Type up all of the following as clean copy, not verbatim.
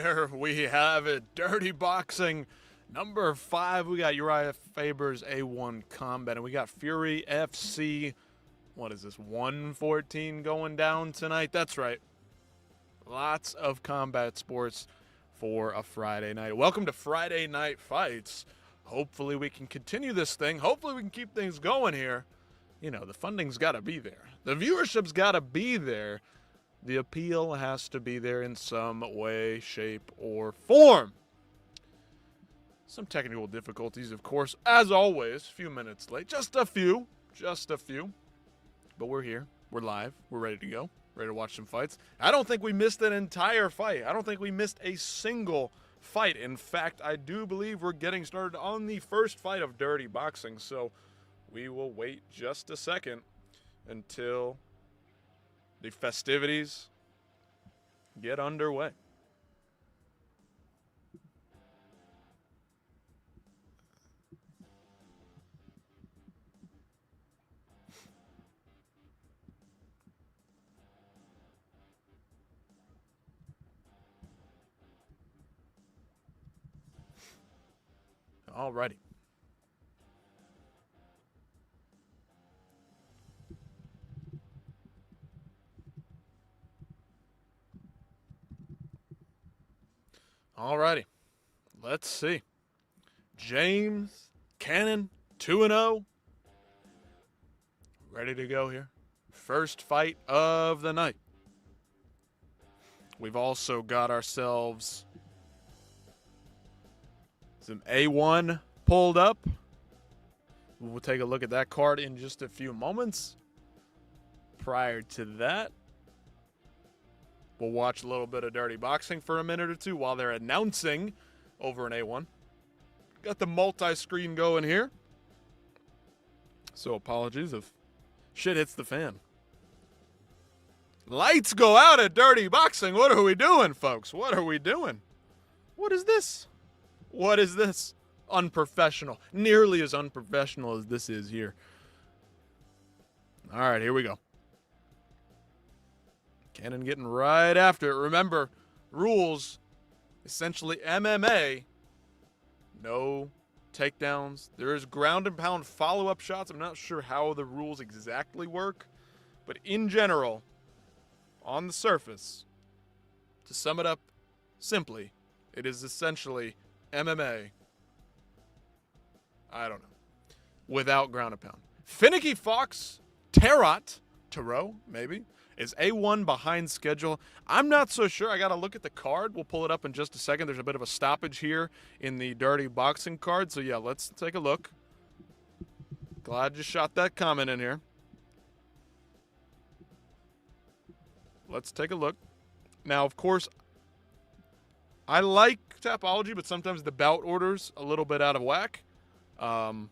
there we have it. Dirty Boxing number 5. We got Uriah Faber's A1 Combat, and we got Fury FC. What is this, 114 going down tonight? That's right. Lots of combat sports for a Friday night. Welcome to Friday Night Fights. Hopefully we can continue this thing. Hopefully we can keep things going here. You know, the funding's got to be there. The viewership's got to be there. The appeal has to be there in some way, shape, or form. Some technical difficulties, of course, as always. A few minutes late. Just a few. But we're here. We're live. We're ready to go. Ready to watch some fights. I don't think we missed an entire fight. I don't think we missed a single fight. In fact, I do believe we're getting started on the first fight of Dirty Boxing. So we will wait just a second until the festivities get underway. Alrighty. Alrighty. Let's see. James Cannon, 2-0. Ready to go here. First fight of the night. We've also got ourselves some A1 pulled up. We'll take a look at that card in just a few moments. Prior to that, we'll watch a little bit of Dirty Boxing for a minute or two while they're announcing over an A1. Got the multi-screen going here. So apologies if shit hits the fan. Lights go out at Dirty Boxing. What are we doing, folks? What are we doing? What is this? What is this? Unprofessional. Nearly as unprofessional as this is here. All right, here we go. Cannon getting right after it. Remember, rules, essentially MMA, no takedowns. There is ground and pound follow-up shots. I'm not sure how the rules exactly work, but in general, on the surface, to sum it up simply, it is essentially MMA, I don't know, without ground and pound. Finicky Fox, Tarot, maybe, is A1 behind schedule. I'm not so sure. I got to look at the card. We'll pull it up in just a second. There's a bit of a stoppage here in the Dirty Boxing card. So, yeah, let's take a look. Glad you shot that comment in here. Let's take a look. Now, of course, I like Tapology, but sometimes the bout order's a little bit out of whack. I'm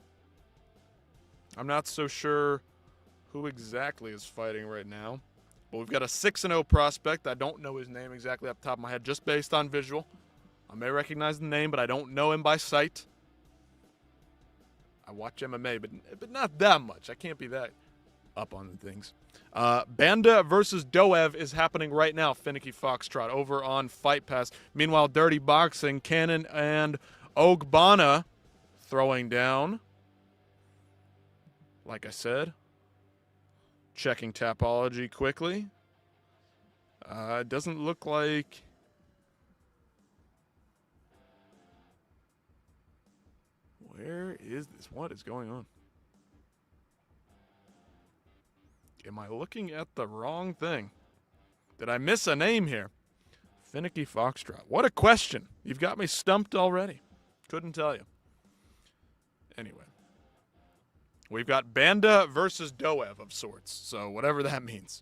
not so sure who exactly is fighting right now. But we've got a 6-0 prospect. I don't know his name exactly off the top of my head, just based on visual. I may recognize the name, but I don't know him by sight. I watch MMA, but not that much. I can't be that up on the things. Banda versus Doev is happening right now. Finicky Foxtrot over on Fight Pass. Meanwhile, Dirty Boxing, Cannon and Ogbonna throwing down. Like I said, checking Tapology quickly. It doesn't look like... Where is this? What is going on? Am I looking at the wrong thing? Did I miss a name here? Finicky Foxtrot. What a question. You've got me stumped already. Couldn't tell you. Anyway. We've got Banda versus Doev of sorts. So whatever that means.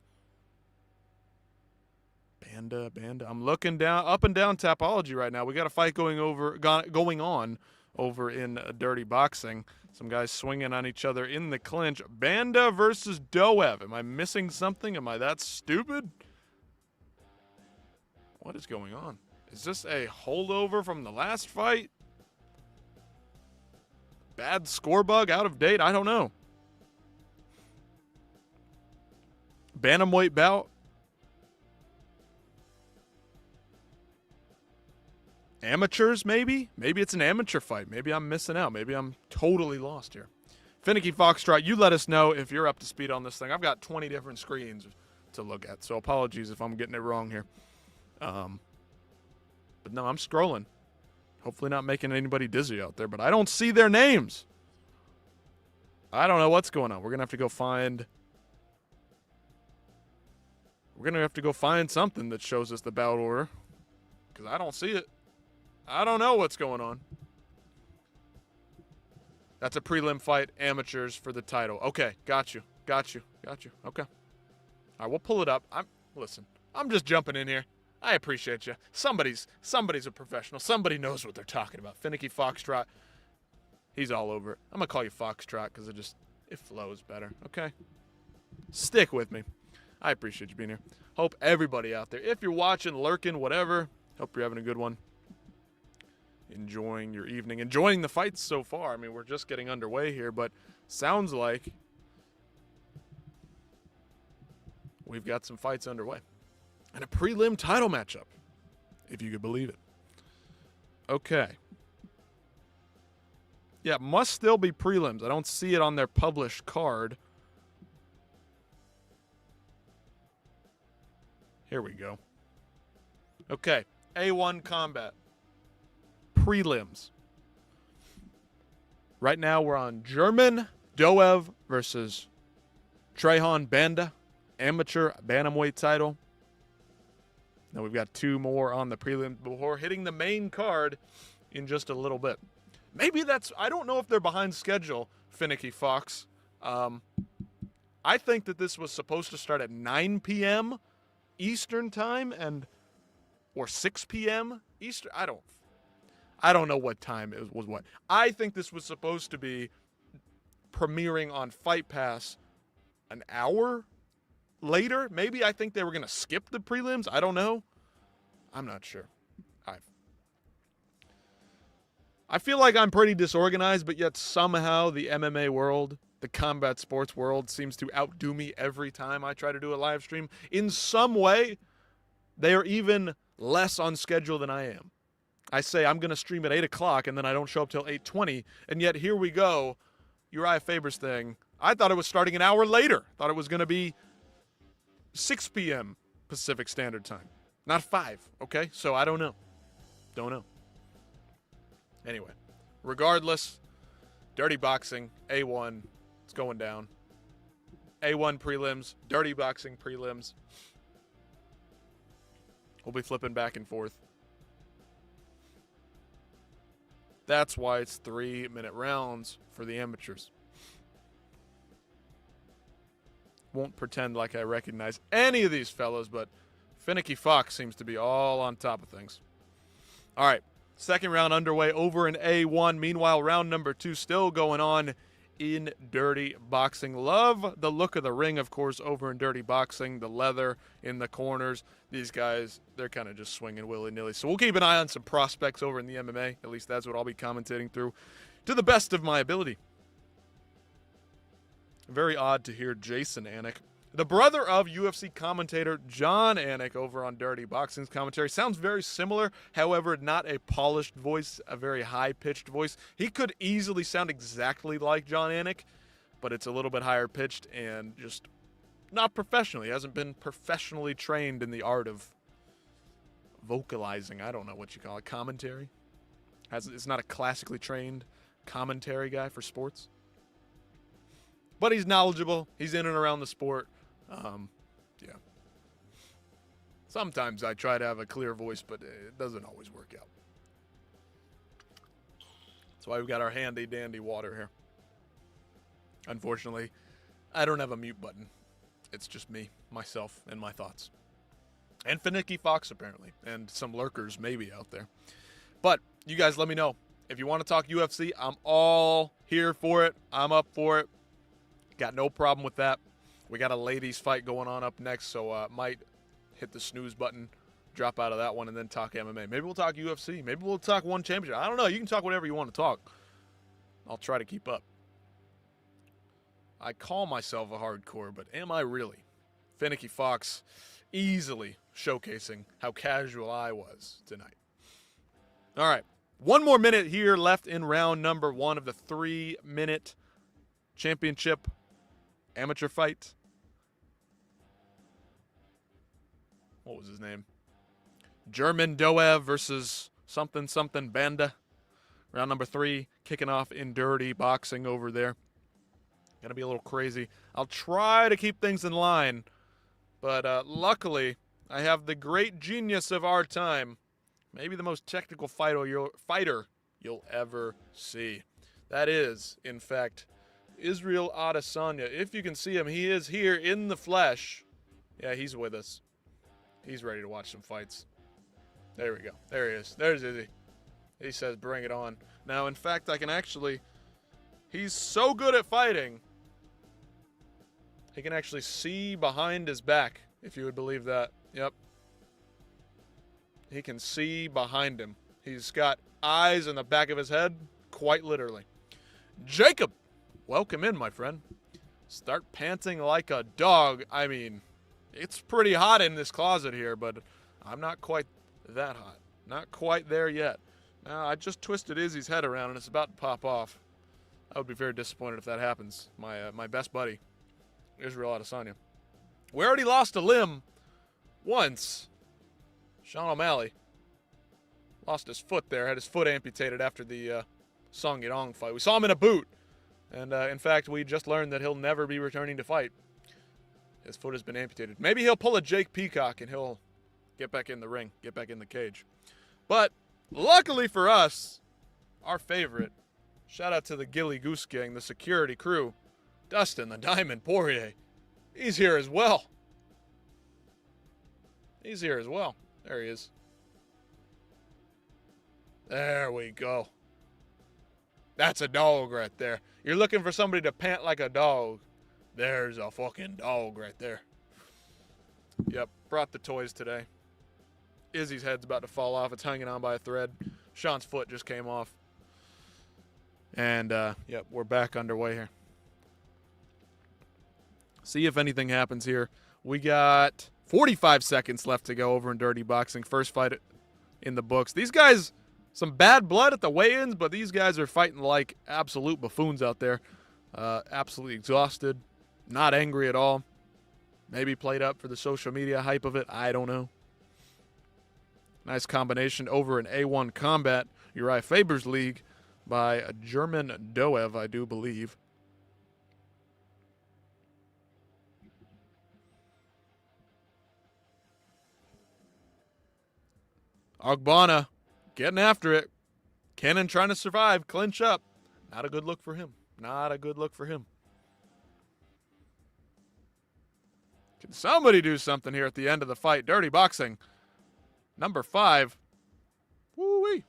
Banda. I'm looking down, up and down Tapology right now. We got a fight going on over in Dirty Boxing. Some guys swinging on each other in the clinch. Banda versus Doev. Am I missing something? Am I that stupid? What is going on? Is this a holdover from the last fight? Bad score bug? Out of date? I don't know. Bantamweight bout. Amateurs, maybe? Maybe it's an amateur fight. Maybe I'm missing out. Maybe I'm totally lost here. Finicky Foxtrot, you let us know if you're up to speed on this thing. I've got 20 different screens to look at, so apologies if I'm getting it wrong here. But no, I'm scrolling. Hopefully not making anybody dizzy out there, but I don't see their names. I don't know what's going on. We're going to have to go find... We're going to have to go find something that shows us the bout order, because I don't see it. I don't know what's going on. That's a prelim fight, amateurs for the title. Okay, got you. Okay. All right, we'll pull it up. Listen, I'm just jumping in here. I appreciate you. Somebody's a professional. Somebody knows what they're talking about. Finicky Foxtrot, he's all over it. I'm going to call you Foxtrot because it flows better, okay? Stick with me. I appreciate you being here. Hope everybody out there, if you're watching, lurking, whatever, hope you're having a good one. Enjoying your evening. Enjoying the fights so far. I mean, we're just getting underway here, but sounds like we've got some fights underway. And a prelim title matchup, if you could believe it. Okay. Yeah, must still be prelims. I don't see it on their published card. Here we go. Okay, A1 Combat. Prelims. Right now we're on German Doev versus Trehan Banda, amateur bantamweight title. Now we've got two more on the prelims before hitting the main card in just a little bit. Maybe I don't know if they're behind schedule, Finicky Fox. I think that this was supposed to start at 9 p.m. Eastern time or 6 p.m. Eastern. I don't know what time it was what. I think this was supposed to be premiering on Fight Pass an hour later. Maybe I think they were going to skip the prelims. I don't know. I'm not sure. I feel like I'm pretty disorganized, but yet somehow the MMA world, the combat sports world, seems to outdo me every time I try to do a live stream. In some way, they are even less on schedule than I am. I say I'm going to stream at 8 o'clock, and then I don't show up till 8:20, and yet here we go. Uriah Faber's thing. I thought it was starting an hour later. Thought it was going to be 6 p.m. Pacific Standard Time, not 5, okay? So I don't know. Don't know. Anyway, regardless, Dirty Boxing, A1, it's going down. A1 prelims, Dirty Boxing prelims. We'll be flipping back and forth. That's why it's 3-minute rounds for the amateurs. Won't pretend like I recognize any of these fellas, but Finicky Fox seems to be all on top of things. All right, second round underway over in A1. Meanwhile, round number 2 still going on in Dirty Boxing. Love the look of the ring, of course, over in Dirty Boxing. The leather in the corners. These guys, they're kind of just swinging willy-nilly. So we'll keep an eye on some prospects over in the MMA. At least that's what I'll be commentating through to the best of my ability. Very odd to hear Jason Anik, the brother of UFC commentator John Anik, over on Dirty Boxing's commentary. Sounds very similar, however, not a polished voice, a very high-pitched voice. He could easily sound exactly like John Anik, but it's a little bit higher-pitched and just not professional. He hasn't been professionally trained in the art of vocalizing. I don't know what you call it, commentary. It's not a classically trained commentary guy for sports. But he's knowledgeable. He's in and around the sport. Yeah. Sometimes I try to have a clear voice, but it doesn't always work out. That's why we've got our handy-dandy water here. Unfortunately, I don't have a mute button. It's just me, myself, and my thoughts. And Finicky Fox, apparently. And some lurkers maybe out there. But you guys let me know. If you want to talk UFC, I'm all here for it. I'm up for it. Got no problem with that. We got a ladies fight going on up next, so might hit the snooze button, drop out of that one, and then talk MMA. Maybe we'll talk UFC. Maybe we'll talk one championship. I don't know. You can talk whatever you want to talk. I'll try to keep up. I call myself a hardcore, but am I really? Finicky Fox easily showcasing how casual I was tonight. All right. 1 more minute here left in round number 1 of the 3-minute championship amateur fight. What was his name? German Doev versus something Banda. Round number 3, kicking off in dirty boxing over there. Gonna be a little crazy. I'll try to keep things in line, but luckily I have the great genius of our time, maybe the most technical fighter you'll ever see. That is, in fact, Israel Adesanya. If you can see him, he is here in the flesh. Yeah, he's with us. He's ready to watch some fights. There we go. There he is. There's Izzy. He says, bring it on. Now, in fact, I can actually... He's so good at fighting, he can actually see behind his back, if you would believe that. Yep. He can see behind him. He's got eyes in the back of his head, quite literally. Jacob, welcome in, my friend. Start panting like a dog. I mean, it's pretty hot in this closet here, but I'm not quite that hot. Not quite there yet. Now, I just twisted Izzy's head around, and it's about to pop off. I would be very disappointed if that happens. My best buddy, Israel Adesanya. We already lost a limb once. Sean O'Malley lost his foot there, had his foot amputated after the Song Yadong fight. We saw him in a boot, and in fact, we just learned that he'll never be returning to fight. His foot has been amputated. Maybe he'll pull a Jake Peacock and he'll get back in the ring, get back in the cage. But luckily for us, our favorite, shout out to the Gilly Goose Gang, the security crew, Dustin the Diamond Poirier. He's here as well. He's here as well. There he is. There we go. That's a dog right there. You're looking for somebody to pant like a dog. There's a fucking dog right there. Yep, brought the toys today. Izzy's head's about to fall off. It's hanging on by a thread. Sean's foot just came off. And, yep, we're back underway here. See if anything happens here. We got 45 seconds left to go over in Dirty Boxing. First fight in the books. These guys, some bad blood at the weigh-ins, but these guys are fighting like absolute buffoons out there. Absolutely exhausted. Not angry at all. Maybe played up for the social media hype of it. I don't know. Nice combination over in A1 Combat, Uriah Faber's league, by a German Doev, I do believe. Ogbonna getting after it. Cannon trying to survive, clinch up. Not a good look for him. Not a good look for him. Can somebody do something here at the end of the fight? Dirty Boxing. Number 5. Woo-wee.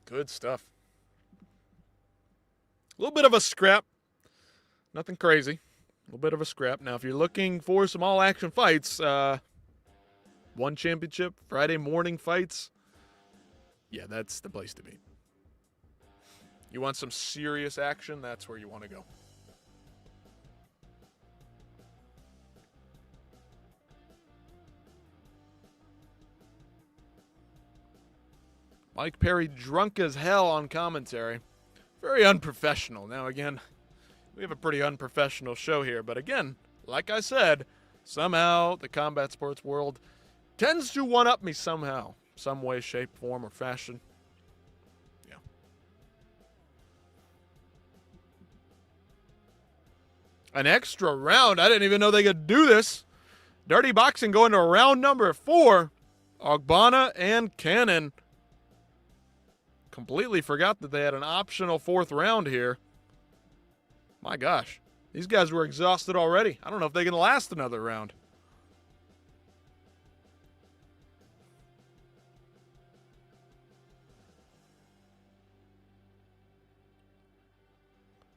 Good stuff. A little bit of a scrap. Nothing crazy. A little bit of a scrap. Now, if you're looking for some all-action fights, one championship, Friday morning fights, yeah, that's the place to be. You want some serious action? That's where you want to go. Mike Perry drunk as hell on commentary. Very unprofessional. Now, again, we have a pretty unprofessional show here. But again, like I said, somehow the combat sports world tends to one-up me somehow. Some way, shape, form, or fashion. Yeah. An extra round. I didn't even know they could do this. Dirty Boxing going to round number 4. Ogbonna and Cannon. Completely forgot that they had an optional 4th round here. My gosh. These guys were exhausted already. I don't know if they can last another round.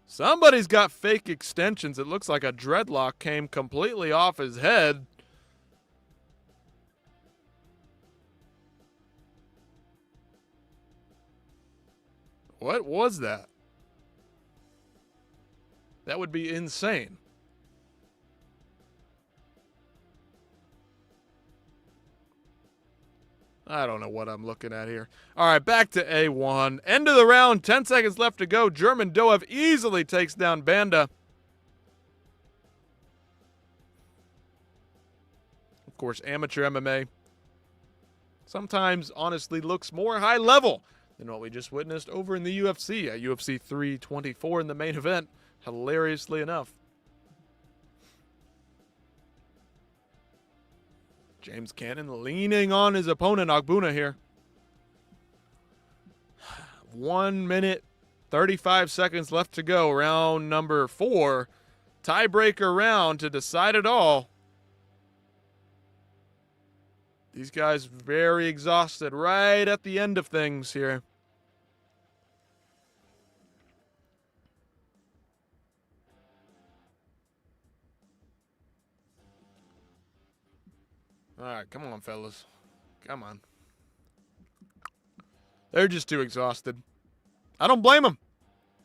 Somebody's got fake extensions. It looks like a dreadlock came completely off his head. What was that? That would be insane. I don't know what I'm looking at here. All right, back to A1. End of the round, 10 seconds left to go. German Doev easily takes down Banda. Of course, amateur MMA sometimes, honestly, looks more high level than what we just witnessed over in the UFC at UFC 324 in the main event, hilariously enough. James Cannon leaning on his opponent, Ogbuna, here. 1 minute, 35 seconds left to go. Round number 4. Tiebreaker round to decide it all. These guys very exhausted right at the end of things here. All right, come on, fellas. Come on. They're just too exhausted. I don't blame them.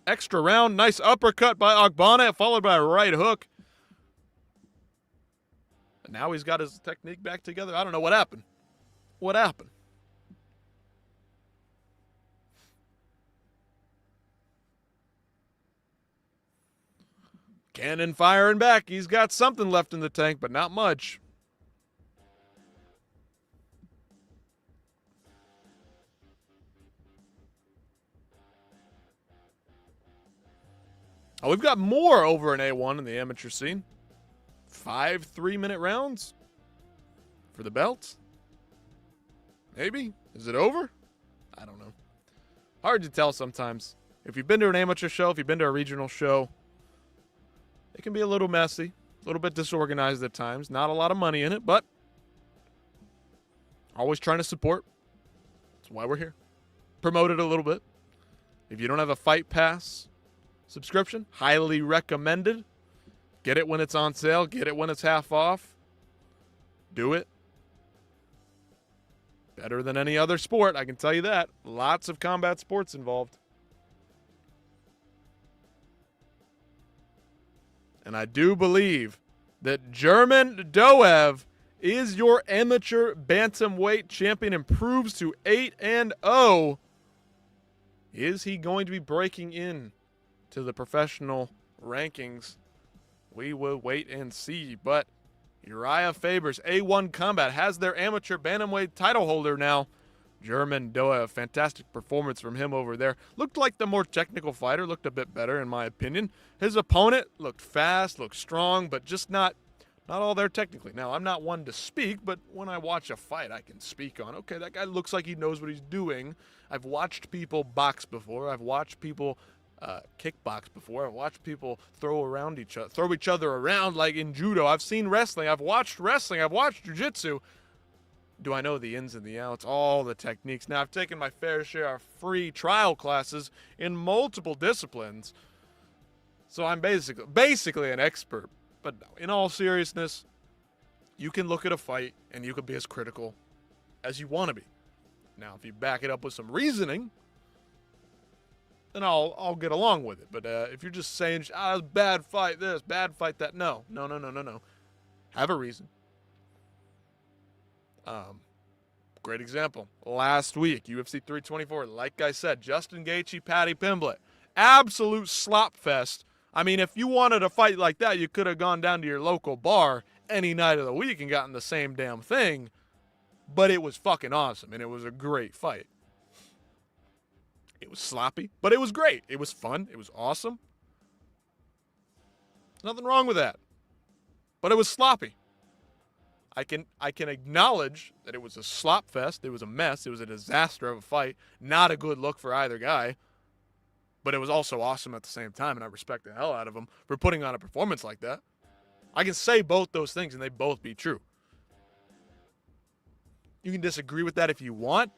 Extra round, nice uppercut by Ogbonna, followed by a right hook. And now he's got his technique back together. I don't know what happened. What happened? Cannon firing back. He's got something left in the tank, but not much. Oh, we've got more over in A1 in the amateur scene. 5 3-minute rounds for the belts. Maybe? Is it over? I don't know. Hard to tell sometimes. If you've been to an amateur show, if you've been to a regional show, it can be a little messy, a little bit disorganized at times. Not a lot of money in it, but always trying to support. That's why we're here. Promote it a little bit. If you don't have a Fight Pass subscription, highly recommended. Get it when it's on sale. Get it when it's half off. Do it. Better than any other sport, I can tell you that. Lots of combat sports involved. And I do believe that German Doev is your amateur bantamweight champion and proves to 8-0. Is he going to be breaking in to the professional rankings? We will wait and see. But Uriah Faber's A1 Combat has their amateur bantamweight title holder now. German Doev, fantastic performance from him over there. Looked like the more technical fighter, looked a bit better in my opinion. His opponent looked fast, looked strong, but just not all there technically. Now, I'm not one to speak, but when I watch a fight, I can speak on, okay, that guy looks like he knows what he's doing. I've watched people box before. I've watched people kickbox before. I've watched people throw each other around like in judo. I've seen wrestling. I've watched wrestling. I've watched jiu-jitsu. Do I know the ins and the outs, all the techniques? Now, I've taken my fair share of free trial classes in multiple disciplines, so I'm basically an expert. But in all seriousness, you can look at a fight and you can be as critical as you want to be. Now, if you back it up with some reasoning, then I'll get along with it. But if you're just saying, bad fight this, bad fight that, no. Have a reason. Great example. Last week, UFC 324, like I said, Justin Gaethje, Paddy Pimblett. Absolute slop fest. I mean, if you wanted a fight like that, you could have gone down to your local bar any night of the week and gotten the same damn thing. But it was fucking awesome, and it was a great fight. It was sloppy, but it was great. It was fun. It was awesome. Nothing wrong with that. But it was sloppy. I can acknowledge that it was a slop fest. It was a mess. It was a disaster of a fight. Not a good look for either guy. But it was also awesome at the same time, and I respect the hell out of him for putting on a performance like that. I can say both those things, and they both be true. You can disagree with that if you want,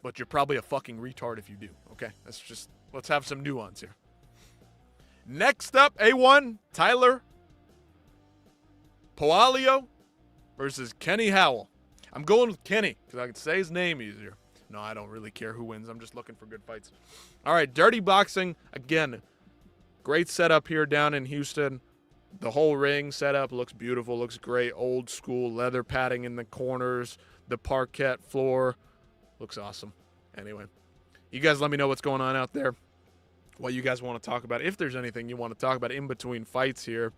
but you're probably a fucking retard if you do, okay? Let's have some nuance here. Next up, A1, Tyler Poalio versus Kenny Howell. I'm going with Kenny because I can say his name easier. No, I don't really care who wins. I'm just looking for good fights. All right, Dirty Boxing. Again, great setup here down in Houston. The whole ring setup looks beautiful, looks great. Old school leather padding in the corners, the parquet floor. Looks awesome. Anyway, you guys let me know what's going on out there, what you guys want to talk about, if there's anything you want to talk about in between fights here.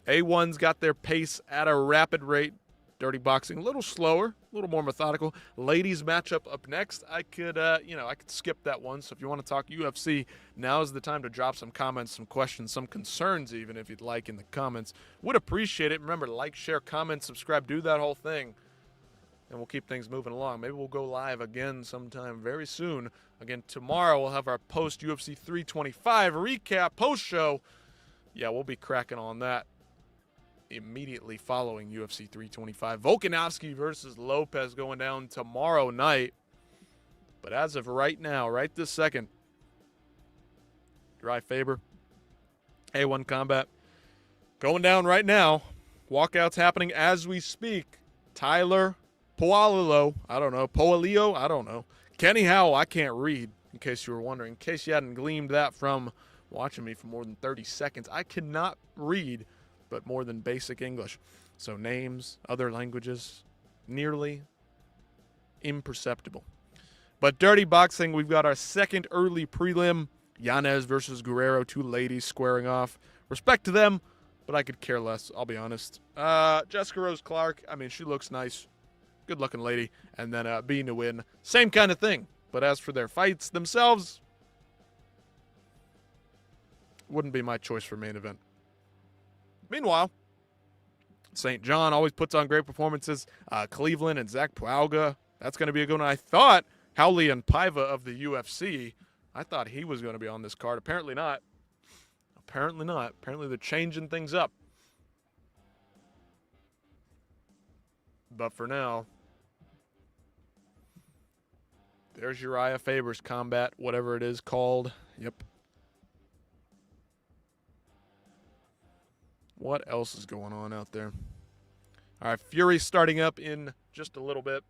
A1's got their pace at a rapid rate. Dirty Boxing a little slower, a little more methodical. Ladies matchup up next. I could skip that one. So if you want to talk UFC, now's the time to drop some comments, some questions, some concerns even if you'd like in the comments. Would appreciate it. Remember, like, share, comment, subscribe, do that whole thing. And we'll keep things moving along. Maybe we'll go live again sometime very soon. Again, tomorrow we'll have our post-UFC 325 recap post-show. Yeah, we'll be cracking on that immediately following UFC 325. Volkanovski versus Lopez going down tomorrow night. But as of right now, right this second, Uriah Faber, A1 Combat, going down right now. Walkouts happening as we speak. Tyler Poalilo, I don't know. Kenny Howell, I can't read, in case you were wondering. In case you hadn't gleaned that from watching me for more than 30 seconds. I cannot read, but more than basic English. So names, other languages, nearly imperceptible. But Dirty Boxing, we've got our second early prelim. Yanez versus Guerrero, two ladies squaring off. Respect to them, but I could care less, I'll be honest. Jessica Rose Clark, I mean, she looks nice. Good-looking lady. And then being to win, same kind of thing. But as for their fights themselves, wouldn't be my choice for main event. Meanwhile, St. John always puts on great performances. Cleveland and Zach Pualga, that's going to be a good one. I thought Howley and Paiva of the UFC, I thought he was going to be on this card. Apparently not. Apparently they're changing things up. But for now, there's Uriah Faber's combat, whatever it is called. Yep. What else is going on out there? All right, Fury starting up in just a little bit.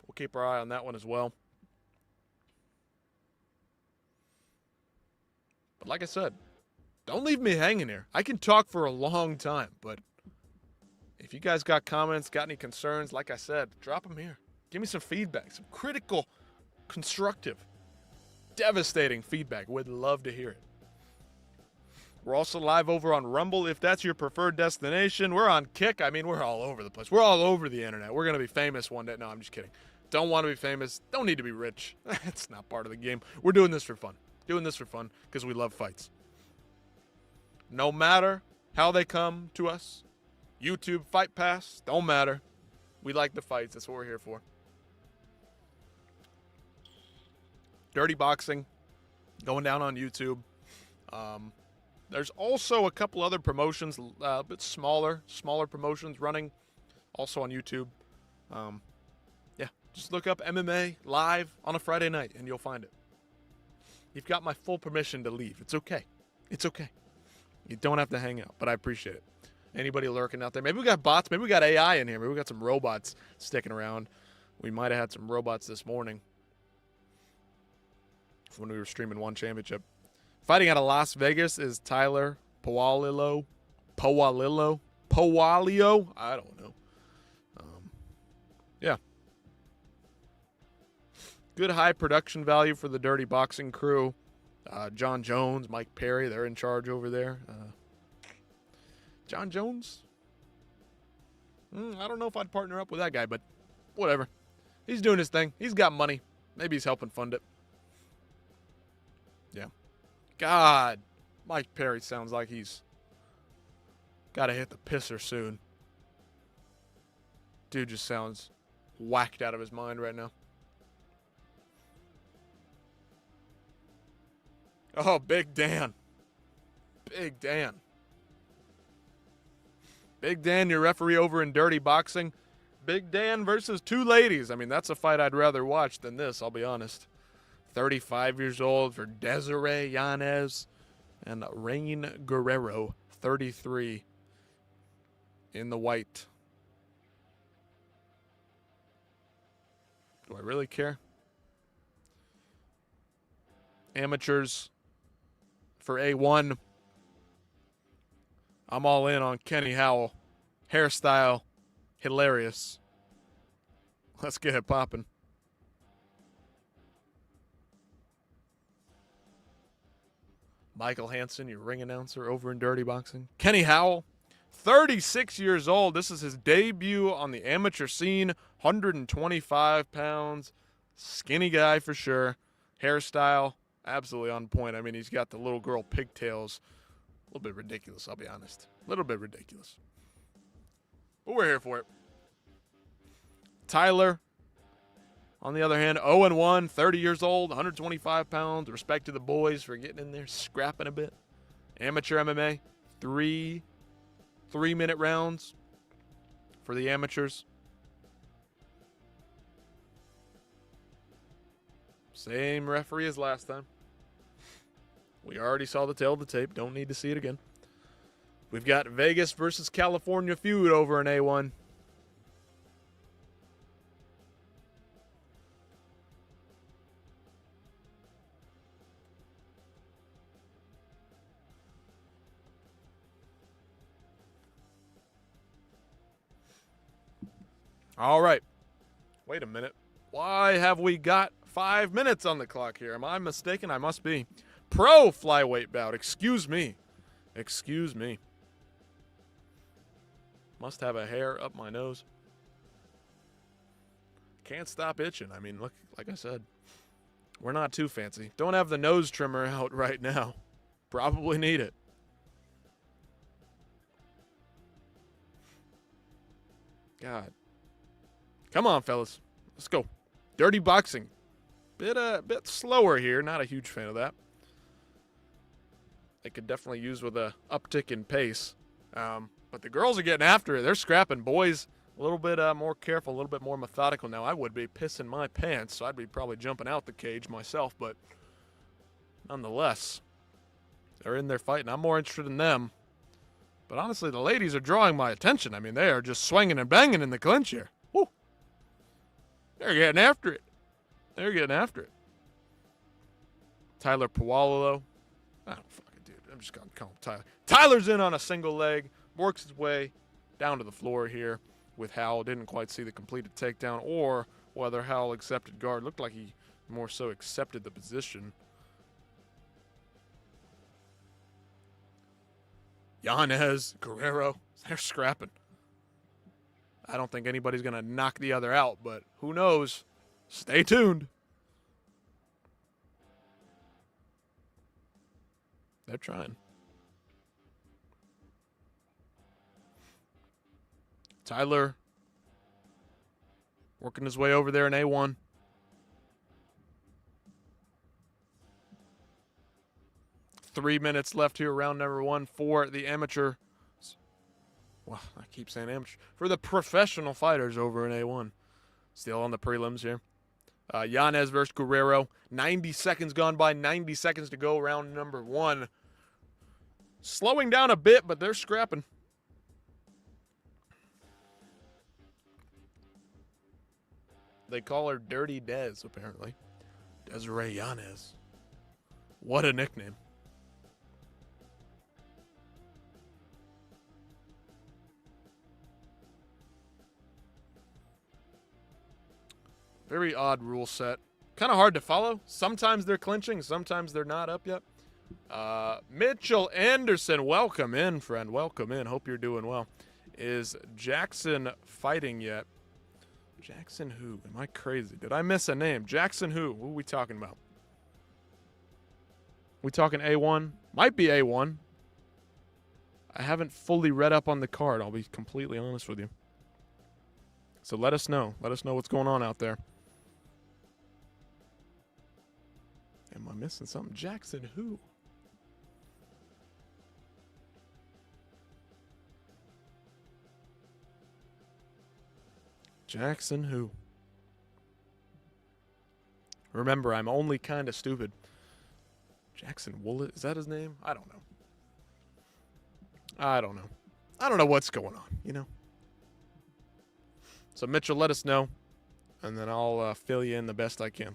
We'll keep our eye on that one as well. But like I said, don't leave me hanging here. I can talk for a long time, but if you guys got comments, got any concerns, like I said, drop them here. Give me some feedback, some critical, constructive, devastating feedback. Would love to hear it. We're also live over on Rumble if that's your preferred destination. We're on Kick. I mean, we're all over the place. We're all over the internet. We're going to be famous one day. No, I'm just kidding. Don't want to be famous. Don't need to be rich. It's not part of the game. We're doing this for fun. Doing this for fun because we love fights. No matter how they come to us, YouTube, Fight Pass, don't matter. We like the fights. That's what we're here for. Dirty Boxing going down on YouTube. There's also a couple other promotions, a bit smaller promotions running also on YouTube. Yeah, just look up MMA live on a Friday night and you'll find it. You've got my full permission to leave. It's okay. It's okay. You don't have to hang out, but I appreciate it. Anybody lurking out there? Maybe we got bots. Maybe we got AI in here. Maybe we got some robots sticking around. We might have had some robots this morning when we were streaming One Championship. Fighting out of Las Vegas is Tyler Poalilo. I don't know. Yeah. Good high production value for the Dirty Boxing crew. John Jones, Mike Perry, they're in charge over there. John Jones? I don't know if I'd partner up with that guy, but whatever. He's doing his thing. He's got money. Maybe he's helping fund it. Yeah. God, Mike Perry sounds like he's got to hit the pisser soon. Dude just sounds whacked out of his mind right now. Oh, Big Dan. Big Dan. Big Dan, your referee over in Dirty Boxing. Big Dan versus two ladies. I mean, that's a fight I'd rather watch than this, I'll be honest. 35 years old for Desiree Yanez and Rain Guerrero, 33 in the white. Do I really care? Amateurs for A1. I'm all in on Kenny Howell. Hairstyle, hilarious. Let's get it popping. Michael Hansen, your ring announcer over in Dirty Boxing. Kenny Howell, 36 years old. This is his debut on the amateur scene. 125 pounds. Skinny guy for sure. Hairstyle, absolutely on point. I mean, he's got the little girl pigtails. A little bit ridiculous, I'll be honest. A little bit ridiculous. But we're here for it. Tyler, on the other hand, 0-1, 30 years old, 125 pounds. Respect to the boys for getting in there, scrapping a bit. Amateur MMA, three-minute rounds for the amateurs. Same referee as last time. We already saw the tail of the tape. Don't need to see it again. We've got Vegas versus California feud over in A1. All right. Wait a minute. Why have we got 5 minutes on the clock here? Am I mistaken? I must be. Pro flyweight bout. Excuse me. Excuse me. Must have a hair up my nose. Can't stop itching. I mean, look, like I said, we're not too fancy. Don't have the nose trimmer out right now. Probably need it. God. Come on, fellas. Let's go. Dirty boxing. Bit slower here. Not a huge fan of that. They could definitely use with a uptick in pace. But the girls are getting after it. They're scrapping. Boys, a little bit more careful, a little bit more methodical. Now, I would be pissing my pants, so I'd be probably jumping out the cage myself. But nonetheless, they're in there fighting. I'm more interested in them. But honestly, the ladies are drawing my attention. I mean, they are just swinging and banging in the clinch here. Woo. They're getting after it. They're getting after it. Tyler Puwalo. I don't fucking dude. I'm just going to call him Tyler. Tyler's in on a single leg. Works his way down to the floor here with Howell. Didn't quite see the completed takedown or whether Howell accepted guard. Looked like he more so accepted the position. Yanez, Guerrero, they're scrapping. I don't think anybody's going to knock the other out, but who knows? Stay tuned. They're trying. Tyler working his way over there in A1. Three minutes left here, round number one for the amateur. Well, I keep saying amateur. For the professional fighters over in A1. Still on the prelims here. Yanez versus Guerrero. 90 seconds gone by. 90 seconds to go. Round number one. Slowing down a bit, but they're scrapping. They call her Dirty Dez, apparently. Desiree Yanez. What a nickname. Very odd rule set. Kind of hard to follow. Sometimes they're clinching. Sometimes they're not up yet. Mitchell Anderson, welcome in, friend. Welcome in. Hope you're doing well. Is Jackson fighting yet? Jackson who? Am I crazy? Did I miss a name? Jackson who? Who are we talking about? We talking A1? Might be A1. I haven't fully read up on the card. I'll be completely honest with you. So let us know. Let us know what's going on out there. Am I missing something? Jackson who? Jackson who? Remember, I'm only kind of stupid. Jackson Woollett? Is that his name? I don't know. I don't know. I don't know what's going on, you know? So, Mitchell, let us know, and then I'll fill you in the best I can.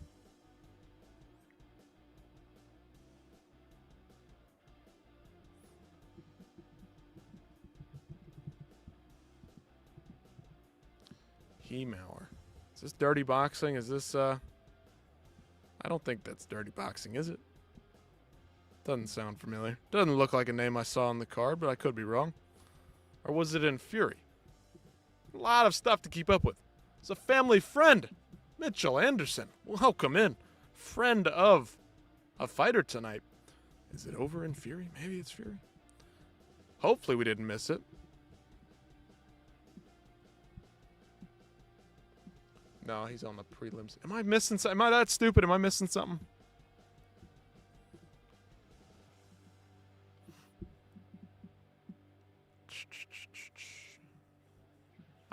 Mauer. Is this dirty boxing? Is this, I don't think that's dirty boxing, is it? Doesn't sound familiar. Doesn't look like a name I saw on the card, but I could be wrong. Or was it in Fury? A lot of stuff to keep up with. It's a family friend, Mitchell Anderson. Welcome in. Friend of a fighter tonight. Is it over in Fury? Maybe it's Fury. Hopefully we didn't miss it. No, he's on the prelims. Am I missing something? Am I that stupid? Am I missing something?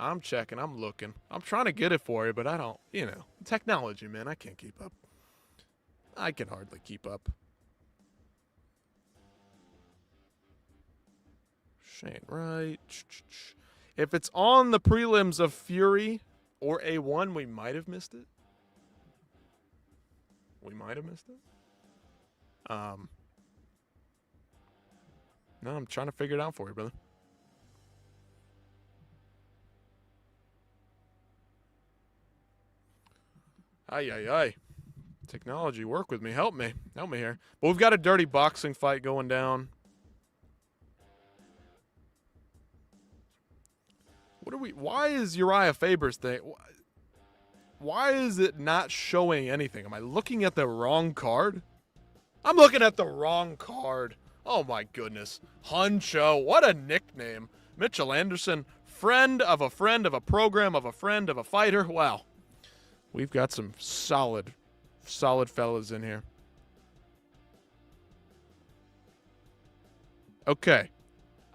I'm checking. I'm looking. I'm trying to get it for you, but I don't, technology, man. I can't keep up. I can hardly keep up. Shane Wright. If it's on the prelims of Fury or A1, we might have missed it. No, I'm trying to figure it out for you, brother. Ay. Technology, work with me. Help me here. But we've got a dirty boxing fight going down. Why is Uriah Faber's thing? Why is it not showing anything? Am I looking at the wrong card? I'm looking at the wrong card. Oh my goodness. Huncho, what a nickname. Mitchell Anderson, friend of a program of a friend of a fighter. Wow. We've got some solid fellas in here. Okay.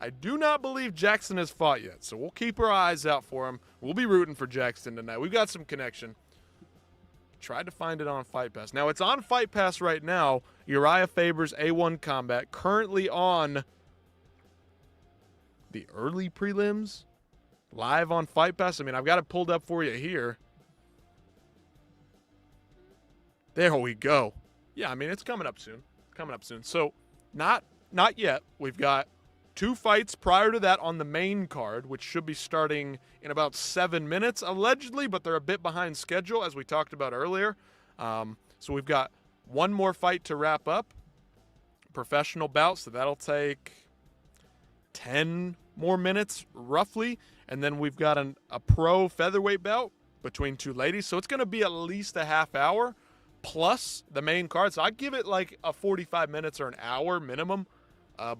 I do not believe Jackson has fought yet, so we'll keep our eyes out for him. We'll be rooting for Jackson tonight. We've got some connection. Tried to find it on Fight Pass. Now, it's on Fight Pass right now. Uriah Faber's A1 Combat, currently on the early prelims, live on Fight Pass. I mean, I've got it pulled up for you here. There we go. Yeah, I mean, it's coming up soon. So, not yet. We've got 2 fights prior to that on the main card, which should be starting in about 7 minutes, allegedly, but they're a bit behind schedule, as we talked about earlier. So we've got 1 more fight to wrap up, professional bout, so that'll take 10 more minutes, roughly. And then we've got a pro featherweight bout between 2 ladies, so it's going to be at least a half hour, plus the main card. So I'd give it like a 45 minutes or an hour minimum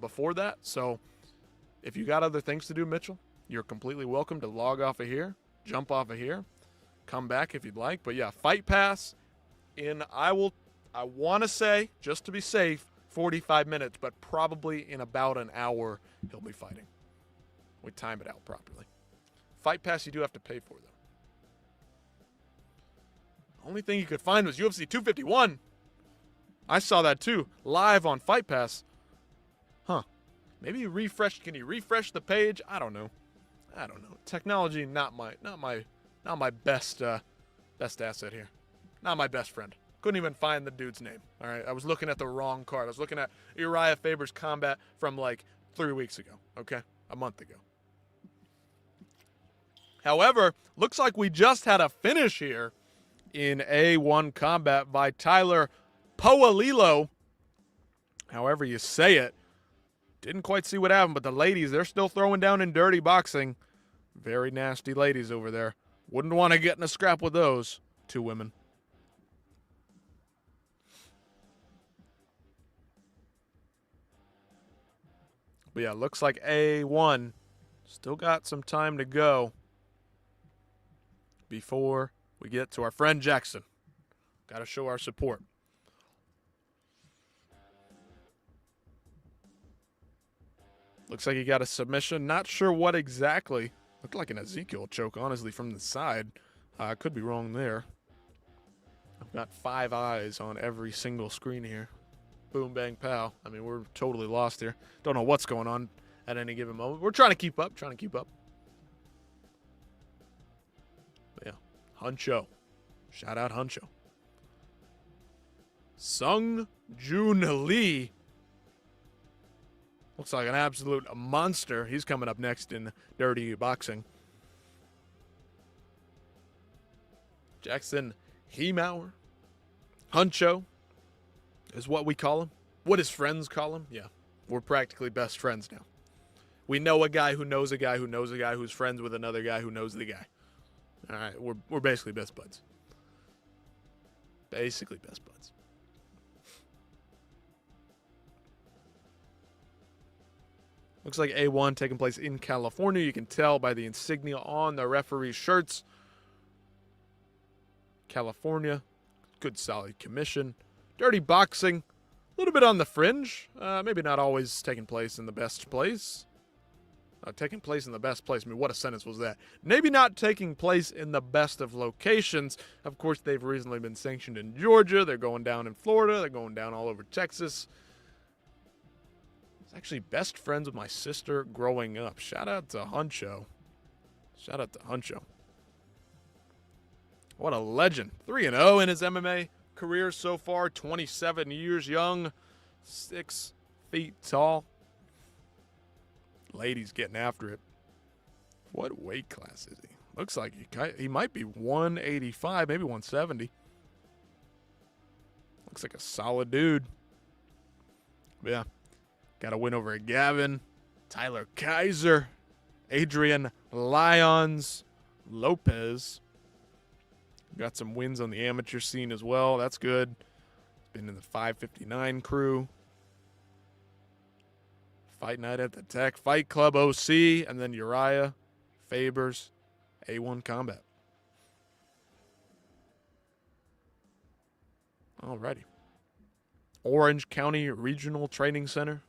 before that. So if you got other things to do, Mitchell, you're completely welcome to log off of here, jump off of here, come back if you'd like. But yeah, Fight Pass I want to say, just to be safe, 45 minutes, but probably in about an hour he'll be fighting. We time it out properly. Fight Pass you do have to pay for, though. Only thing you could find was UFC 251. I saw that too, live on Fight Pass. Huh. Maybe you refresh. Can you refresh the page? I don't know. Technology, not my best asset here. Not my best friend. Couldn't even find the dude's name. All right, I was looking at the wrong card. I was looking at Uriah Faber's combat from like 3 weeks ago. Okay, a month ago. However, looks like we just had a finish here in A1 combat by Tyler Poalilo. However you say it. Didn't quite see what happened, but the ladies, they're still throwing down in dirty boxing. Very nasty ladies over there. Wouldn't want to get in a scrap with those 2 women. But yeah, looks like A1 still got some time to go before we get to our friend Jackson. Got to show our support. Looks like he got a submission. Not sure what exactly. Looked like an Ezekiel choke, honestly, from the side. I could be wrong there. I've got 5 eyes on every single screen here. Boom, bang, pow. I mean, we're totally lost here. Don't know what's going on at any given moment. We're trying to keep up. But yeah, Huncho. Shout out Huncho. Sung Joon Lee. Looks like an absolute monster. He's coming up next in dirty boxing. Jackson Hemauer. Huncho is what we call him. What his friends call him. Yeah, we're practically best friends now. We know a guy who knows a guy who knows a guy who's friends with another guy who knows the guy. All right, we're basically best buds. Basically best buds. Looks like A1 taking place in California. You can tell by the insignia on the referee shirts. California, good solid commission. Dirty boxing, a little bit on the fringe. Maybe not always taking place in the best place. Taking place in the best place. I mean, what a sentence was that? Maybe not taking place in the best of locations. Of course, they've recently been sanctioned in Georgia. They're going down in Florida. They're going down all over Texas. I was actually best friends with my sister growing up. Shout out to Huncho. Shout out to Huncho. What a legend. 3-0 in his MMA career so far. 27 years young. 6 feet tall. Ladies getting after it. What weight class is he? Looks like he might be 185, maybe 170. Looks like a solid dude. Yeah. Got a win over Gavin, Tyler Kaiser, Adrian Lyons, Lopez. Got some wins on the amateur scene as well. That's good. Been in the 559 crew. Fight Night at the Tech, Fight Club OC, and then Uriah Faber's A1 Combat. Alrighty. Orange County Regional Training Center.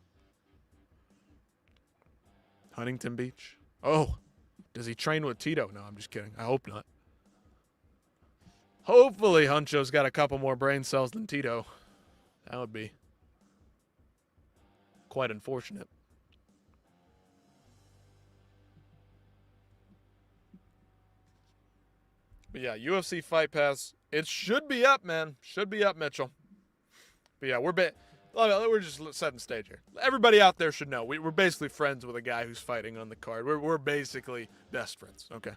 Huntington Beach. Oh, does he train with Tito? No, I'm just kidding. I hope not. Hopefully Huncho's got a couple more brain cells than Tito. That would be quite unfortunate. But yeah, UFC Fight Pass. It should be up, man. Should be up, Mitchell. But yeah, we're just setting the stage here. Everybody out there should know we're basically friends with a guy who's fighting on the card. We're basically best friends. Okay,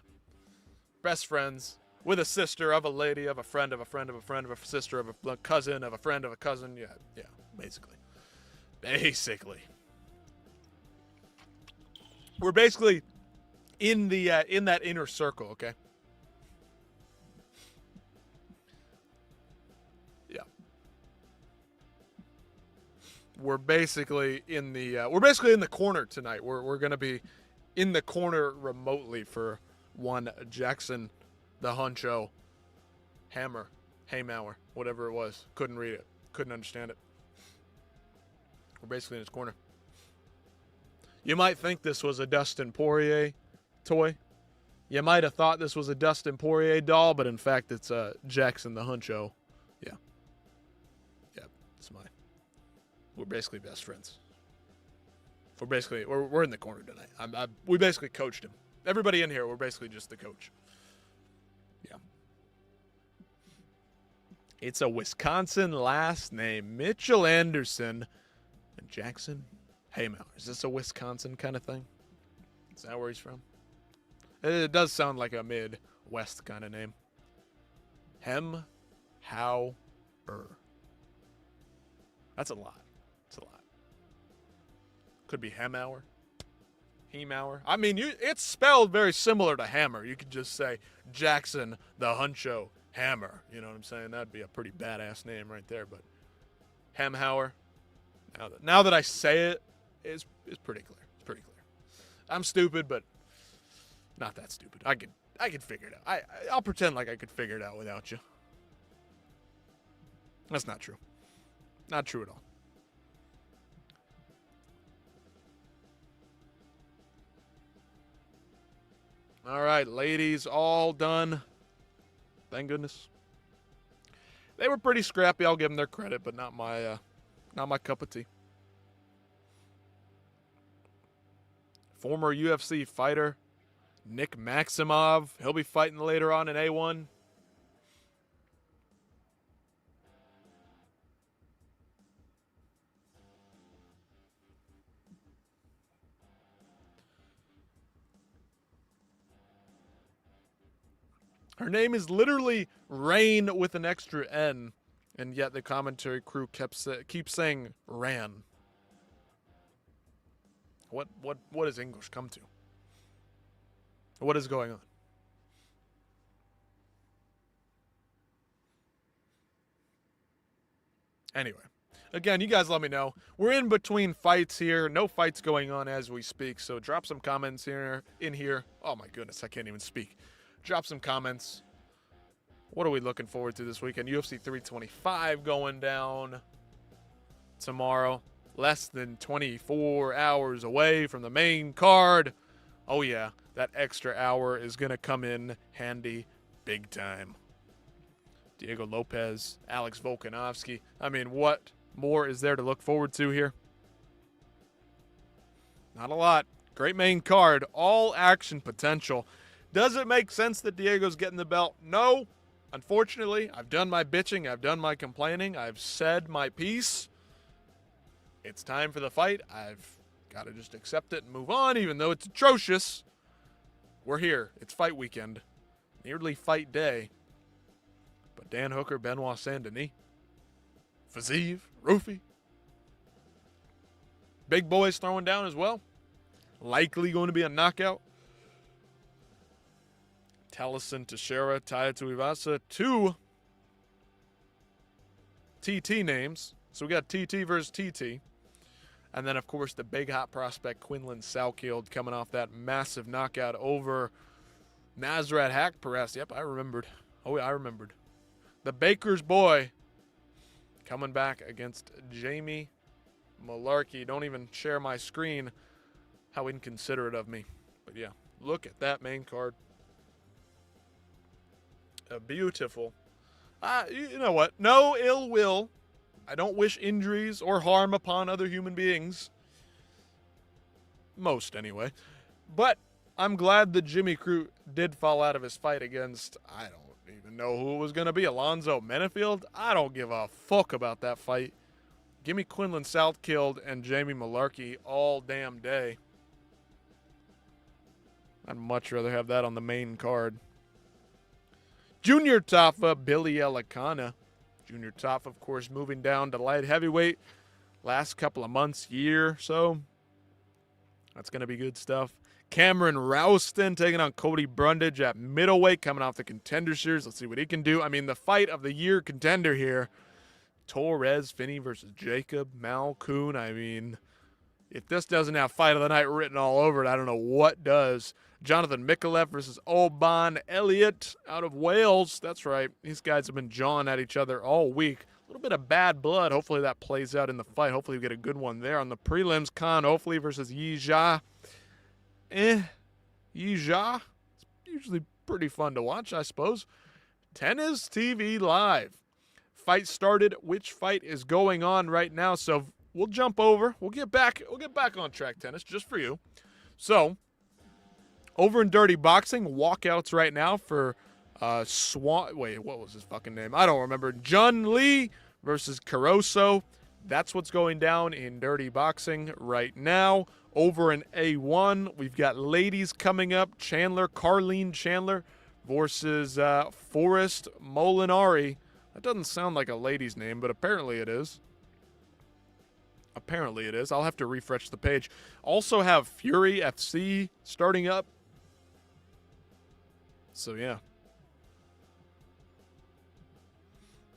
best friends with a sister of a lady of a friend of a friend of a friend of a sister of a cousin of a friend of a cousin. Yeah, basically. We're basically in that inner circle. Okay. We're basically in the corner tonight. We're going to be in the corner remotely for one Jackson the Huncho Hemauer, whatever it was. Couldn't read it. Couldn't understand it. We're basically in his corner. You might think this was a Dustin Poirier toy. You might have thought this was a Dustin Poirier doll, but in fact it's Jackson the Huncho. Yeah, it's mine. We're basically best friends. We're in the corner tonight. We basically coached him. Everybody in here, we're basically just the coach. Yeah. It's a Wisconsin last name, Mitchell Anderson and Jackson Hemauer. Is this a Wisconsin kind of thing? Is that where he's from? It does sound like a Midwest kind of name. Hemauer. That's a lot. Could be Hemauer. I mean, it's spelled very similar to hammer. You could just say Jackson the Huncho Hammer. You know what I'm saying? That'd be a pretty badass name right there. But Hemauer. Now that I say it, it's pretty clear. It's pretty clear. I'm stupid, but not that stupid. I could figure it out. I'll pretend like I could figure it out without you. That's not true. Not true at all. All right, ladies, all done. Thank goodness. They were pretty scrappy. I'll give them their credit, but not my cup of tea. Former UFC fighter Nick Maximov. He'll be fighting later on in A1. Her name is literally Rain with an extra N, and yet the commentary crew keeps saying Ran. What has English come to? What is going on? Anyway, again, you guys let me know. We're in between fights here. No fights going on as we speak, so drop some comments in here. Oh my goodness, I can't even speak. Drop some comments. What are we looking forward to this weekend? UFC 325 going down tomorrow. Less than 24 hours away from the main card. Oh yeah, that extra hour is going to come in handy big time. Diego Lopez, Alex Volkanovski. I mean, what more is there to look forward to here? Not a lot. Great main card. All action potential. Does it make sense that Diego's getting the belt? No. Unfortunately, I've done my bitching. I've done my complaining. I've said my piece. It's time for the fight. I've got to just accept it and move on, even though it's atrocious. We're here. It's fight weekend. Nearly fight day. But Dan Hooker, Benoit Saint-Denis, Fiziev, Rufi. Big boys throwing down as well. Likely going to be a knockout. Taliesin, Teixeira, Taia Tuivasa, 2 TT names. So we got TT versus TT. And then, of course, the big hot prospect, Quinlan Salkeld, coming off that massive knockout over Nasrat Haqparast. Yep, I remembered. Oh, yeah, I remembered. The Baker's boy coming back against Jamie Mullarkey. Don't even share my screen. How inconsiderate of me. But, yeah, look at that main card. Beautiful. You know what? No ill will. I don't wish injuries or harm upon other human beings. Most, anyway. But I'm glad that Jimmy Crute did fall out of his fight against, I don't even know who it was going to be, Alonzo Menefield. I don't give a fuck about that fight. Give me Quinlan Salkeld and Jamie Mullarkey all damn day. I'd much rather have that on the main card. Junior Tafa, Billy Elikana. Junior Tafa, of course, moving down to light heavyweight last couple of months, year or so. That's going to be good stuff. Cameron Rouston taking on Cody Brundage at middleweight, coming off the Contender Series. Let's see what he can do. I mean, the fight of the year contender here. Torres, Finney versus Jacob, Malkoon. I mean, if this doesn't have fight of the night written all over it, I don't know what does. Jonathan Mikulev versus Oban Elliott out of Wales. That's right. These guys have been jawing at each other all week. A little bit of bad blood. Hopefully that plays out in the fight. Hopefully we get a good one there. On the prelims, Khan Ofli versus Yija. Yija. It's usually pretty fun to watch, I suppose. Tennis TV Live. Fight started. Which fight is going on right now? So we'll jump over. We'll get back on track, tennis, just for you. So, over in Dirty Boxing, walkouts right now for wait, what was his fucking name? I don't remember. Jun Lee versus Caruso. That's what's going down in Dirty Boxing right now. Over in A1, we've got ladies coming up. Carleen Chandler versus Forrest Molinari. That doesn't sound like a lady's name, but apparently it is. Apparently it is. I'll have to refresh the page. Also have Fury FC starting up. So, yeah.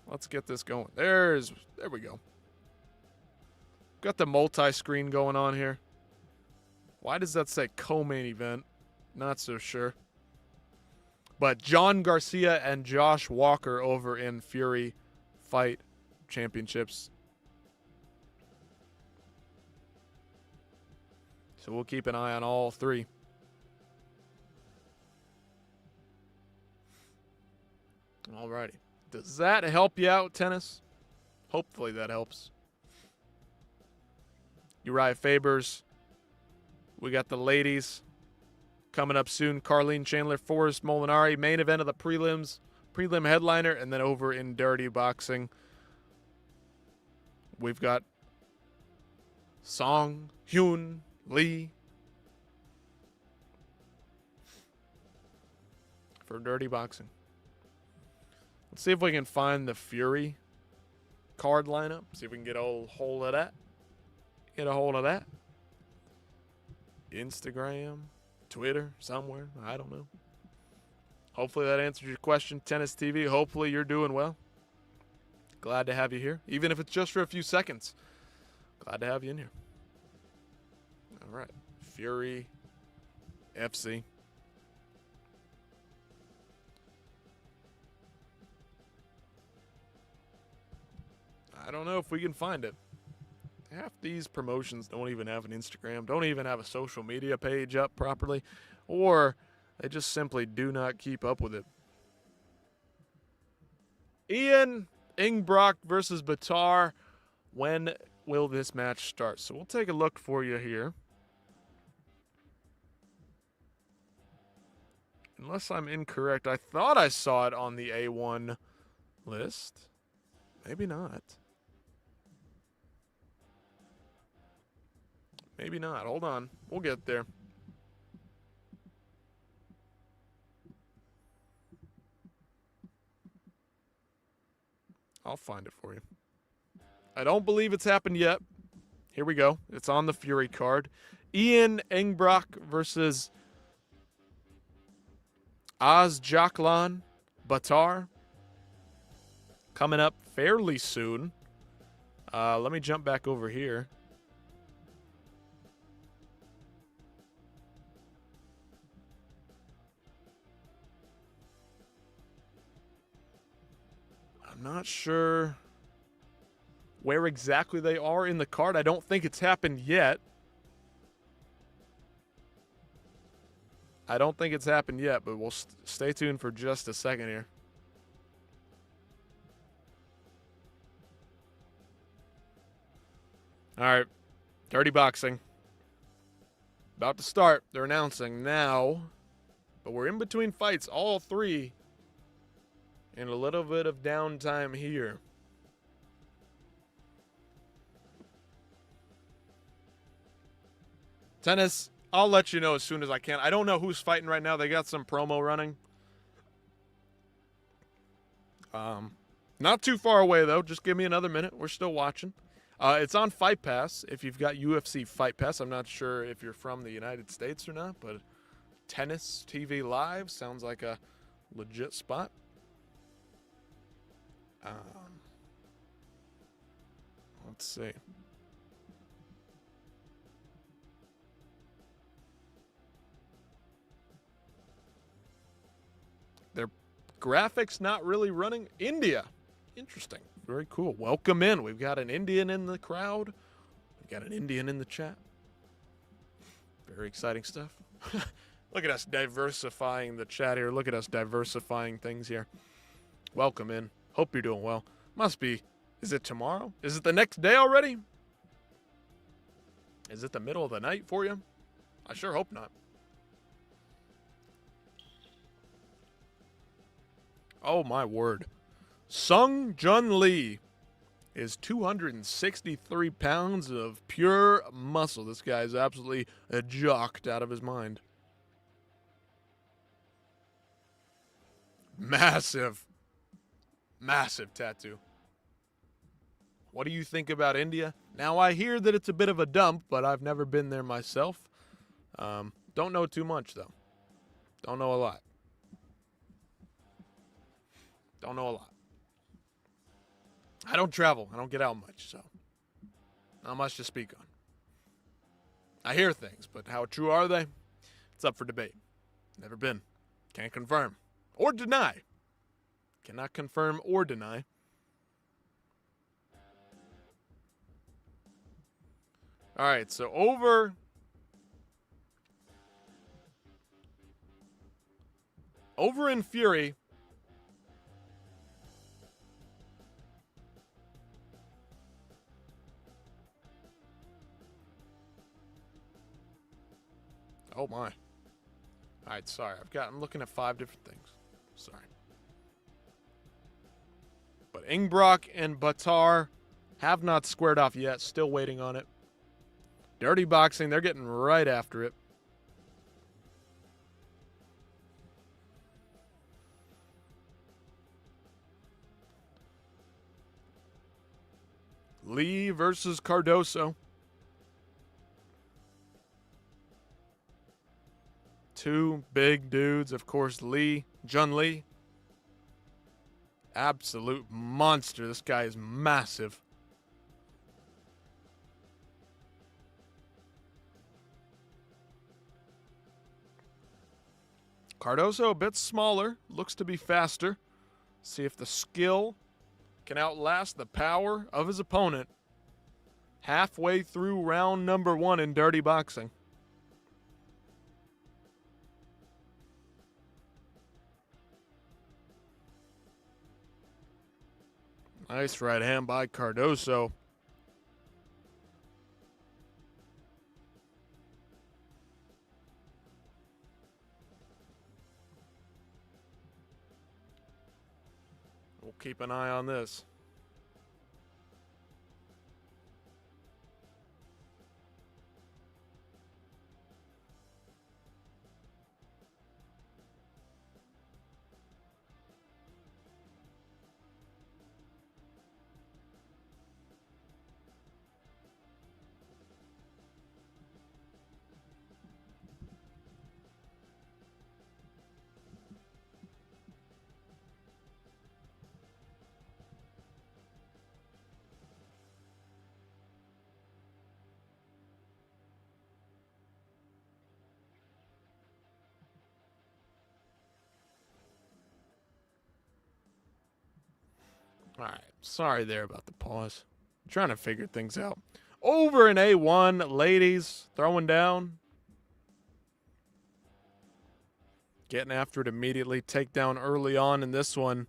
Let's get this going. There we go. Got the multi-screen going on here. Why does that say co-main event? Not so sure. But John Garcia and Josh Walker over in Fury Fight Championships. So we'll keep an eye on all three. Alrighty. Does that help you out, tennis? Hopefully that helps. Uriah Faber's. We got the ladies coming up soon. Carleen Chandler, Forrest Molinari. Main event of the prelims. Prelim headliner. And then over in Dirty Boxing, we've got Song Hyun Lee for Dirty Boxing. Let's see if we can find the Fury card lineup. See if we can get a hold of that. Get a hold of that. Instagram, Twitter, somewhere. I don't know. Hopefully that answers your question, Tennis TV. Hopefully you're doing well. Glad to have you here, even if it's just for a few seconds. Glad to have you in here. All right. Fury FC. I don't know if we can find it. Half these promotions don't even have an Instagram, don't even have a social media page up properly, or they just simply do not keep up with it. Ian Ingbrock versus Batar. When will this match start? So we'll take a look for you here. Unless I'm incorrect, I thought I saw it on the A1 list. Maybe not. Maybe not. Hold on. We'll get there. I'll find it for you. I don't believe it's happened yet. Here we go. It's on the Fury card. Ian Ingbrock versus Ozjaklan Batar. Coming up fairly soon. Let me jump back over here. I'm not sure where exactly they are in the card. I don't think it's happened yet. But we'll stay tuned for just a second here. All right, Dirty Boxing. About to start. They're announcing now. But we're in between fights, all three. And a little bit of downtime here. Tennis, I'll let you know as soon as I can. I don't know who's fighting right now. They got some promo running. Not too far away, though. Just give me another minute. We're still watching. It's on Fight Pass. If you've got UFC Fight Pass, I'm not sure if you're from the United States or not, but Tennis TV Live sounds like a legit spot. Let's see. Their graphics not really running. India. Interesting. Very cool. Welcome in. We've got an Indian in the crowd. We've got an Indian in the chat. Very exciting stuff. Look at us diversifying the chat here. Look at us diversifying things here. Welcome in. Hope you're doing well. Must be. Is it tomorrow? Is it the next day already? Is it the middle of the night for you? I sure hope not. Oh, my word. Sung Jun Lee is 263 pounds of pure muscle. This guy is absolutely jocked out of his mind. Massive tattoo. What do you think about India? Now, I hear that it's a bit of a dump, but I've never been there myself. Don't know too much, though. Don't know a lot. I don't travel. I don't get out much, so not much to speak on. I hear things, but how true are they? It's up for debate. Never been. Can't confirm or deny. Cannot confirm or deny. All right, so over in Fury, oh my. All right, sorry. I'm looking at 5 different things. Sorry. But Ingbrock and Batar have not squared off yet. Still waiting on it. Dirty Boxing, they're getting right after it. Lee versus Cardoso. Two big dudes, of course, Jun Lee. Absolute monster. This guy is massive. Cardoso a bit smaller, looks to be faster. See if the skill can outlast the power of his opponent. Halfway through round number 1 in Dirty Boxing. Nice right hand by Cardoso. We'll keep an eye on this. All right, sorry there about the pause. Trying to figure things out. Over in A1, ladies, throwing down. Getting after it immediately. Takedown early on in this one.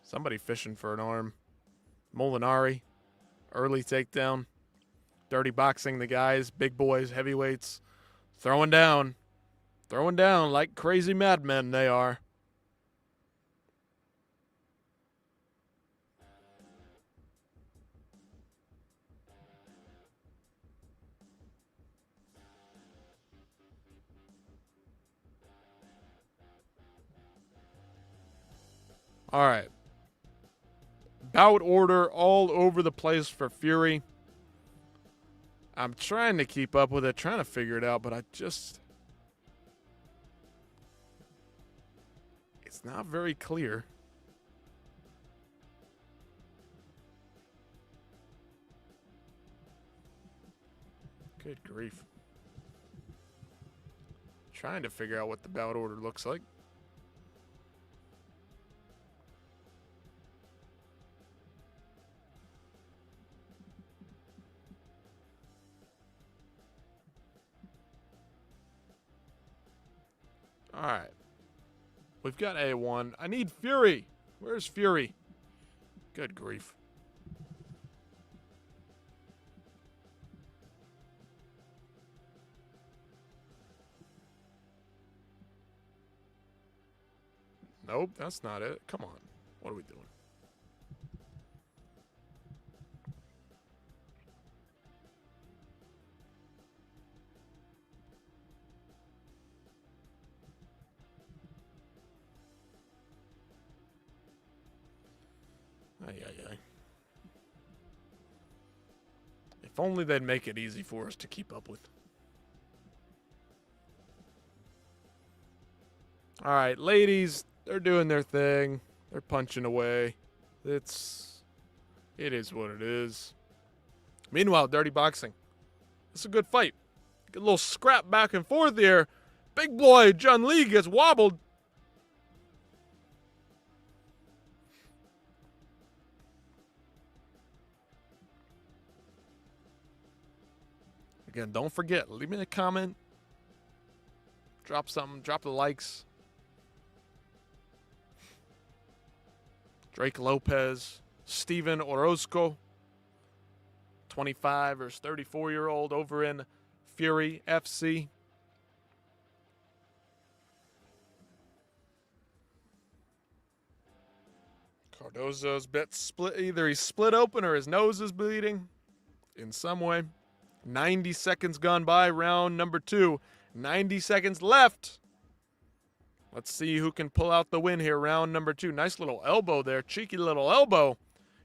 Somebody fishing for an arm. Molinari, early takedown. Dirty Boxing, the guys, big boys, heavyweights, throwing down. Throwing down like crazy madmen they are. All right. Bout order all over the place for Fury. I'm trying to keep up with it, trying to figure it out, but it's not very clear. Good grief. Trying to figure out what the bout order looks like. All right. We've got A1. I need Fury. Where's Fury? Good grief. Nope, that's not it. Come on. What are we doing? If only they'd make it easy for us to keep up with. All right, ladies, they're doing their thing. They're punching away. It is what it is. Meanwhile, Dirty Boxing. It's a good fight. Get a little scrap back and forth here. Big boy Jun Lee gets wobbled. Again, don't forget, leave me a comment. Drop something, drop the likes. Drake Lopez, Steven Orozco, 25 versus 34-year-old over in Fury FC. Cardozo's bit split. Either he's split open or his nose is bleeding in some way. 90 seconds gone by, round number 2. 90 seconds left. Let's see who can pull out the win here, round number 2. Nice little elbow there, cheeky little elbow.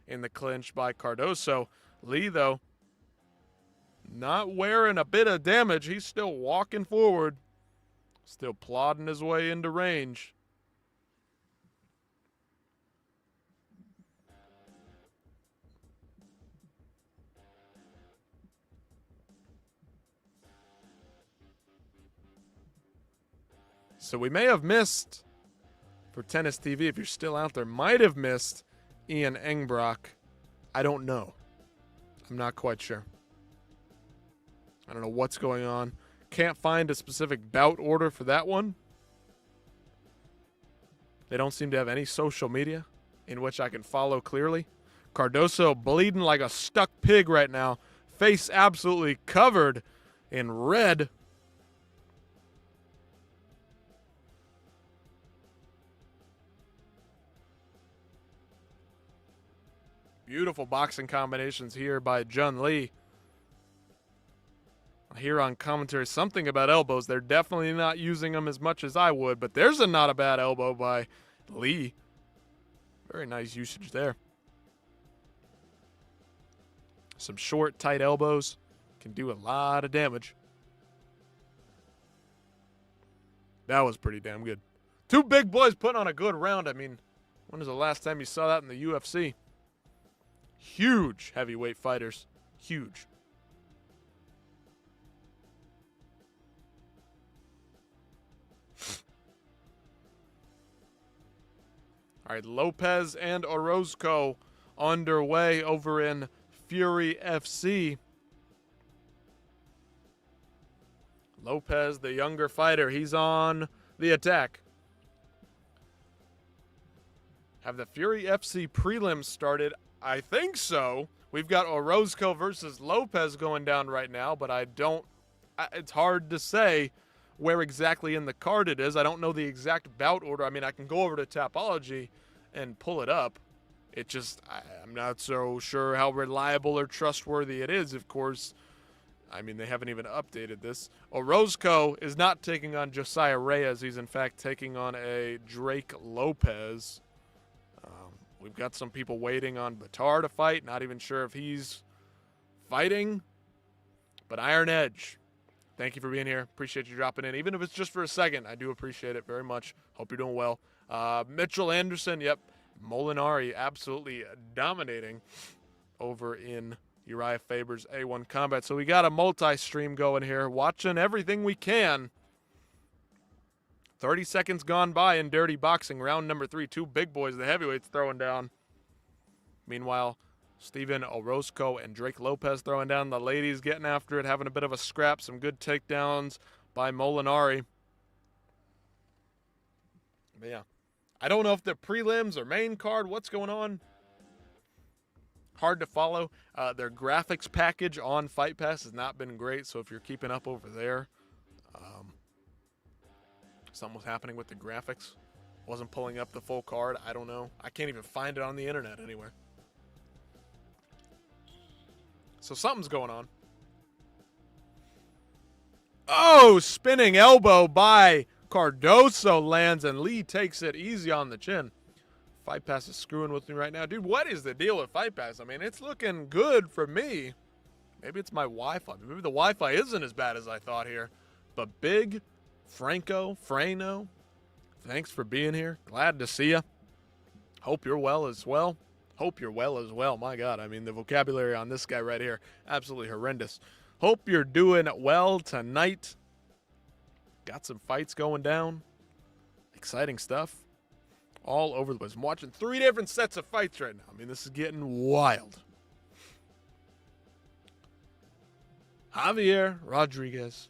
in the clinch by Cardoso. Lee, though, not wearing a bit of damage. He's still walking forward, still plodding his way into range. So we may have missed, for Tennis TV, if you're still out there, might have missed Ian Engbrock. I don't know. I'm not quite sure. I don't know what's going on. Can't find a specific bout order for that one. They don't seem to have any social media in which I can follow clearly. Cardoso bleeding like a stuck pig right now. Face absolutely covered in red. Beautiful boxing combinations here by Jun Lee. I hear on commentary something about elbows. They're definitely not using them as much as I would, but there's a not a bad elbow by Lee. Very nice usage there. Some short, tight elbows can do a lot of damage. That was pretty damn good. Two big boys putting on a good round. I mean, when was the last time you saw that in the UFC? Huge heavyweight fighters. Huge. All right, Lopez and Orozco underway over in Fury FC. Lopez, the younger fighter, he's on the attack. Have the Fury FC prelims started? I think so. We've got Orozco versus Lopez going down right now, but it's hard to say where exactly in the card it is. I don't know the exact bout order. I mean, I can go over to Tapology and pull it up. It just, I'm not so sure how reliable or trustworthy it is, of course. I mean, they haven't even updated this. Orozco is not taking on Josiah Reyes. He's, in fact, taking on a Drake Lopez. We've got some people waiting on Batar to fight. Not even sure if he's fighting. But Iron Edge, thank you for being here. Appreciate you dropping in. Even if it's just for a second, I do appreciate it very much. Hope you're doing well. Mitchell Anderson, yep. Molinari absolutely dominating over in Uriah Faber's A1 Combat. So we got a multi-stream going here. Watching everything we can. 30 seconds gone by in Dirty Boxing, round number 3. Two big boys, the heavyweights, throwing down. Meanwhile, Steven Orozco and Drake Lopez throwing down. The ladies getting after it, having a bit of a scrap. Some good takedowns by Molinari. But yeah, I don't know if they're prelims or main card. What's going on? Hard to follow. Their graphics package on Fight Pass has not been great, so if you're keeping up over there, something was happening with the graphics. Wasn't pulling up the full card. I don't know. I can't even find it on the internet anywhere. So something's going on. Oh, spinning elbow by Cardoso lands, and Lee takes it easy on the chin. Fight Pass is screwing with me right now. Dude, what is the deal with Fight Pass? I mean, it's looking good for me. Maybe it's my Wi-Fi. Maybe the Wi-Fi isn't as bad as I thought here. But big Frano, thanks for being here. Glad to see you. Hope you're well as well. My God, I mean, the vocabulary on this guy right here, absolutely horrendous. Hope you're doing well tonight. Got some fights going down. Exciting stuff. All over the place. I'm watching 3 different sets of fights right now. I mean, this is getting wild. Javier Rodriguez.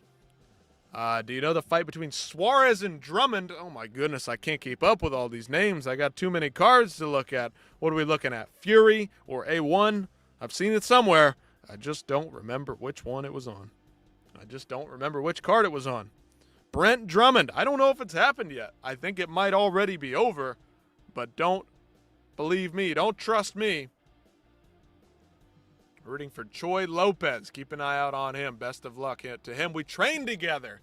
Do you know the fight between Suarez and Drummond? Oh, my goodness, I can't keep up with all these names. I got too many cards to look at. What are we looking at? Fury or A1? I've seen it somewhere. I just don't remember which one it was on. I just don't remember which card it was on. Brent Drummond. I don't know if it's happened yet. I think it might already be over, but don't believe me. Don't trust me. Rooting for Choi Lopez. Keep an eye out on him. Best of luck to him. We trained together.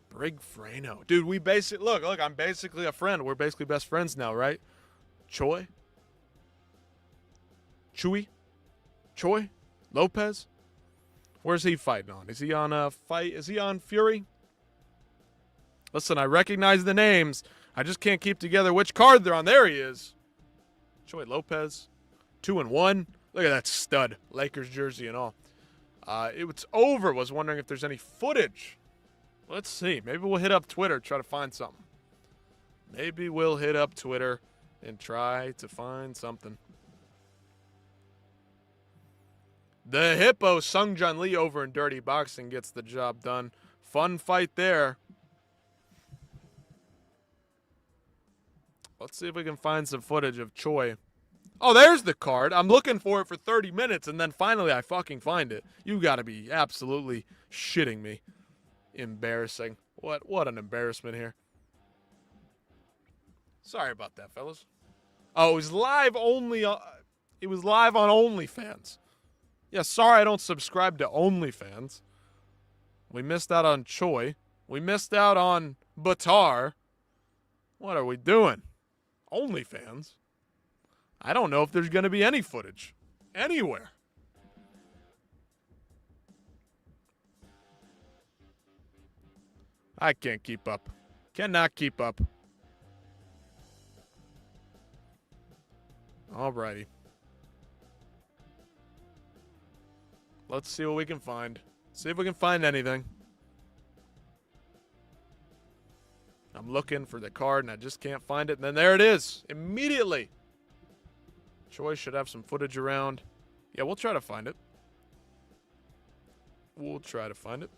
Brig Frano. Dude, we basically, look, I'm basically a friend. We're basically best friends now, right? Choi Choi? Lopez? Where's he fighting on? Is he on a fight? Is he on Fury? Listen, I recognize the names. I just can't keep together which card they're on. There he is. Choi Lopez. 2-1. Look at that stud. Lakers jersey and all. It was over. Was wondering if there's any footage. Let's see. Maybe we'll hit up Twitter, try to find something. Maybe we'll hit up Twitter and try to find something. The Hippo Sung Jun Lee over in Dirty Boxing gets the job done. Fun fight there. Let's see if we can find some footage of Choi. Oh, there's the card. I'm looking for it for 30 minutes, and then finally I fucking find it. You gotta be absolutely shitting me. Embarrassing. What an embarrassment here. Sorry about that, fellas. Oh, it was live only. It was live on OnlyFans. Yeah, sorry I don't subscribe to OnlyFans. We missed out on Choi. We missed out on Batar. What are we doing? OnlyFans? I don't know if there's going to be any footage. Anywhere. I can't keep up. Cannot keep up. Alrighty. Let's see what we can find. See if we can find anything. I'm looking for the card and I just can't find it. And then there it is. Immediately. Choi should have some footage around. Yeah, we'll try to find it. We'll try to find it.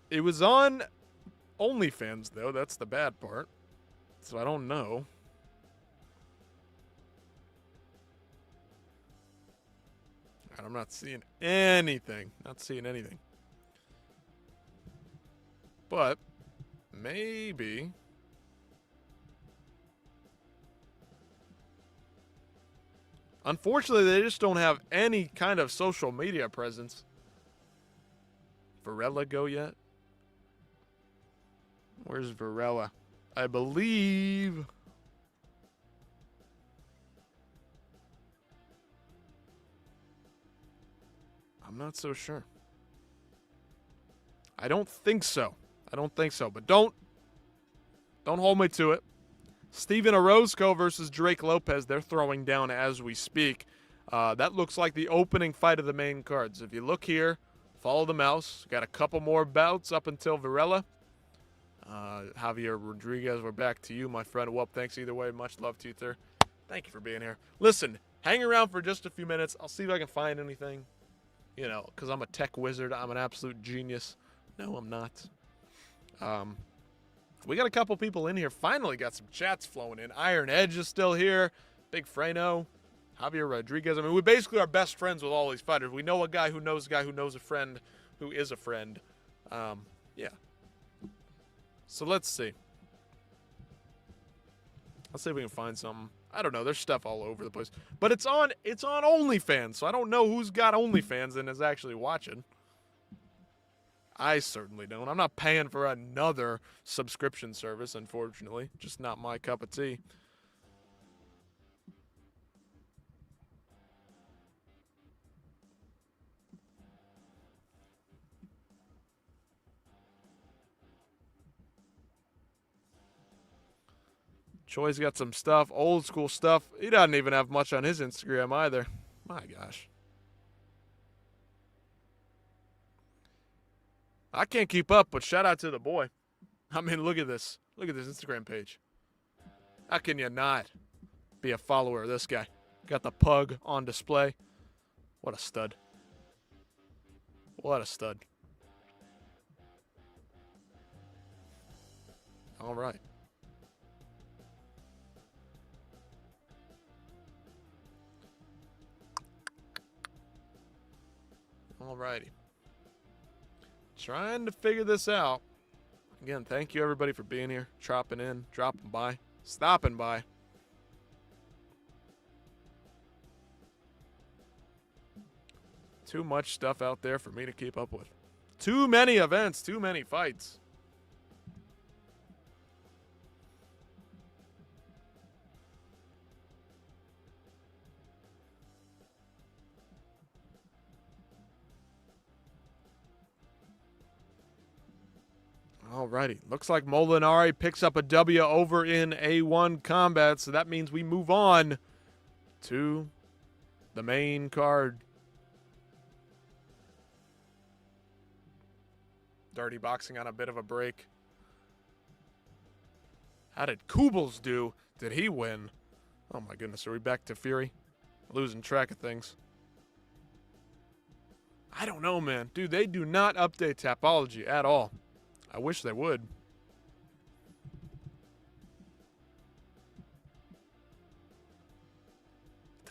It was on OnlyFans, though. That's the bad part. So I don't know. And I'm not seeing anything. Not seeing anything. But maybe. Unfortunately, they just don't have any kind of social media presence. Varela go yet? Where's Varela? I believe. I'm not so sure. I don't think so. I don't think so. But don't hold me to it. Steven Orozco versus Drake Lopez. They're throwing down as we speak. That looks like the opening fight of the main cards. If you look here, follow the mouse. Got a couple more bouts up until Varela. Javier Rodriguez, we're back to you, my friend. Well, thanks either way. Much love to you, sir. Thank you for being here. Listen, hang around for just a few minutes. I'll see if I can find anything. You know, because I'm a tech wizard. I'm an absolute genius. No, I'm not. We got a couple people in here. Finally got some chats flowing in. Iron Edge is still here. Big Frano. Javier Rodriguez. I mean, we basically are best friends with all these fighters. We know a guy who knows a friend who is a friend. Yeah. So let's see. Let's see if we can find something. I don't know. There's stuff all over the place. But it's on OnlyFans, so I don't know who's got OnlyFans and is actually watching. I certainly don't. I'm not paying for another subscription service, unfortunately. Just not my cup of tea. Choi's got some stuff, old school stuff. He doesn't even have much on his Instagram either. My gosh. I can't keep up, but shout out to the boy. I mean, look at this. Look at this Instagram page. How can you not be a follower of this guy? Got the pug on display. What a stud. What a stud. All right. All righty. Trying to figure this out. Again, thank you everybody for being here, dropping in, dropping by, stopping by. Too much stuff out there for me to keep up with. Too many events, too many fights. Alrighty. Looks like Molinari picks up a W over in A1 Combat, so that means we move on to the main card. Dirty Boxing on a bit of a break. How did Kubels do? Did he win? Oh my goodness, are we back to Fury? Losing track of things. I don't know, man. Dude, they do not update Tapology at all. I wish they would.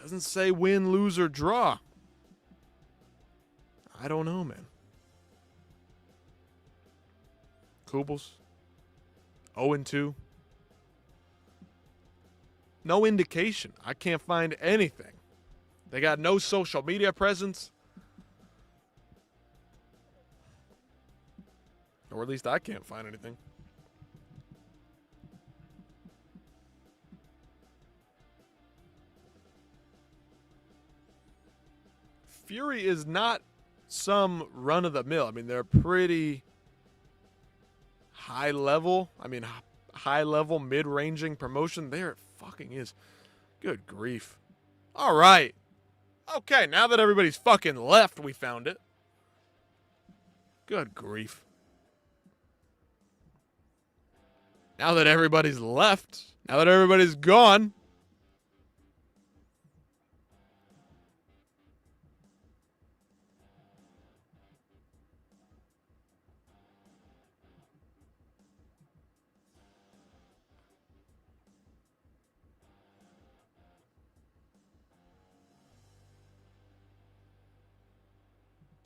Doesn't say win, lose, or draw. I don't know, man. Kubels. 0-2. No indication. I can't find anything. They got no social media presence. Or at least I can't find anything. Fury is not some run-of-the-mill. I mean, they're pretty high-level. I mean, high-level, mid-ranging promotion. There it fucking is. Good grief. All right. Okay, now that everybody's fucking left, we found it. Good grief. Now that everybody's left, now that everybody's gone.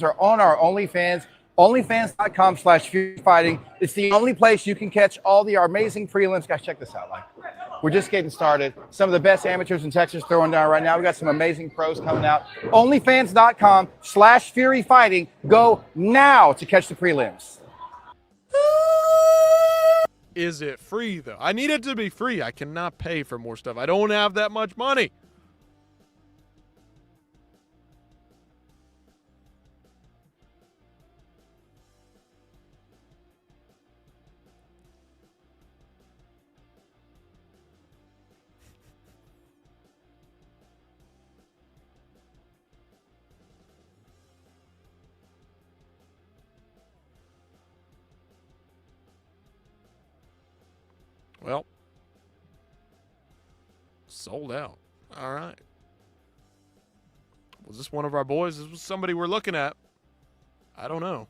Are on our OnlyFans, onlyfans.com/furyfighting. It's the only place you can catch all the amazing prelims. Guys, check this out. Like, we're just getting started. Some of the best amateurs in Texas throwing down right now. We got some amazing pros coming out. Onlyfans.com/furyfighting. Go now to catch the prelims. Is it free, though? I need it to be free. I cannot pay for more stuff. I don't have that much money. Well, sold out. All right. Was this one of our boys? This was somebody we're looking at. I don't know.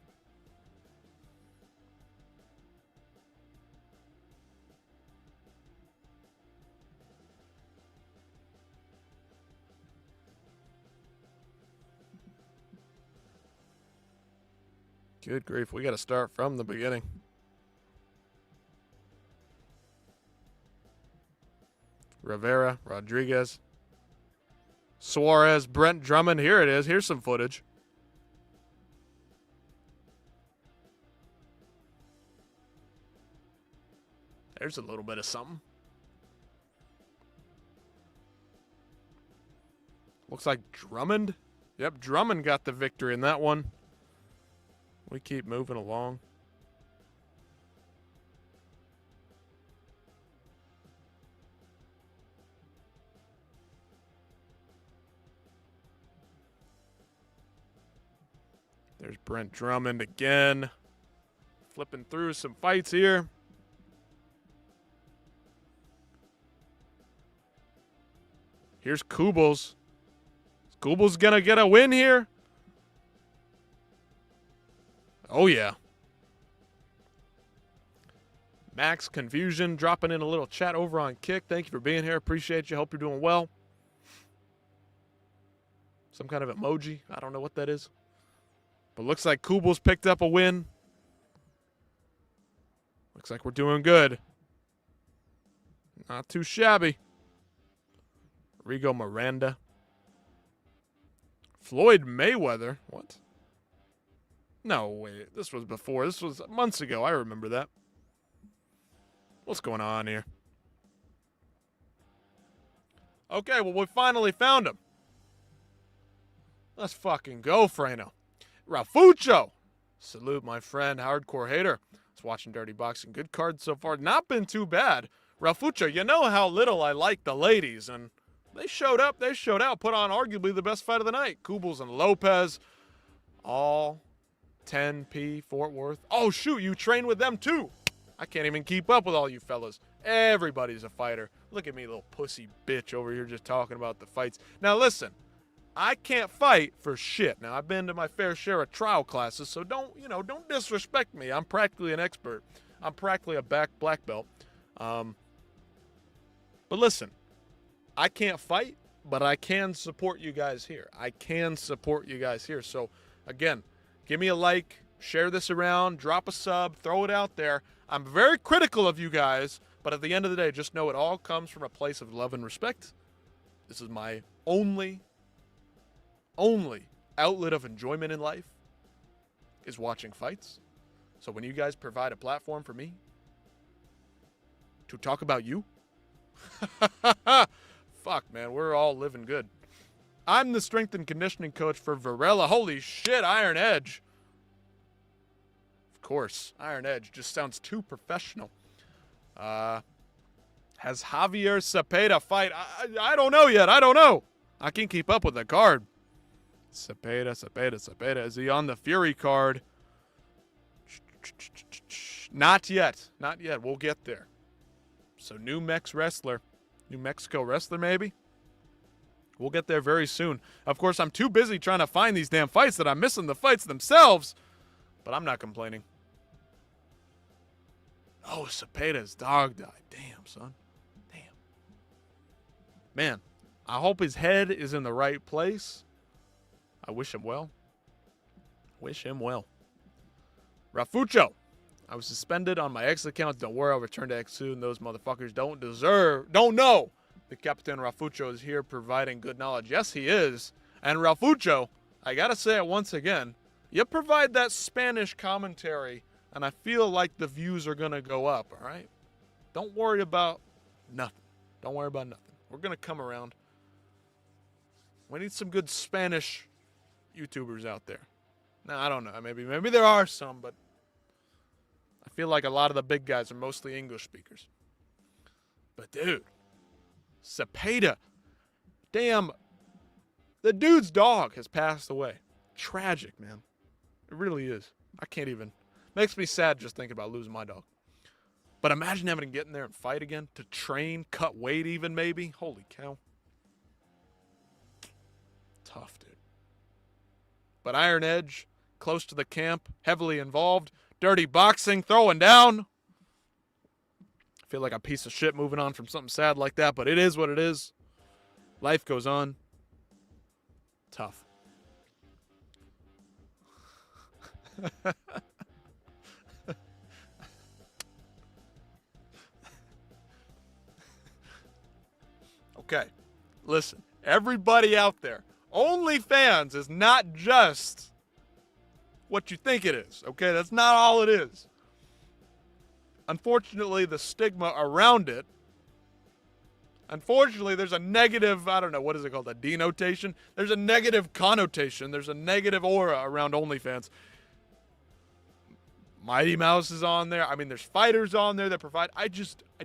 Good grief. We got to start from the beginning. Rivera, Rodriguez, Suarez, Brent Drummond. Here it is. Here's some footage. There's a little bit of something. Looks like Drummond. Yep, Drummond got the victory in that one. We keep moving along. There's Brent Drummond again. Flipping through some fights here. Here's Kubels. Is Kubels going to get a win here? Oh, yeah. Max Confusion dropping in a little chat over on Kick. Thank you for being here. Appreciate you. Hope you're doing well. Some kind of emoji. I don't know what that is. But looks like Kubels picked up a win. Looks like we're doing good. Not too shabby. Rigo Miranda. Floyd Mayweather. What? No, wait. This was before. This was months ago. I remember that. What's going on here? Okay, well, we finally found him. Let's fucking go, Frano. Rafucho. Salute, my friend, Hardcore Hater. It's watching Dirty Boxing. Good card so far. Not been too bad. Rafucho, you know how little I like the ladies, and they showed up. They showed out. Put on arguably the best fight of the night. Kubels and Lopez. All 10P Fort Worth. Oh, shoot, you train with them too. I can't even keep up with all you fellas. Everybody's a fighter. Look at me, little pussy bitch over here just talking about the fights. Now, listen. I can't fight for shit. Now, I've been to my fair share of trial classes, so don't disrespect me. I'm practically an expert. I'm practically a black belt. But listen, I can't fight, but I can support you guys here. I can support you guys here. So, again, give me a like, share this around, drop a sub, throw it out there. I'm very critical of you guys, but at the end of the day, just know it all comes from a place of love and respect. This is my only outlet of enjoyment in life is watching fights. So when you guys provide a platform for me to talk about you, fuck, man, we're all living good. I'm the strength and conditioning coach for Varela. Holy shit, Iron Edge. Of course, Iron Edge just sounds too professional. Has Javier Cepeda fight? I don't know yet. I don't know. I can't keep up with the card. Cepeda. Is he on the Fury card? Not yet. Not yet. We'll get there. So New Mexico wrestler maybe? We'll get there very soon. Of course, I'm too busy trying to find these damn fights that I'm missing the fights themselves. But I'm not complaining. Oh, Cepeda's dog died. Damn, son. Damn. Man, I hope his head is in the right place. I wish him well. Wish him well. Rafucho. I was suspended on my X account. Don't worry, I'll return to X soon. Those motherfuckers don't know that Captain Rafucho is here providing good knowledge. Yes, he is. And Rafucho, I gotta say it once again, you provide that Spanish commentary, and I feel like the views are gonna go up, all right? Don't worry about nothing. Don't worry about nothing. We're gonna come around. We need some good Spanish YouTubers out there. Now, I don't know. Maybe there are some, but I feel like a lot of the big guys are mostly English speakers. But, dude, Cepeda, damn, the dude's dog has passed away. Tragic, man. It really is. I can't even. Makes me sad just thinking about losing my dog. But imagine having to get in there and fight again, to train, cut weight even maybe. Holy cow. Tough, dude. But Iron Edge, close to the camp, heavily involved. Dirty Boxing, throwing down. I feel like a piece of shit moving on from something sad like that, but it is what it is. Life goes on. Tough. Okay, listen, everybody out there, OnlyFans is not just what you think it is, okay? That's not all it is. Unfortunately, the stigma around it, unfortunately, there's a negative, I don't know, what is it called, a denotation? There's a negative connotation. There's a negative aura around OnlyFans. Mighty Mouse is on there. I mean, there's fighters on there that provide. I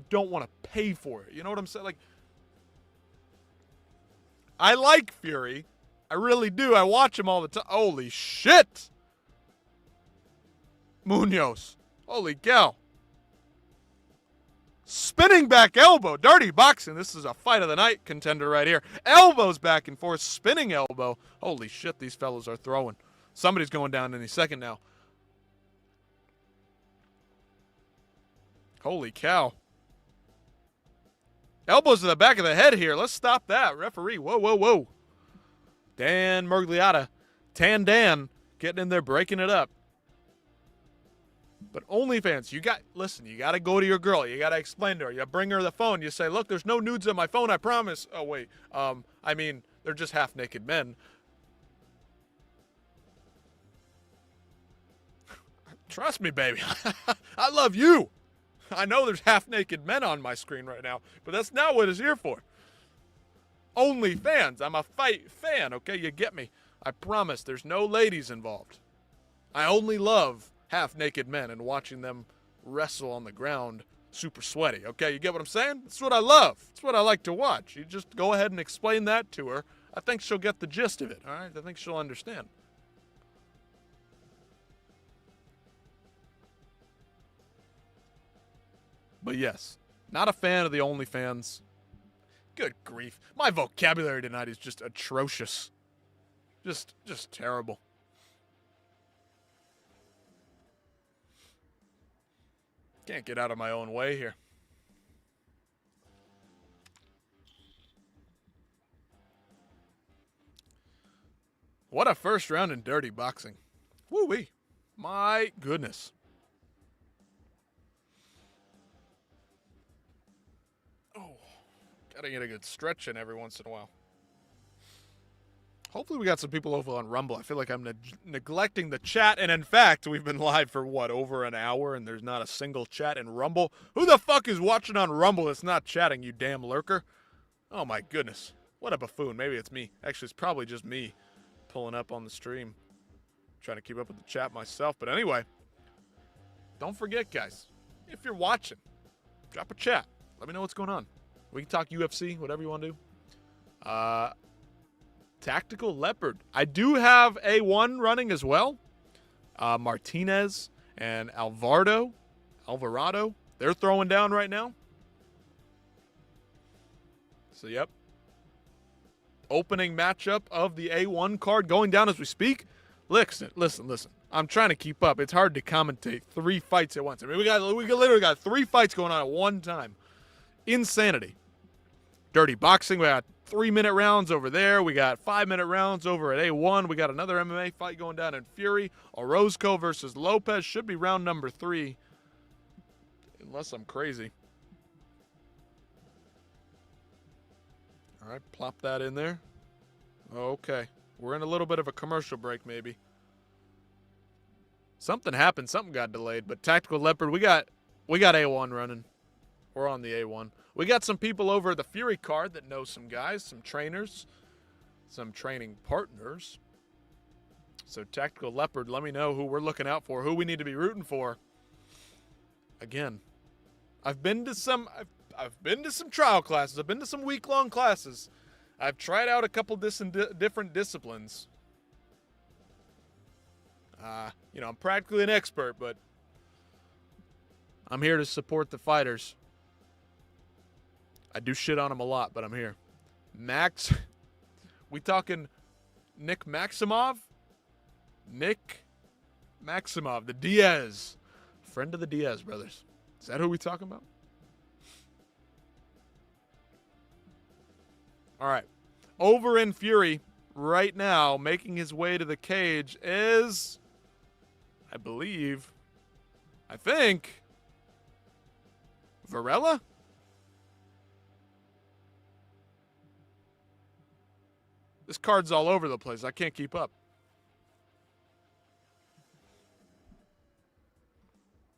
don't want to pay for it. You know what I'm saying? Like, I like Fury. I really do. I watch him all the time. Holy shit. Munoz. Holy cow. Spinning back elbow. Dirty Boxing. This is a fight of the night contender right here. Elbows back and forth. Spinning elbow. Holy shit, these fellas are throwing. Somebody's going down any second now. Holy cow. Elbows to the back of the head here. Let's stop that. Referee. Whoa, whoa, whoa. Dan Murgliata. Tan Dan getting in there, breaking it up. But OnlyFans, you got to go to your girl. You got to explain to her. You bring her the phone. You say, look, there's no nudes on my phone, I promise. Oh, wait. I mean, they're just half-naked men. Trust me, baby. I love you. I know there's half-naked men on my screen right now, but that's not what it's here for. OnlyFans. I'm a fight fan, okay? You get me. I promise there's no ladies involved. I only love half-naked men and watching them wrestle on the ground super sweaty. Okay, you get what I'm saying? That's what I love. That's what I like to watch. You just go ahead and explain that to her. I think she'll get the gist of it, all right? I think she'll understand. But yes, not a fan of the OnlyFans. Good grief. My vocabulary tonight is just atrocious. Just terrible. Can't get out of my own way here. What a first round in Dirty Boxing. Woo-wee. My goodness. Oh, gotta get a good stretch in every once in a while. Hopefully we got some people over on Rumble. I feel like I'm neglecting the chat. And in fact, we've been live for, what, over an hour, and there's not a single chat in Rumble? Who the fuck is watching on Rumble that's not chatting, you damn lurker? Oh, my goodness. What a buffoon. Maybe it's me. Actually, it's probably just me pulling up on the stream. Trying to keep up with the chat myself. But anyway, don't forget, guys, if you're watching, drop a chat. Let me know what's going on. We can talk UFC, whatever you want to do. Tactical Leopard. I do have A1 running as well. Martinez and Alvarado, they're throwing down right now. So, yep. Opening matchup of the A1 card going down as we speak. Listen. I'm trying to keep up. It's hard to commentate 3 fights at once. I mean, we literally got 3 fights going on at one time. Insanity. Dirty Boxing, we got 3-minute rounds over there. We got 5-minute rounds over at A1. We got another MMA fight going down in Fury. Orozco versus Lopez should be round number 3. Unless I'm crazy. All right, plop that in there. Okay. We're in a little bit of a commercial break, maybe. Something happened. Something got delayed. But Tactical Leopard, we got A1 running. We're on the A1. We got some people over at the Fury card that know some guys, some trainers, some training partners. So Tactical Leopard, let me know who we're looking out for, who we need to be rooting for. Again, I've been to some trial classes. I've been to some week-long classes. I've tried out a couple different disciplines. I'm practically an expert, but I'm here to support the fighters. I do shit on him a lot, but I'm here. Max, we talking Nick Maximov? Nick Maximov, the Diaz. Friend of the Diaz brothers. Is that who we talking about? All right. Over in Fury right now, making his way to the cage is, I think, Varela? This card's all over the place. I can't keep up.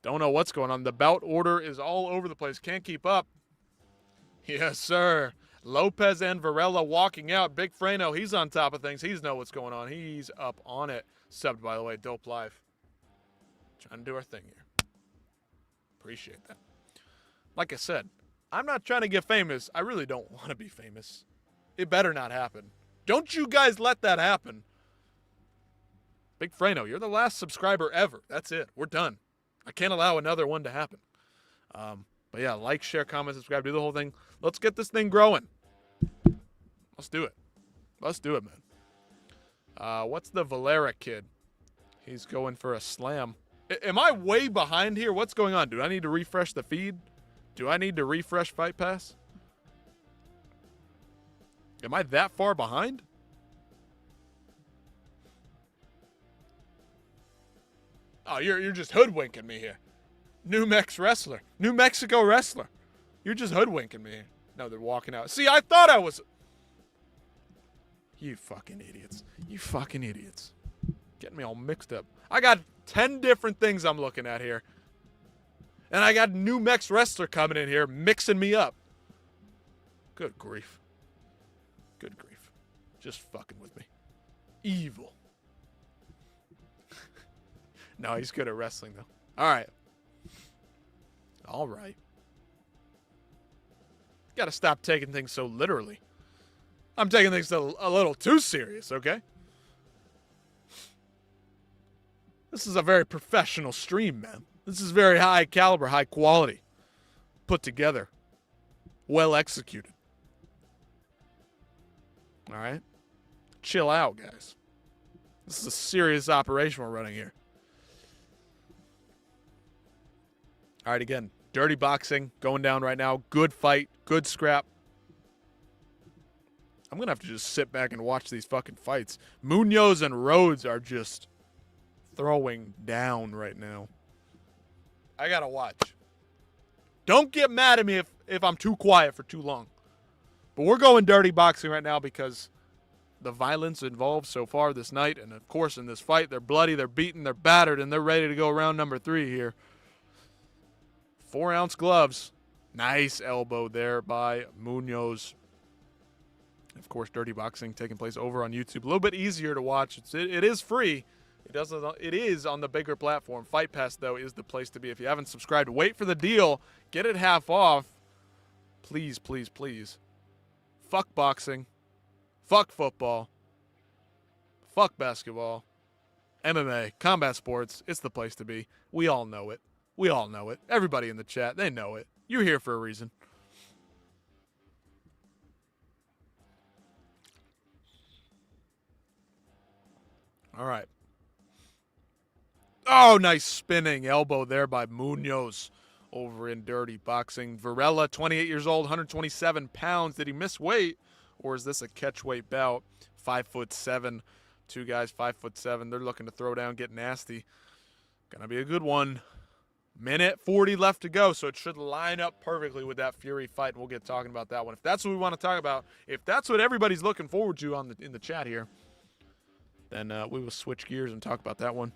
Don't know what's going on. The bout order is all over the place. Can't keep up. Yes, sir. Lopez and Varela walking out. Big Frano, he's on top of things. He's know what's going on. He's up on it. Subbed, by the way. Dope Live. Trying to do our thing here. Appreciate that. Like I said, I'm not trying to get famous. I really don't want to be famous. It better not happen. Don't you guys let that happen. Big Frano, you're the last subscriber ever. That's it. We're done. I can't allow another one to happen. But yeah, like, share, comment, subscribe, do the whole thing. Let's get this thing growing. Let's do it. Let's do it, man. What's the Valera kid? He's going for a slam. Am I way behind here? What's going on? Do I need to refresh the feed? Do I need to refresh Fight Pass? Am I that far behind? Oh, you're just hoodwinking me here. New Mexico wrestler. You're just hoodwinking me here. No, they're walking out. See, I thought I was. You fucking idiots. You fucking idiots. Getting me all mixed up. I got 10 different things I'm looking at here. And I got New Mex wrestler coming in here mixing me up. Good grief. Good grief. Just fucking with me. Evil. No, he's good at wrestling, though. All right. All right. Got to stop taking things so literally. I'm taking things a little too serious, okay? This is a very professional stream, man. This is very high caliber, high quality. Put together. Well executed. All right? Chill out, guys. This is a serious operation we're running here. All right, again, dirty boxing going down right now. Good fight, good scrap. I'm going to have to just sit back and watch these fucking fights. Munoz and Rhodes are just throwing down right now. I got to watch. Don't get mad at me if I'm too quiet for too long. But we're going dirty boxing right now because the violence involved so far this night, and of course in this fight, they're bloody, they're beaten, they're battered, and they're ready to go round number 3 here. 4-ounce gloves. Nice elbow there by Munoz. Of course, dirty boxing taking place over on YouTube. A little bit easier to watch. It is free. It is on the bigger platform. Fight Pass, though, is the place to be. If you haven't subscribed, wait for the deal. Get it half off. Please, please, please. Fuck boxing. Fuck football. Fuck basketball. MMA, combat sports. It's the place to be. We all know it. We all know it. Everybody in the chat, they know it. You're here for a reason. All right. Oh, nice spinning elbow there by Munoz over in dirty boxing. Varela, 28 years old, 127 pounds. Did he miss weight, or is this a catchweight bout? 5'7". Two guys, 5'7". They're looking to throw down, get nasty. Gonna be a good one. Minute 40 left to go, so it should line up perfectly with that Fury fight, and we'll get talking about that one. If that's what we want to talk about, if that's what everybody's looking forward to in the chat here, then we will switch gears and talk about that one.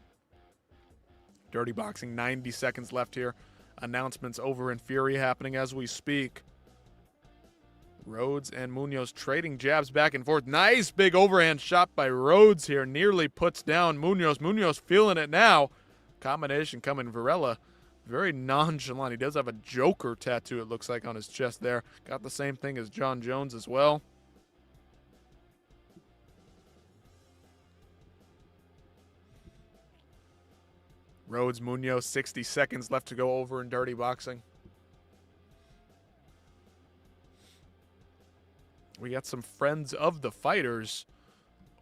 Dirty boxing, 90 seconds left here. Announcements over in Fury happening as we speak. Rhodes and Munoz trading jabs back and forth. Nice big overhand shot by Rhodes here. Nearly puts down Munoz. Munoz feeling it now. Combination coming. Varela very nonchalant. He does have a Joker tattoo, it looks like, on his chest there. Got the same thing as John Jones as well. Rhodes, Munoz, 60 seconds left to go over in dirty boxing. We got some friends of the fighters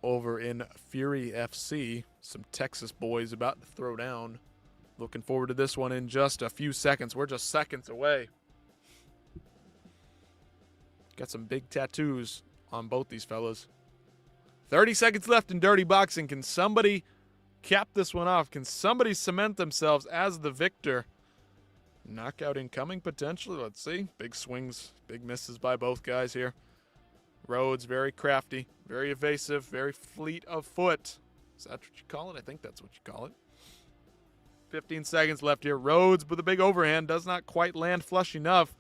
over in Fury FC. Some Texas boys about to throw down. Looking forward to this one in just a few seconds. We're just seconds away. Got some big tattoos on both these fellas. 30 seconds left in dirty boxing. Can somebody cap this one off? Can somebody cement themselves as the victor? Knockout incoming potentially. Let's see. Big swings, big misses by both guys here. Rhodes, very crafty, very evasive, very fleet of foot. Is that what you call it? I think that's what you call it. 15 seconds left here. Rhodes with a big overhand. Does not quite land flush enough.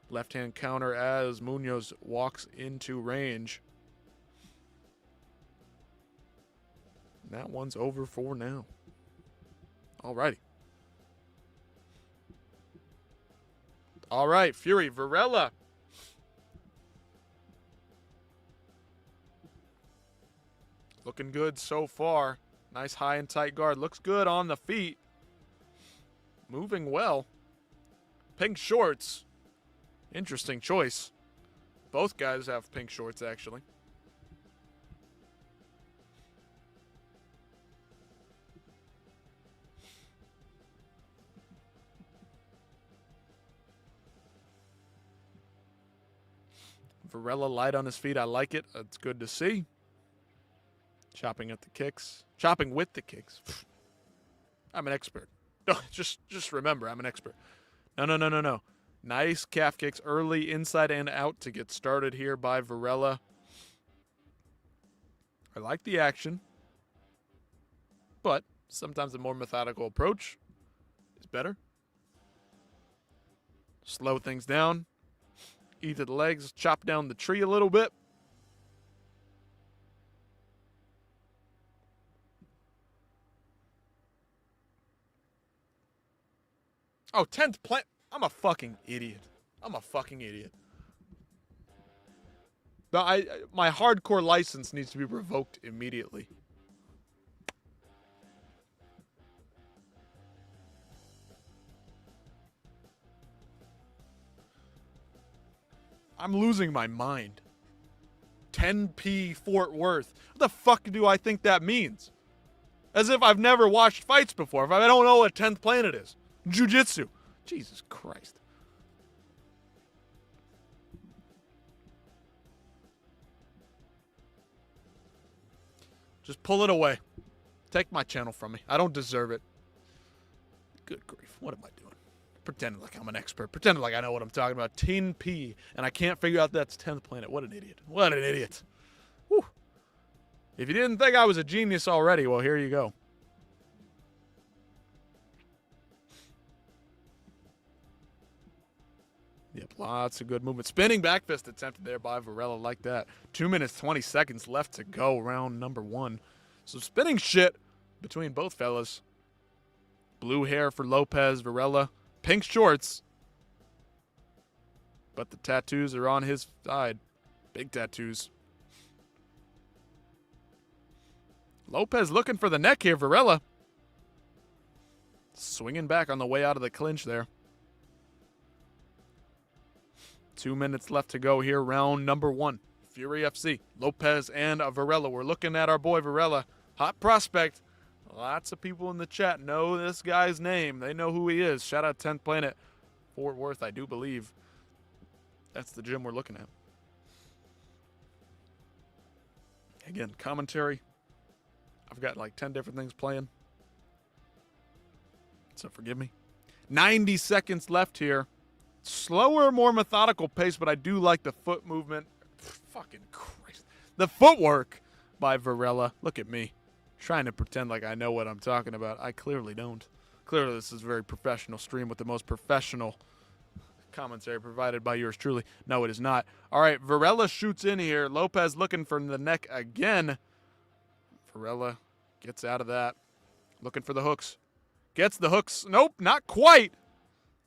Left-hand counter as Munoz walks into range. That one's over for now. Alrighty. All right, Fury, Varela. Looking good so far. Nice high and tight guard. Looks good on the feet. Moving well. Pink shorts. Interesting choice. Both guys have pink shorts, actually. Varela light on his feet. I like it. It's good to see. Chopping at the kicks. Chopping with the kicks. I'm an expert. Just remember, I'm an expert. No. Nice calf kicks early, inside and out to get started here by Varela. I like the action, but sometimes a more methodical approach is better. Slow things down. Eat the legs, chop down the tree a little bit. Oh, 10th plant. I'm a fucking idiot. I'm a fucking idiot. My hardcore license needs to be revoked immediately. I'm losing my mind. 10p Fort Worth. What the fuck do I think that means? As if I've never watched fights before. If I don't know what 10th planet is. Jiu-jitsu. Jesus Christ. Just pull it away. Take my channel from me. I don't deserve it. Good grief. What am I doing? Pretending like I'm an expert. Pretending like I know what I'm talking about. 10p. And I can't figure out that's 10th planet. What an idiot. What an idiot. Whew. If you didn't think I was a genius already, well, here you go. Yep, lots of good movement. Spinning back fist attempted there by Varela like that. 2 minutes, 20 seconds left to go, round number 1. So spinning shit between both fellas. Blue hair for Lopez, Varela. Pink shorts. But the tattoos are on his side. Big tattoos. Lopez looking for the neck here, Varela. Swinging back on the way out of the clinch there. 2 minutes left to go here, round number 1. Fury FC, Lopez and Varela. We're looking at our boy Varela. Hot prospect. Lots of people in the chat know this guy's name. They know who he is. Shout out 10th Planet Fort Worth, I do believe. That's the gym we're looking at. Again, commentary. I've got like 10 different things playing. So forgive me. 90 seconds left here. Slower, more methodical pace, but I do like the foot movement. Fucking Christ. The footwork by Varela. Look at me. Trying to pretend like I know what I'm talking about. I clearly don't. Clearly this is a very professional stream with the most professional commentary provided by yours truly. No, it is not. All right, Varela shoots in here. Lopez looking for the neck again. Varela gets out of that. Looking for the hooks. Gets the hooks. Nope, not quite.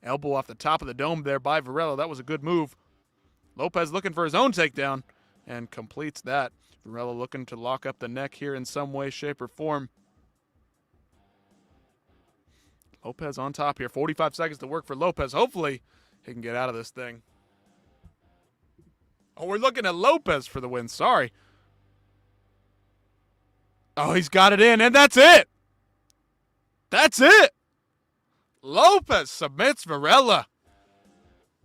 Elbow off the top of the dome there by Varela. That was a good move. Lopez looking for his own takedown and completes that. Varela looking to lock up the neck here in some way, shape, or form. Lopez on top here. 45 seconds to work for Lopez. Hopefully he can get out of this thing. Oh, we're looking at Lopez for the win. Sorry. Oh, he's got it in, and that's it. That's it. Lopez submits Varela.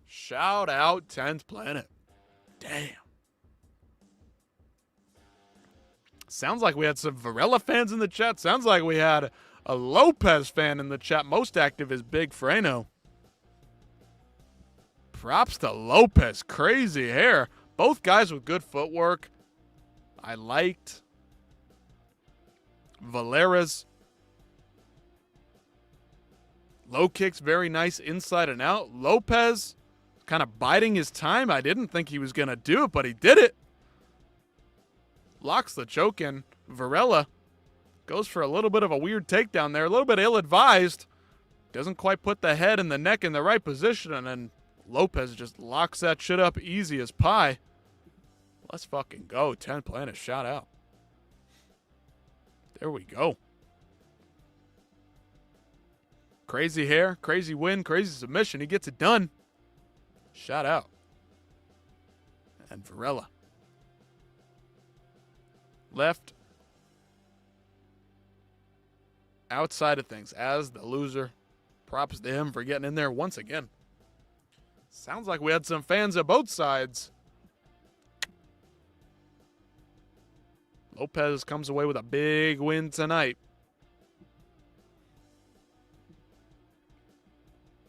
Shout out 10th Planet. Damn. Sounds like we had some Varela fans in the chat. Sounds like we had a Lopez fan in the chat. Most active is Big Freno. Props to Lopez. Crazy hair. Both guys with good footwork. I liked Valera's low kicks, very nice inside and out. Lopez kind of biding his time. I didn't think he was going to do it, but he did it. Locks the choke in. Varela goes for a little bit of a weird takedown there. A little bit ill-advised. Doesn't quite put the head and the neck in the right position, and then Lopez just locks that shit up easy as pie. Let's fucking go. 10 Planet, shout out. There we go. Crazy hair, crazy win, crazy submission. He gets it done. Shout out. And Varela. Left. Outside of things as the loser. Props to him for getting in there once again. Sounds like we had some fans of both sides. Lopez comes away with a big win tonight.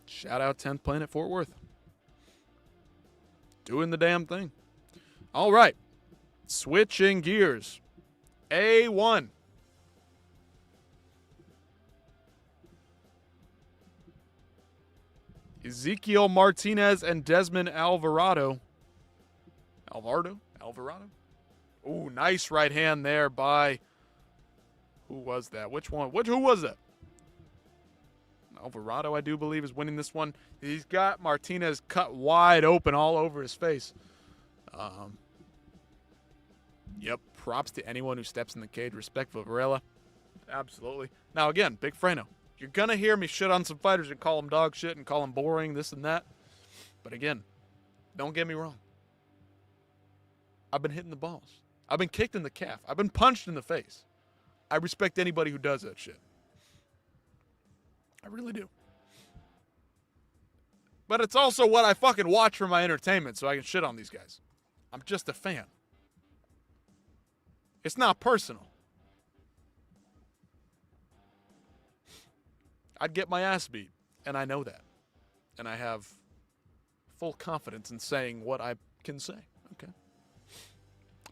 Shout out 10th Planet Fort Worth. Doing the damn thing. All right. Switching gears. A1. Ezekiel Martinez and Desmond Alvarado. Alvarado? Ooh, nice right hand there by... Who was that? Which one? Who was that? Alvarado, I do believe, is winning this one. He's got Martinez cut wide open all over his face. Yep, props to anyone who steps in the cage. Respect for Varela. Absolutely. Now, again, Big Frano. You're going to hear me shit on some fighters and call them dog shit and call them boring, this and that. But again, don't get me wrong. I've been hitting the balls. I've been kicked in the calf. I've been punched in the face. I respect anybody who does that shit. I really do. But it's also what I fucking watch for my entertainment, so I can shit on these guys. I'm just a fan. It's not personal. I'd get my ass beat, and I know that. And I have full confidence in saying what I can say. Okay.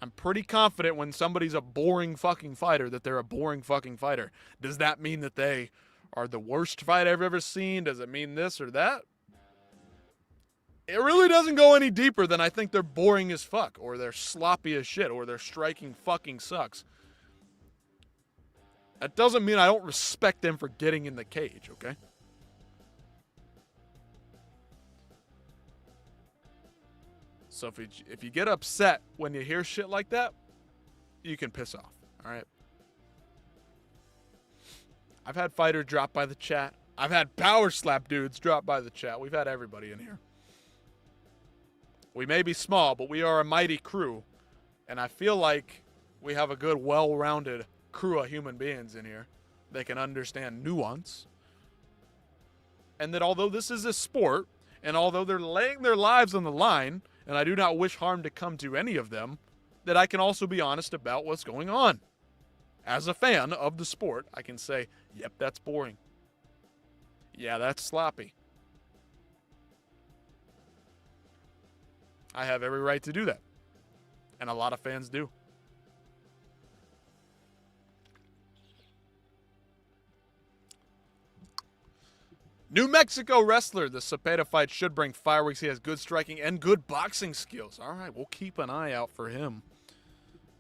I'm pretty confident when somebody's a boring fucking fighter that they're a boring fucking fighter. Does that mean that they are the worst fight I've ever seen? Does it mean this or that? It really doesn't go any deeper than I think they're boring as fuck, or they're sloppy as shit, or their striking fucking sucks. That doesn't mean I don't respect them for getting in the cage, okay? So if you get upset when you hear shit like that, you can piss off, all right? I've had fighters drop by the chat. I've had power slap dudes drop by the chat. We've had everybody in here. We may be small, but we are a mighty crew. And I feel like we have a good, well-rounded crew of human beings in here. They can understand nuance. And that although this is a sport, and although they're laying their lives on the line, and I do not wish harm to come to any of them, that I can also be honest about what's going on. As a fan of the sport, I can say, yep, that's boring. Yeah, that's sloppy. I have every right to do that. And a lot of fans do. New Mexico wrestler. The Cepeda fight should bring fireworks. He has good striking and good boxing skills. All right, we'll keep an eye out for him.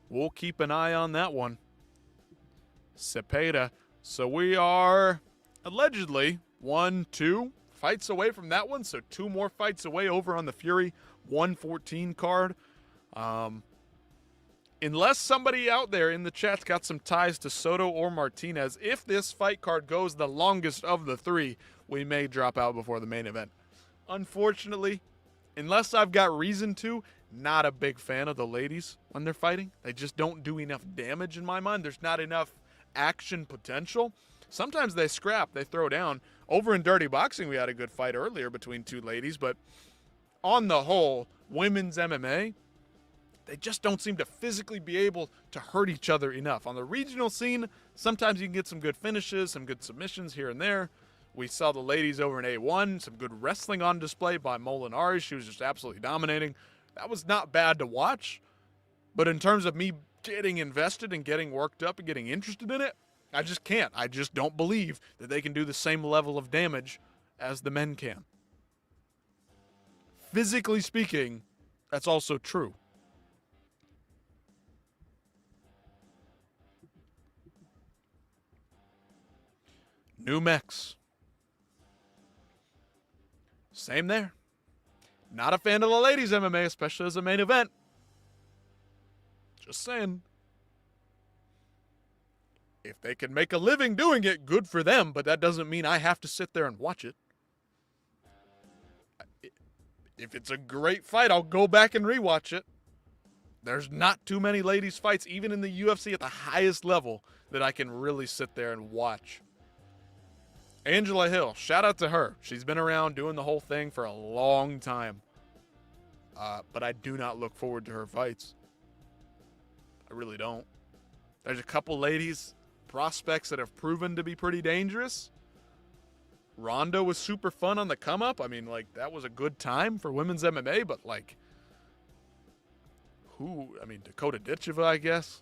We'll keep an eye on that one. Cepeda. So we are allegedly 1-2 fights away from that one. So 2 more fights away over on the Fury 114 card. Unless somebody out there in the chat's got some ties to Soto or Martinez, if this fight card goes the longest of the 3, we may drop out before the main event. Unfortunately, unless I've got reason to, not a big fan of the ladies when they're fighting. They just don't do enough damage in my mind. There's not enough action potential. Sometimes they scrap, they throw down. Over in Dirty Boxing, we had a good fight earlier between 2 ladies, but on the whole, women's MMA, they just don't seem to physically be able to hurt each other enough. On the regional scene, sometimes you can get some good finishes, some good submissions here and there. We saw the ladies over in A1, some good wrestling on display by Molinari. She was just absolutely dominating. That was not bad to watch. But in terms of me getting invested and getting worked up and getting interested in it, I just can't. I just don't believe that they can do the same level of damage as the men can. Physically speaking, that's also true. New Mex. Same there. Not a fan of the ladies' MMA, especially as a main event. Just saying. If they can make a living doing it, good for them, but that doesn't mean I have to sit there and watch it. If it's a great fight, I'll go back and rewatch it. There's not too many ladies' fights, even in the UFC at the highest level, that I can really sit there and watch. Angela Hill, shout out to her. She's been around doing the whole thing for a long time. But I do not look forward to her fights. I really don't. There's a couple ladies, prospects that have proven to be pretty dangerous. Ronda was super fun on the come up. I mean, like, that was a good time for women's MMA, but like, who? I mean, Dakota Ditcheva, I guess.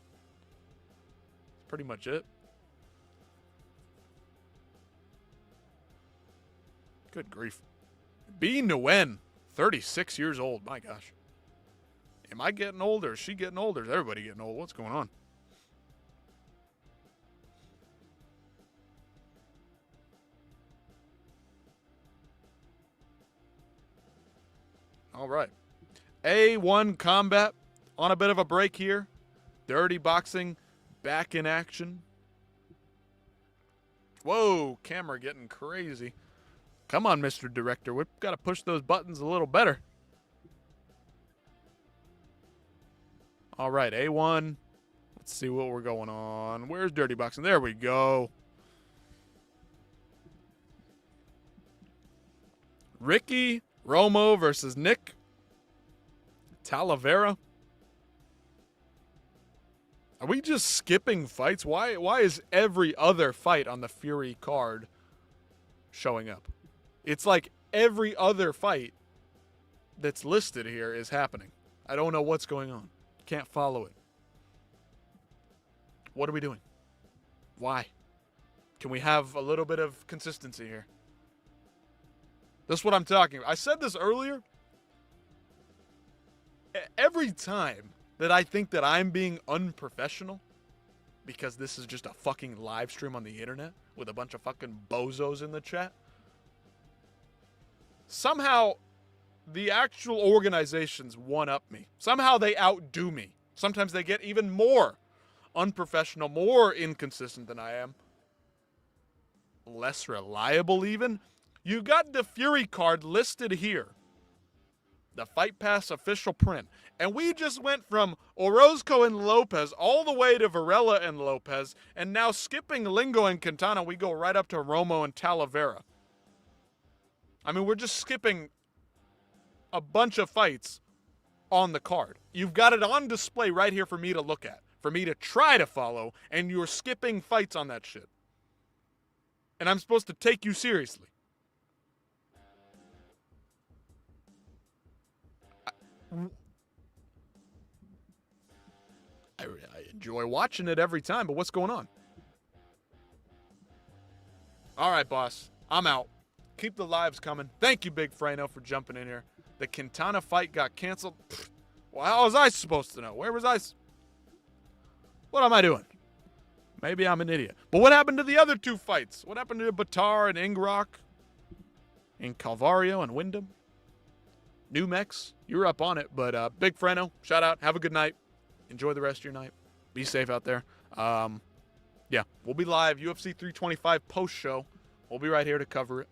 That's pretty much it. Good grief. B. Nguyen, 36 years old. My gosh. Am I getting old, or is she getting old, or is everybody getting old? What's going on? All right. A1 Combat on a bit of a break here. Dirty Boxing back in action. Whoa, camera getting crazy. Come on, Mr. Director. We've got to push those buttons a little better. All right, A1. Let's see what we're going on. Where's Dirty Boxing? There we go. Ricky Romo versus Nick Talavera. Are we just skipping fights? Why is every other fight on the Fury card showing up? It's like every other fight that's listed here is happening. I don't know what's going on. Can't follow it. What are we doing? Why? Can we have a little bit of consistency here? That's what I'm talking about. I said this earlier. Every time that I think that I'm being unprofessional, because this is just a fucking live stream on the internet with a bunch of fucking bozos in the chat, somehow the actual organizations one-up me. Somehow they outdo me. Sometimes they get even more unprofessional, more inconsistent than I am. Less reliable even. You got the Fury card listed here. The Fight Pass official print. And we just went from Orozco and Lopez all the way to Varela and Lopez. And now skipping Lingo and Quintana, we go right up to Romo and Talavera. I mean, we're just skipping a bunch of fights on the card. You've got it on display right here for me to look at, for me to try to follow, and you're skipping fights on that shit. And I'm supposed to take you seriously. I enjoy watching it every time, but what's going on? All right, boss. I'm out. Keep the lives coming. Thank you, Big Frano, for jumping in here. The Quintana fight got canceled. Well, how was I supposed to know? Where was I? What am I doing? Maybe I'm an idiot. But what happened to the other two fights? What happened to Batar and Ingrock? And Calvario and Wyndham? New Mex, you were up on it. But Big Freno, shout out. Have a good night. Enjoy the rest of your night. Be safe out there. Yeah, we'll be live. UFC 325 post-show. We'll be right here to cover it.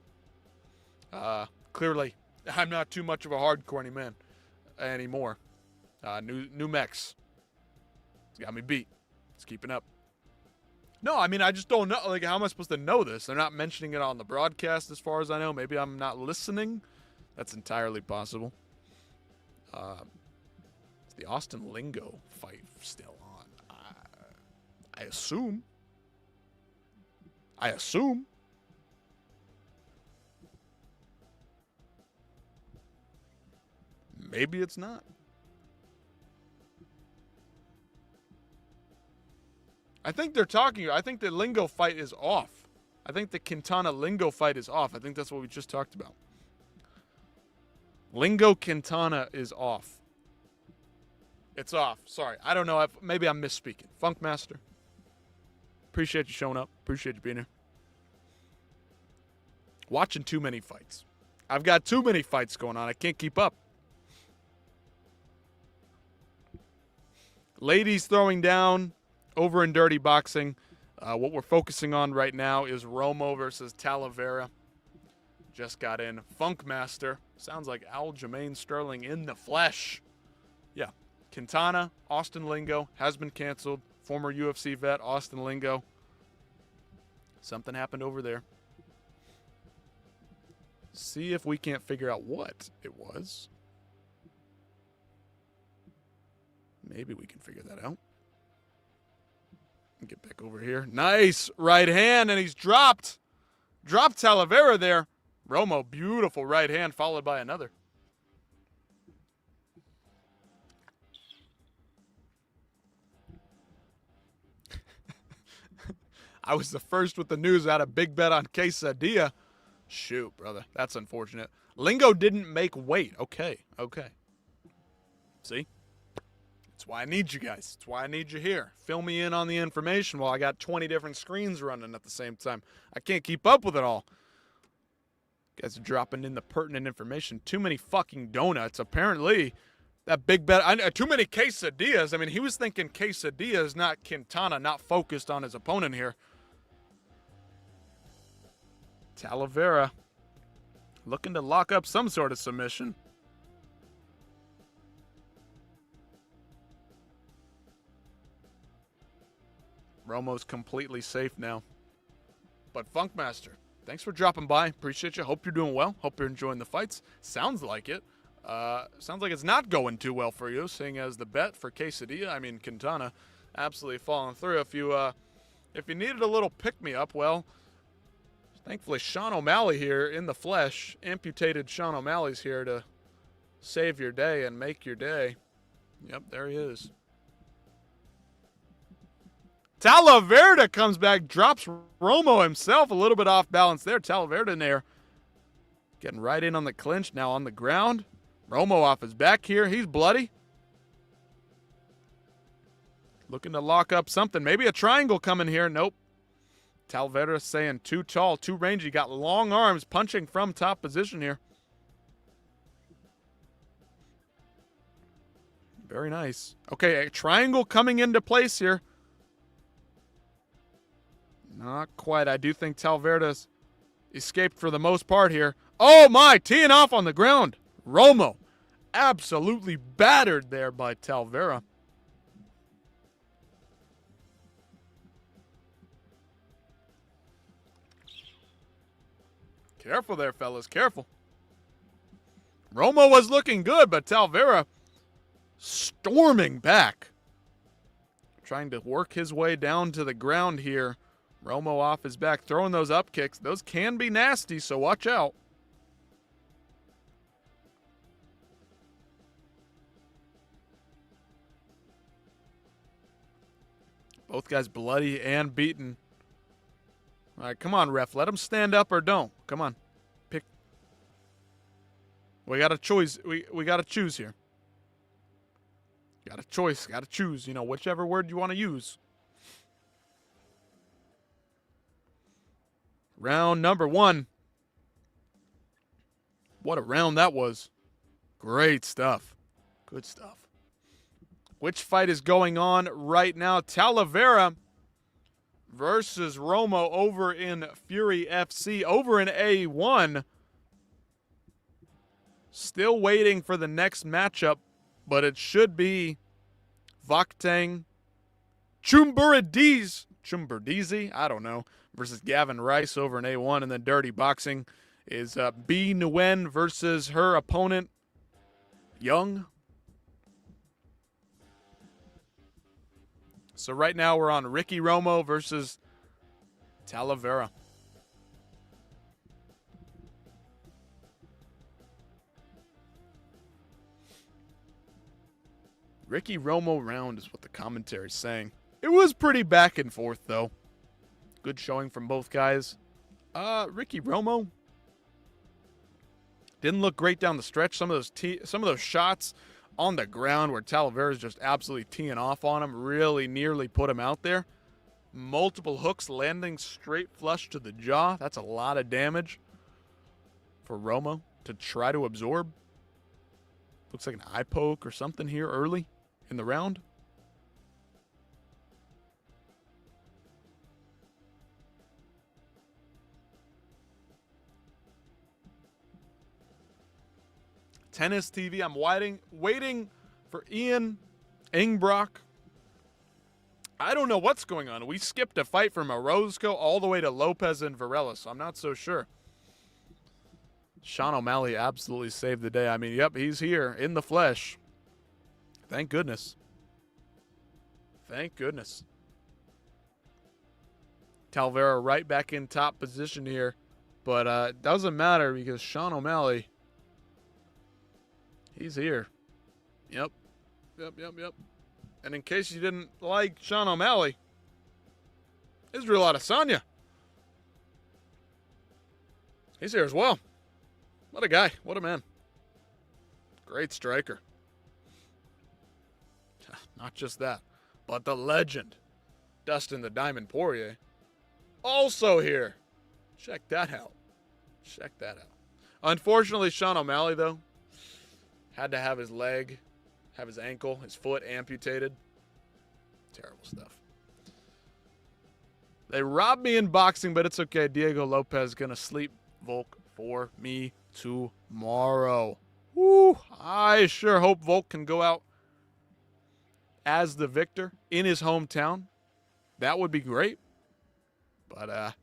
Clearly, I'm not too much of a hardcore man anymore. New Mex. It's got me beat. It's keeping up. No, I mean, I just don't know. Like, how am I supposed to know this? They're not mentioning it on the broadcast as far as I know. Maybe I'm not listening. That's entirely possible. Is the Austin Lingo fight still on? I assume. Maybe it's not. I think they're talking. I think the Lingo fight is off. I think the Quintana Lingo fight is off. I think that's what we just talked about. Lingo Quintana is off. It's off. Sorry. I don't know. Maybe I'm misspeaking. Funkmaster. Appreciate you showing up. Appreciate you being here. Watching too many fights. I've got too many fights going on. I can't keep up. Ladies throwing down over in Dirty Boxing. What we're focusing on right now is Romo versus Talavera. Just got in. Funkmaster. Sounds like Aljamain Sterling in the flesh. Yeah. Quintana, Austin Lingo, has been canceled. Former UFC vet, Austin Lingo. Something happened over there. See if we can't figure out what it was. Maybe we can figure that out. Get back over here. Nice right hand, and he's dropped. Dropped Talavera there. Romo, beautiful right hand, followed by another. I was the first with the news out of Big Bet on Quesadilla. Shoot, brother. That's unfortunate. Lingo didn't make weight. Okay. See? That's why I need you guys. That's why I need you here. Fill me in on the information while I got 20 different screens running at the same time. I can't keep up with it all. Guys are dropping in the pertinent information. Too many fucking donuts. Apparently, that big bet. Too many quesadillas. I mean, he was thinking quesadillas, not Quintana, not focused on his opponent here. Talavera looking to lock up some sort of submission. Romo's completely safe now. But Funkmaster, thanks for dropping by. Appreciate you. Hope you're doing well. Hope you're enjoying the fights. Sounds like it. Sounds like it's not going too well for you, seeing as the bet for quesadilla, I mean Quintana, absolutely falling through. If you needed a little pick-me-up, well, thankfully Sean O'Malley here in the flesh, amputated Sean O'Malley's here to save your day and make your day. Yep, there he is. Talavera comes back, drops Romo himself a little bit off balance there. Talavera in there, getting right in on the clinch, now on the ground. Romo off his back here. He's bloody. Looking to lock up something. Maybe a triangle coming here. Nope. Talavera saying too tall, too rangy. Got long arms, punching from top position here. Very nice. Okay, a triangle coming into place here. Not quite. I do think Talavera's escaped for the most part here. Oh my, teeing off on the ground. Romo absolutely battered there by Talavera. Careful there, fellas. Careful. Romo was looking good, but Talavera storming back. Trying to work his way down to the ground here. Romo off his back, throwing those up kicks. Those can be nasty, so watch out. Both guys bloody and beaten. All right, come on, ref. Let him stand up or don't. Come on. Pick. We got a choice. We got to choose here. Got a choice. Got to choose. You know, whichever word you want to use. Round number 1. What a round that was. Great stuff. Good stuff. Which fight is going on right now? Talavera versus Romo over in Fury FC, over in A1. Still waiting for the next matchup, but it should be Vakhtang Chumburadze, I don't know, versus Gavin Rice over in A1. And then Dirty Boxing is B. Nguyen versus her opponent, Young. So right now we're on Ricky Romo versus Talavera. Ricky Romo round is what the commentary's saying. It was pretty back and forth, though. Good showing from both guys. Ricky Romo didn't look great down the stretch. Some of those shots on the ground where Talavera's just absolutely teeing off on him, really nearly put him out there. Multiple hooks landing straight flush to the jaw. That's a lot of damage for Romo to try to absorb. Looks like an eye poke or something here early in the round. Tennis TV. I'm waiting for Ian Ingbrock. I don't know what's going on. We skipped a fight from Orozco all the way to Lopez and Varela, so I'm not so sure. Sean O'Malley absolutely saved the day. I mean, yep, he's here in the flesh. Thank goodness. Thank goodness. Talavera right back in top position here. But it doesn't matter because Sean O'Malley, he's here. Yep. And in case you didn't like Sean O'Malley, Israel Adesanya, he's here as well. What a guy. What a man. Great striker. Not just that, but the legend, Dustin the Diamond Poirier, also here. Check that out. Check that out. Unfortunately, Sean O'Malley, though, had to have his leg, have his ankle, his foot amputated. Terrible stuff. They robbed me in boxing, but it's okay. Diego Lopez going to sleep Volk for me tomorrow. Woo! I sure hope Volk can go out as the victor in his hometown. That would be great. But I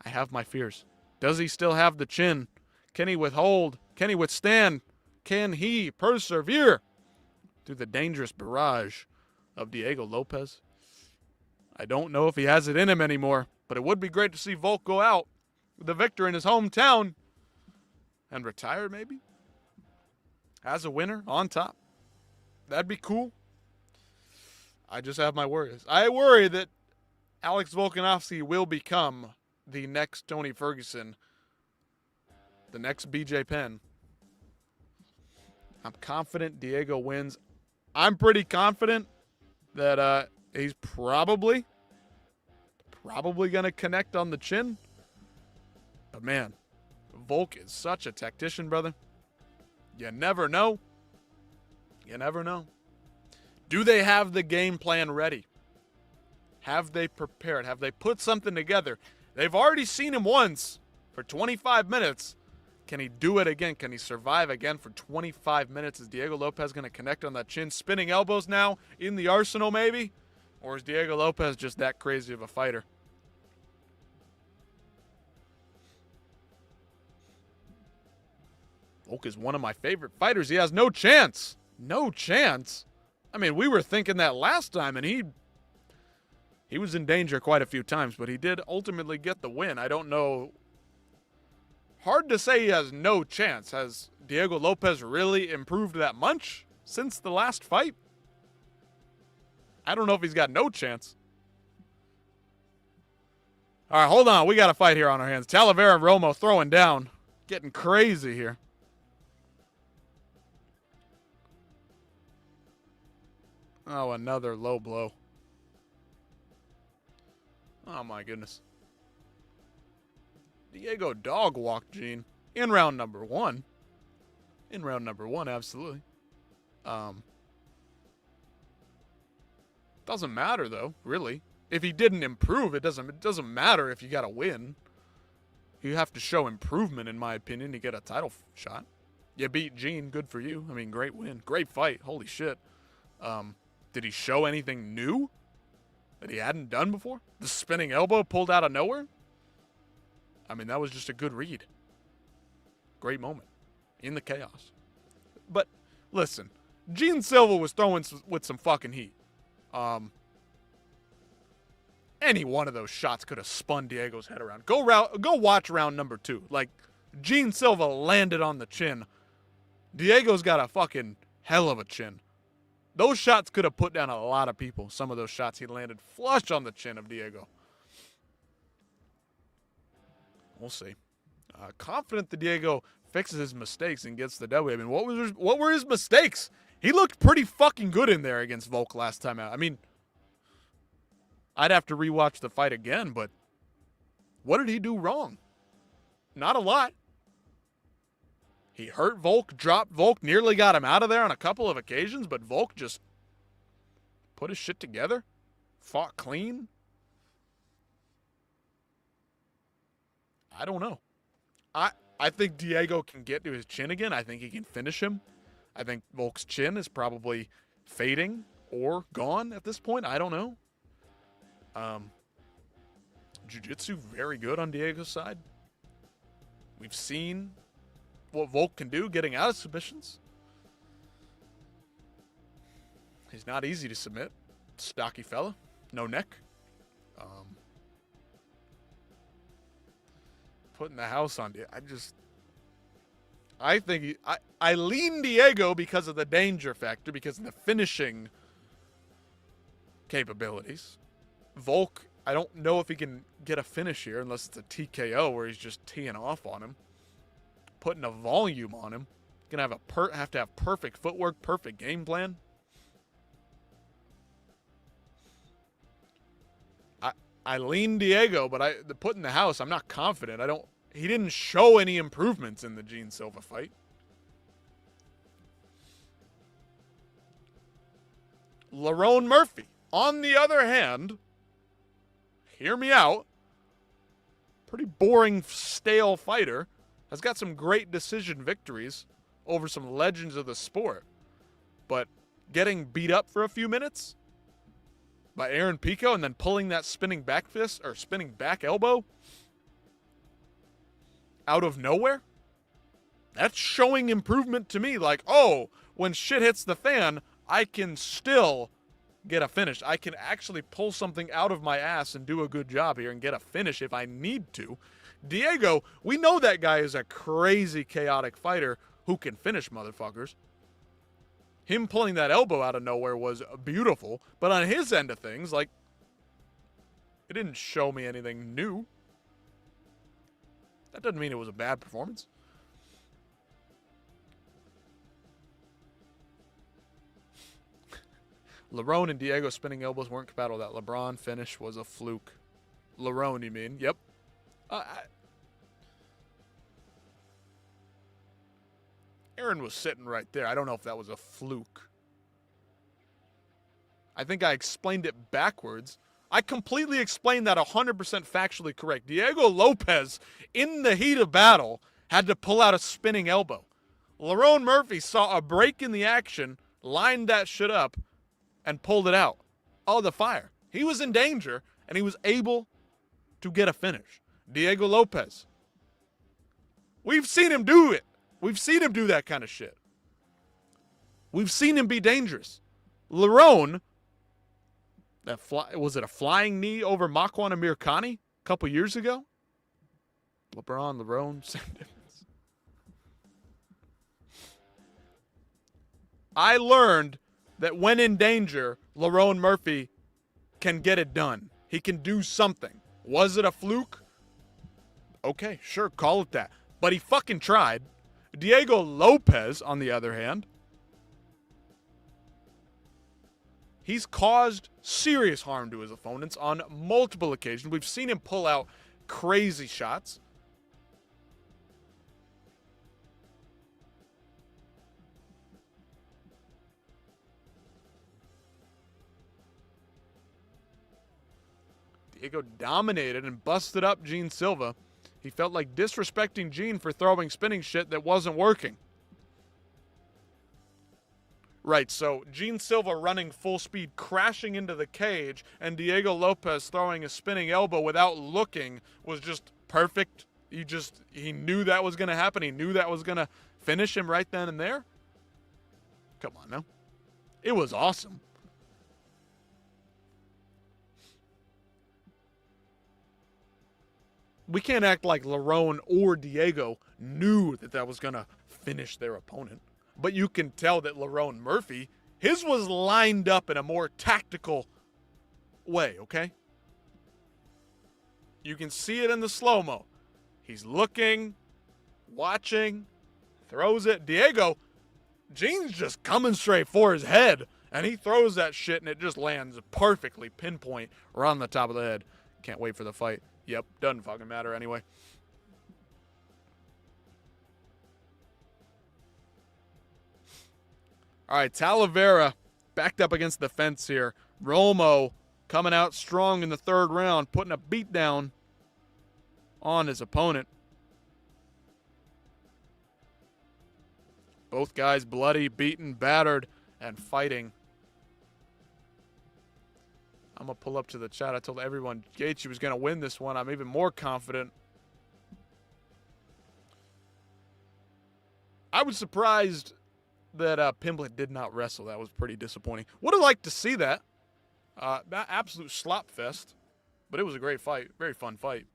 have my fears. Does he still have the chin? Can he withhold? Can he withstand? Can he persevere through the dangerous barrage of Diego Lopez? I don't know if he has it in him anymore, but it would be great to see Volk go out with the victor in his hometown and retire maybe as a winner on top. That'd be cool. I just have my worries. I worry that Alex Volkanovski will become the next Tony Ferguson, the next BJ Penn. I'm confident Diego wins. I'm pretty confident that he's probably going to connect on the chin. But man, Volk is such a tactician, brother. You never know. You never know. Do they have the game plan ready? Have they prepared? Have they put something together? They've already seen him once for 25 minutes. Can he do it again? Can he survive again for 25 minutes? Is Diego Lopez going to connect on that chin? Spinning elbows now in the arsenal maybe? Or is Diego Lopez just that crazy of a fighter? Volk is one of my favorite fighters. He has no chance. No chance. I mean, we were thinking that last time, and he was in danger quite a few times, but he did ultimately get the win. I don't know. Hard to say he has no chance. Has Diego Lopez really improved that much since the last fight? I don't know if he's got no chance. All right, hold on. We got a fight here on our hands. Talavera and Romo throwing down. Getting crazy here. Oh, another low blow. Oh, my goodness. Diego dog walked Gene in round number one. In round number one, absolutely. Doesn't matter, though, really. If he didn't improve, it doesn't matter if you got a win. You have to show improvement, in my opinion, to get a title shot. You beat Gene, good for you. I mean, great win. Great fight. Holy shit. Did he show anything new that he hadn't done before? The spinning elbow pulled out of nowhere? I mean, that was just a good read. Great moment in the chaos. But listen, Gene Silva was throwing with some fucking heat. Any one of those shots could have spun Diego's head around. Go watch round number 2. Like, Gene Silva landed on the chin. Diego's got a fucking hell of a chin. Those shots could have put down a lot of people. Some of those shots he landed flush on the chin of Diego. We'll see. Confident that Diego fixes his mistakes and gets the W. I mean, what were his mistakes? He looked pretty fucking good in there against Volk last time out. I mean, I'd have to rewatch the fight again, but what did he do wrong? Not a lot. He hurt Volk, dropped Volk, nearly got him out of there on a couple of occasions, but Volk just put his shit together, fought clean. I don't know. I think Diego can get to his chin again. I think he can finish him. I think Volk's chin is probably fading or gone at this point. I don't know. Jiu-jitsu, very good on Diego's side. We've seen what Volk can do getting out of submissions. He's not easy to submit. Stocky fella. No neck. Putting the house on Diego. I lean Diego because of the danger factor, because of the finishing capabilities. Volk, I don't know if he can get a finish here unless it's a TKO where he's just teeing off on him. Putting a volume on him. Gonna have to have perfect footwork, perfect game plan. I lean Diego, but putting the house, I'm not confident. he didn't show any improvements in the Gene Silva fight. Lerone Murphy, on the other hand, hear me out, pretty boring, stale fighter, has got some great decision victories over some legends of the sport. But getting beat up for a few minutes by Aaron Pico and then pulling that spinning back fist or spinning back elbow out of nowhere, that's showing improvement to me. Like, oh, when shit hits the fan, I can still get a finish. I can actually pull something out of my ass and do a good job here and get a finish if I need to. Diego, we know that guy is a crazy, chaotic fighter who can finish motherfuckers. Him pulling that elbow out of nowhere was beautiful, but on his end of things, like, it didn't show me anything new. That doesn't mean it was a bad performance. Lerone and Diego spinning elbows weren't compatible. That LeBron finish was a fluke. Lerone, you mean? Yep. Aaron was sitting right there. I don't know if that was a fluke. I think I explained it backwards. I completely explained that 100% factually correct. Diego Lopez, in the heat of battle, had to pull out a spinning elbow. Lerone Murphy saw a break in the action, lined that shit up, and pulled it out. Oh, the fire. He was in danger, and he was able to get a finish. Diego Lopez. We've seen him do it. We've seen him do that kind of shit. We've seen him be dangerous. Lerone, was it a flying knee over Makwan Amirkhani a couple years ago? LeBron, Lerone, same difference. I learned that when in danger, Lerone Murphy can get it done. He can do something. Was it a fluke? Okay, sure, call it that. But he fucking tried. Diego Lopez, on the other hand, he's caused serious harm to his opponents on multiple occasions. We've seen him pull out crazy shots. Diego dominated and busted up Gene Silva. He felt like disrespecting Gene for throwing spinning shit that wasn't working. Right, so Gene Silva running full speed, crashing into the cage, and Diego Lopez throwing a spinning elbow without looking was just perfect. He knew that was going to happen. He knew that was going to finish him right then and there. Come on now. It was awesome. We can't act like Lerone or Diego knew that that was going to finish their opponent. But you can tell that Lerone Murphy, his was lined up in a more tactical way, okay? You can see it in the slow-mo. He's looking, watching, throws it. Diego, Gene's just coming straight for his head, and he throws that shit, and it just lands perfectly, pinpoint, right on the top of the head. Can't wait for the fight. Yep, doesn't fucking matter anyway. All right, Talavera backed up against the fence here. Romo coming out strong in the third round, putting a beat down on his opponent. Both guys bloody, beaten, battered, and fighting. I'm going to pull up to the chat. I told everyone Gaethje was going to win this one. I'm even more confident. I was surprised that Pimblett did not wrestle. That was pretty disappointing. Would have liked to see that. That absolute slop fest. But it was a great fight. Very fun fight.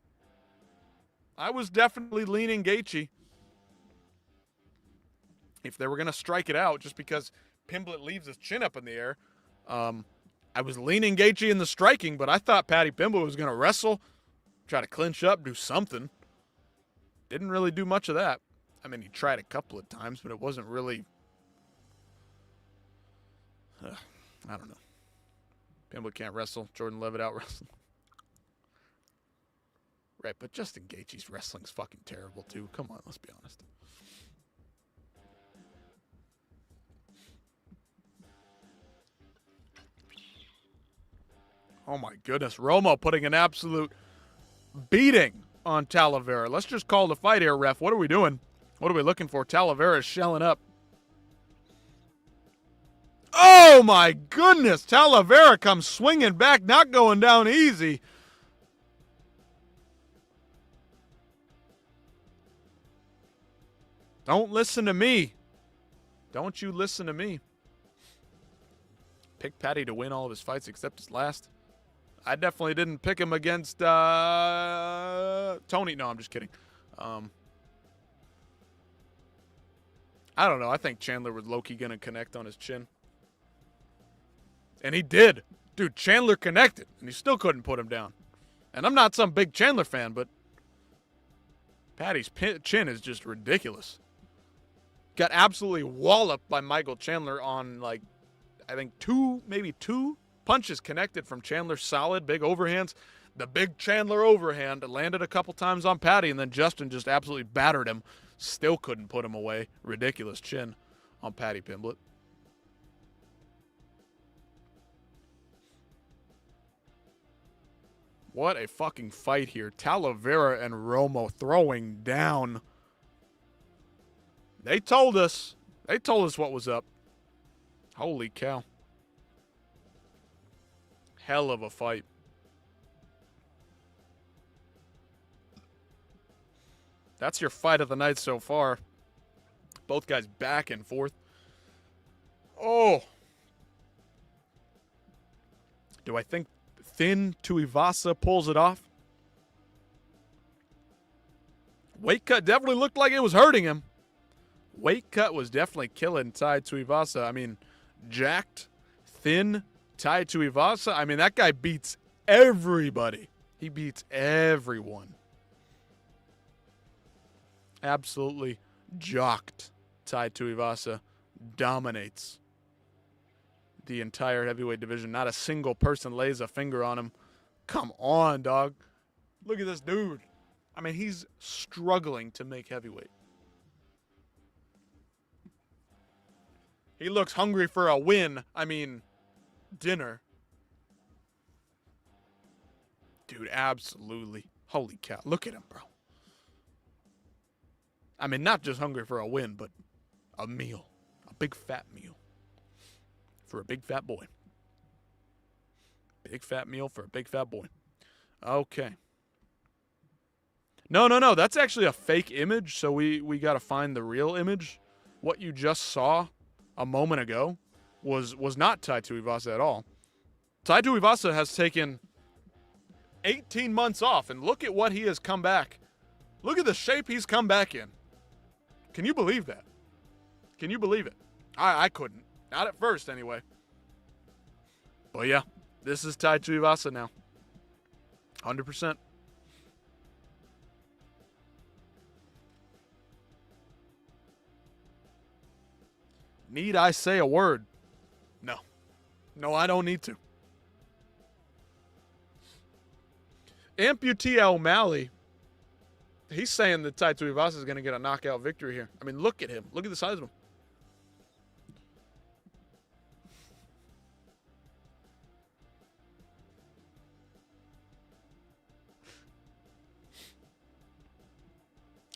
I was definitely leaning Gaethje. If they were going to strike it out, just because Pimblett leaves his chin up in the air, I was leaning Gaethje in the striking, but I thought Paddy Pimblett was going to wrestle, try to clinch up, do something. Didn't really do much of that. I mean, he tried a couple of times, but it wasn't really... I don't know. Pimblett can't wrestle. Jordan Levitt out wrestled. Right, but Justin Gaethje's wrestling's fucking terrible too. Come on, let's be honest. Oh my goodness, Romo putting an absolute beating on Talavera. Let's just call the fight here, ref. What are we doing? What are we looking for? Talavera is shelling up. Oh my goodness, Talavera comes swinging back, not going down easy. Don't listen to me. Don't you listen to me. Pick Patty to win all of his fights except his last. I definitely didn't pick him against Tony. No, I'm just kidding. I don't know. I think Chandler was low-key going to connect on his chin. And he did. Dude, Chandler connected, and he still couldn't put him down. And I'm not some big Chandler fan, but Patty's chin is just ridiculous. Got absolutely walloped by Michael Chandler on, like, I think maybe two punches connected from Chandler. Solid, big overhands. The big Chandler overhand landed a couple times on Patty, and then Justin just absolutely battered him. Still couldn't put him away. Ridiculous chin on Patty Pimblett. What a fucking fight here. Talavera and Romo throwing down. They told us. They told us what was up. Holy cow. Hell of a fight. That's your fight of the night so far. Both guys back and forth. Oh. Do I think Thin Tuivasa pulls it off? Weight cut definitely looked like it was hurting him. Weight cut was definitely killing Tai Tuivasa. I mean, jacked, thin Tai Tuivasa. I mean, that guy beats everybody. He beats everyone. Absolutely jocked. Tai Tuivasa dominates the entire heavyweight division. Not a single person lays a finger on him. Come on, dog. Look at this dude. I mean, he's struggling to make heavyweight. He looks hungry for a win. I mean, dinner. Dude, absolutely. Holy cow. Look at him, bro. I mean, not just hungry for a win, but a meal. A big fat meal. For a big fat boy. Big fat meal for a big fat boy. Okay. No. That's actually a fake image, so we got to find the real image. What you just saw a moment ago was not Tai Tuivasa at all. Tai Tuivasa has taken 18 months off, and look at what he has come back. Look at the shape he's come back in. Can you believe that? Can you believe it? I couldn't. Not at first, anyway. But yeah, this is Tai Tuivasa now. 100%. Need I say a word? No. No, I don't need to. Amputee O'Malley, he's saying that Tai Tuivasa is going to get a knockout victory here. I mean, look at him. Look at the size of him.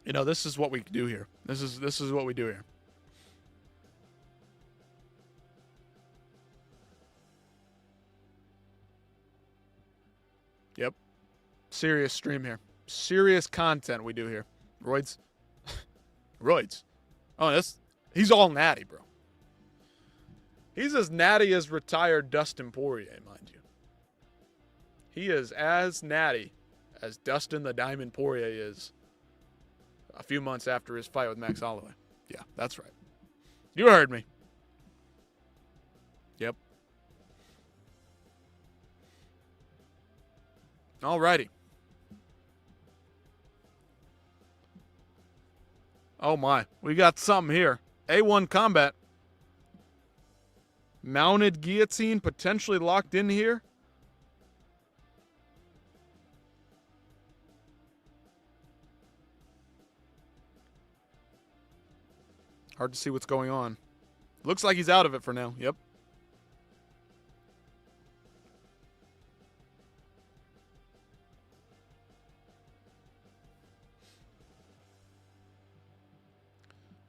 You know, this is what we do here. This is what we do here. Yep. Serious stream here. Serious content we do here. Roids. Roids. Oh, he's all natty, bro. He's as natty as retired Dustin Poirier, mind you. He is as natty as Dustin the Diamond Poirier is a few months after his fight with Max Holloway. Yeah, that's right. You heard me. Yep. Alrighty. Oh my, we got something here. A1 Combat. Mounted guillotine potentially locked in here. Hard to see what's going on. Looks like he's out of it for now. Yep.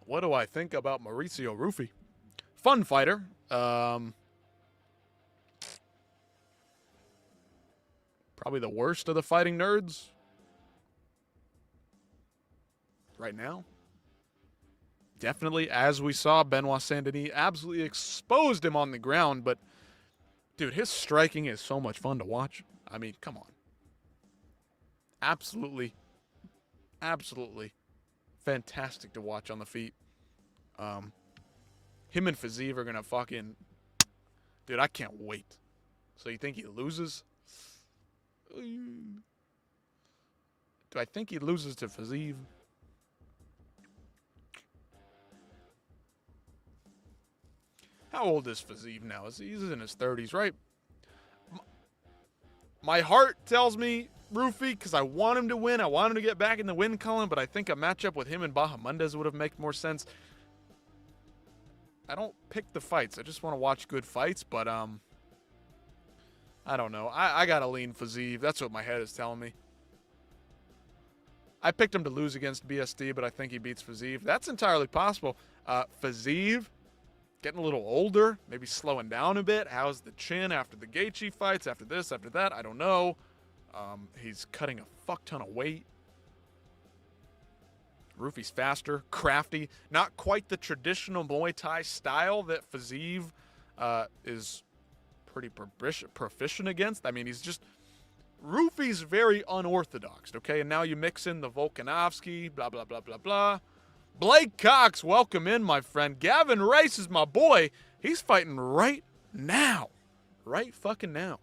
What do I think about Mauricio Rufy? Fun fighter. Probably the worst of the fighting nerds right now. Definitely, as we saw, Benoit Saint-Denis absolutely exposed him on the ground. But, dude, his striking is so much fun to watch. I mean, come on. Absolutely fantastic to watch on the feet. Him and Fiziev are going to fucking... Dude, I can't wait. So you think he loses? Do I think he loses to Fiziev? How old is Fiziev now? He's in his 30s, right? My heart tells me Rufy because I want him to win. I want him to get back in the win column, but I think a matchup with him and Bahamondes would have made more sense. I don't pick the fights. I just want to watch good fights, but I don't know. I got to lean Fiziev. That's what my head is telling me. I picked him to lose against BSD, but I think he beats Fiziev. That's entirely possible. Fiziev, getting a little older, maybe slowing down a bit. How's the chin after the Gaethje fights, after this, after that? I don't know. He's cutting a fuck ton of weight. Rufy's faster, crafty, not quite the traditional Muay Thai style that Fiziev is pretty proficient against. I mean, he's just... Rufy's very unorthodox, okay? And now you mix in the Volkanovski, blah, blah, blah, blah, blah. Blake Cox, welcome in, my friend. Gavin Rice is my boy. He's fighting right now. Right fucking now.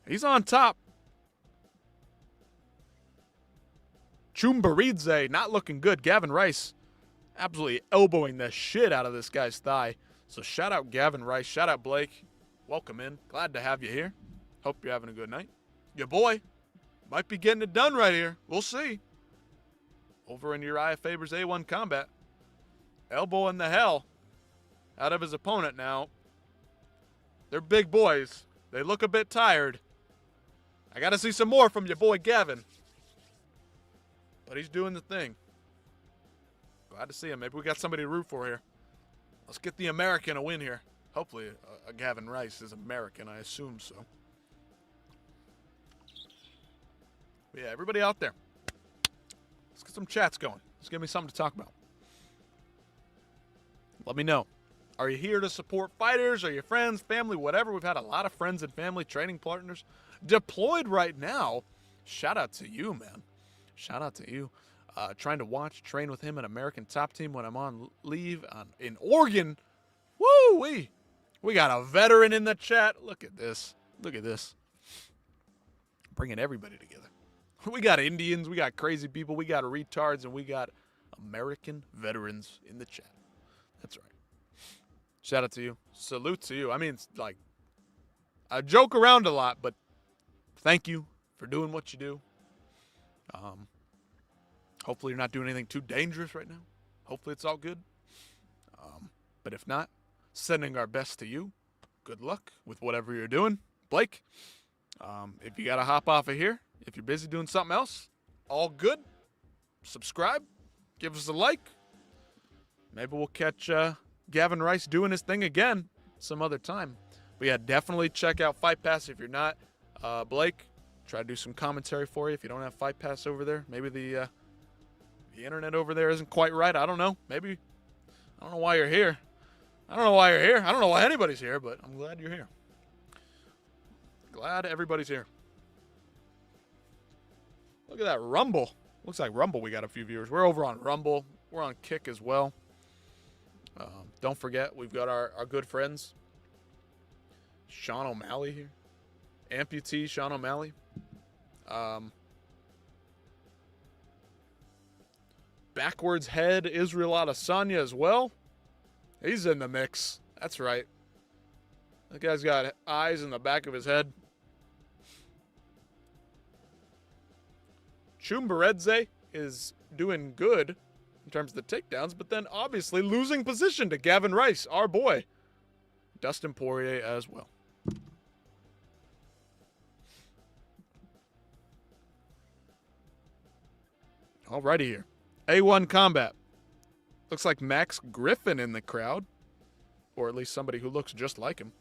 He's on top. Chumbaridze, not looking good. Gavin Rice absolutely elbowing the shit out of this guy's thigh. So shout out Gavin Rice. Shout out Blake. Welcome in. Glad to have you here. Hope you're having a good night. Your boy might be getting it done right here. We'll see. Over in Uriah Faber's A1 Combat. Elbowing the hell out of his opponent now. They're big boys. They look a bit tired. I got to see some more from your boy Gavin. But he's doing the thing. Glad to see him. Maybe we got somebody to root for here. Let's get the American a win here. Hopefully, Gavin Rice is American. I assume so. But yeah, everybody out there, let's get some chats going. Let's give me something to talk about. Let me know. Are you here to support fighters? Are you friends, family, whatever? We've had a lot of friends and family, training partners deployed right now. Shout out to you, man. Shout out to you. Trying to train with him at American Top Team when I'm on leave in Oregon. Woo-wee. We got a veteran in the chat. Look at this. Look at this. Bringing everybody together. We got Indians. We got crazy people. We got retards. And we got American veterans in the chat. That's right. Shout out to you. Salute to you. I mean, it's like, I joke around a lot, but thank you for doing what you do. Hopefully you're not doing anything too dangerous right now. Hopefully it's all good. But if not, sending our best to you. Good luck with whatever you're doing. Blake, if you got to hop off of here, if you're busy doing something else, all good. Subscribe. Give us a like. Maybe we'll catch Gavin Rice doing his thing again some other time. But yeah, definitely check out Fight Pass if you're not. Blake, try to do some commentary for you if you don't have Fight Pass over there. Maybe the internet over there isn't quite right. I don't know. Maybe. I don't know why you're here. I don't know why you're here. I don't know why anybody's here, but I'm glad you're here. Glad everybody's here. Look at that Rumble. Looks like Rumble we got a few viewers. We're over on Rumble. We're on Kick as well. Don't forget, we've got our good friends. Sean O'Malley here. Amputee Sean O'Malley. Backwards Head Israel Adesanya as well. He's in the mix. That's right. That guy's got eyes in the back of his head. Chumbaredze, is doing good in terms of the takedowns, but then obviously losing position to Gavin Rice, our boy. Dustin Poirier as well. Alrighty here. A1 Combat. Looks like Max Griffin in the crowd, or at least somebody who looks just like him.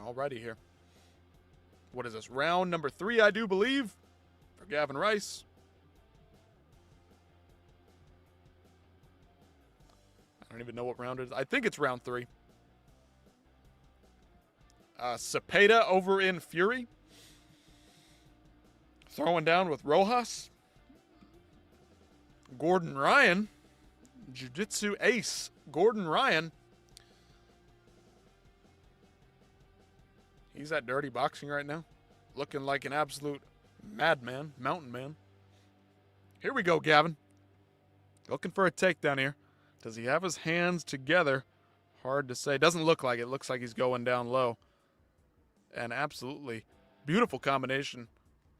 Alrighty here. What is this? Round number 3, I do believe, for Gavin Rice. I don't even know what round it is. I think it's round 3. Cepeda over in Fury. Throwing down with Rojas. Gordon Ryan. Jiu-Jitsu ace. Gordon Ryan. He's at Dirty Boxing right now. Looking like an absolute madman. Mountain man. Here we go, Gavin. Looking for a takedown here. Does he have his hands together? Hard to say. Doesn't look like it. Looks like he's going down low. And absolutely beautiful combination.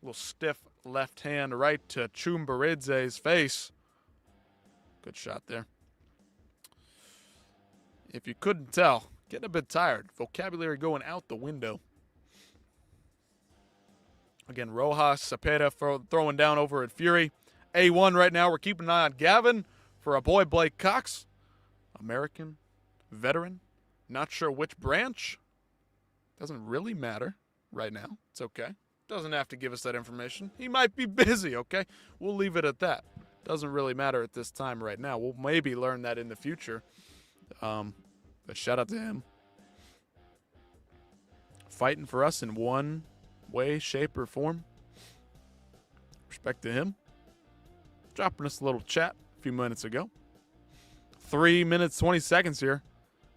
A little stiff left hand right to Chumbaridze's face. Good shot there. If you couldn't tell, getting a bit tired. Vocabulary going out the window. Again, Rojas, Cepeda throwing down over at Fury. A1 right now. We're keeping an eye on Gavin for our boy Blake Cox. American, veteran. Not sure which branch. Doesn't really matter right now. It's okay. Doesn't have to give us that information. He might be busy, okay? We'll leave it at that. Doesn't really matter at this time right now. We'll maybe learn that in the future. But shout out to him. Fighting for us in one way, shape, or form. Respect to him. Dropping us a little chat a few minutes ago. 3 minutes, 20 seconds here.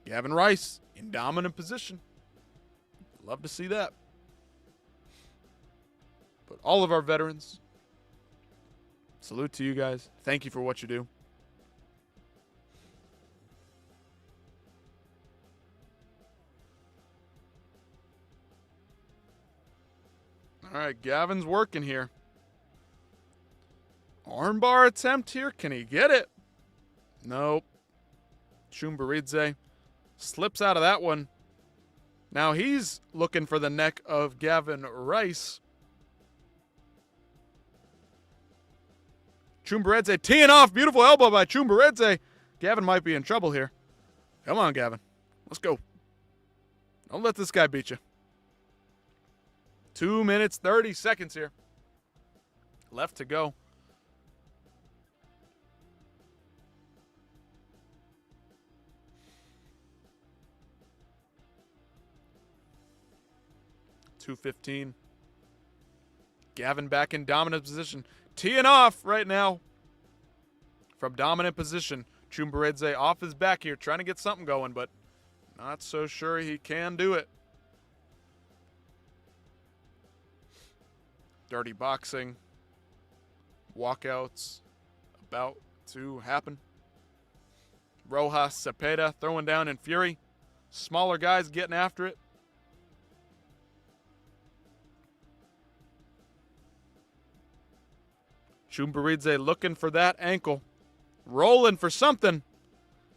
Gavin Rice in dominant position. Love to see that. But all of our veterans, salute to you guys. Thank you for what you do. All right, Gavin's working here. Armbar attempt here. Can he get it? Nope. Chumbaridze slips out of that one. Now he's looking for the neck of Gavin Rice. Chumbaridze teeing off. Beautiful elbow by Chumbaridze. Gavin might be in trouble here. Come on, Gavin. Let's go. Don't let this guy beat you. 2 minutes, 30 seconds here. Left to go. .215. Gavin back in dominant position. Teeing off right now. From dominant position. Chumbaridze off his back here. Trying to get something going, but not so sure he can do it. Dirty boxing. Walkouts about to happen. Rojas, Cepeda throwing down in fury. Smaller guys getting after it. Chumbaridze looking for that ankle. Rolling for something.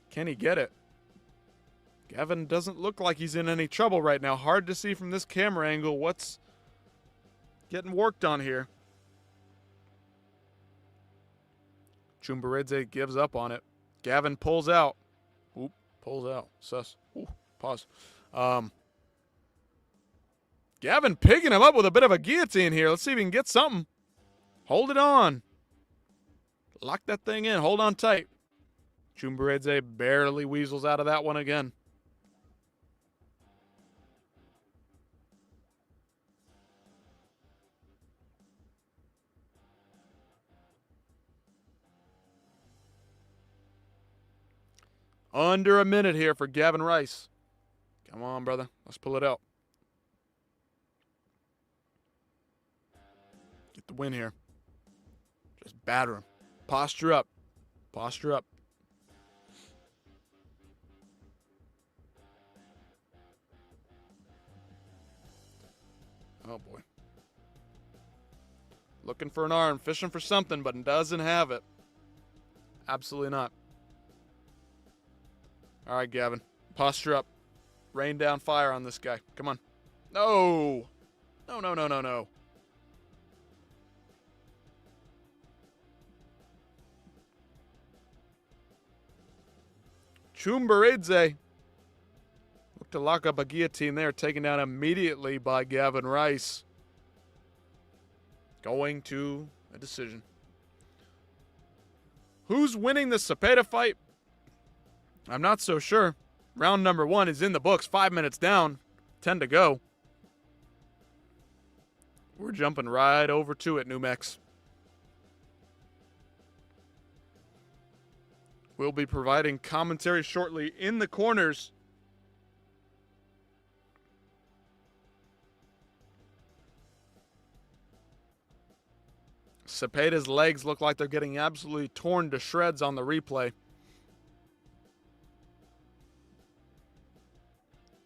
Can he get it? Gavin doesn't look like he's in any trouble right now. Hard to see from this camera angle what's getting worked on here. Chumbaridze gives up on it. Gavin pulls out. Oop, pulls out. Sus. Ooh, pause. Gavin picking him up with a bit of a guillotine here. Let's see if we can get something. Hold it on. Lock that thing in. Hold on tight. Chumbaridze barely weasels out of that one again. Under a minute here for Gavin Rice. Come on, brother. Let's pull it out. Get the win here. Just batter him. Posture up. Posture up. Oh, boy. Looking for an arm, fishing for something, but doesn't have it. Absolutely not. All right, Gavin. Posture up. Rain down fire on this guy. Come on. No. No, no, no, no, no. Chumberidze. Look to lock up a guillotine there, taken down immediately by Gavin Rice. Going to a decision. Who's winning the Cepeda fight? I'm not so sure. Round number 1 is in the books. 5 minutes down. 10 to go. We're jumping right over to it, Numex. We'll be providing commentary shortly in the corners. Cepeda's legs look like they're getting absolutely torn to shreds on the replay.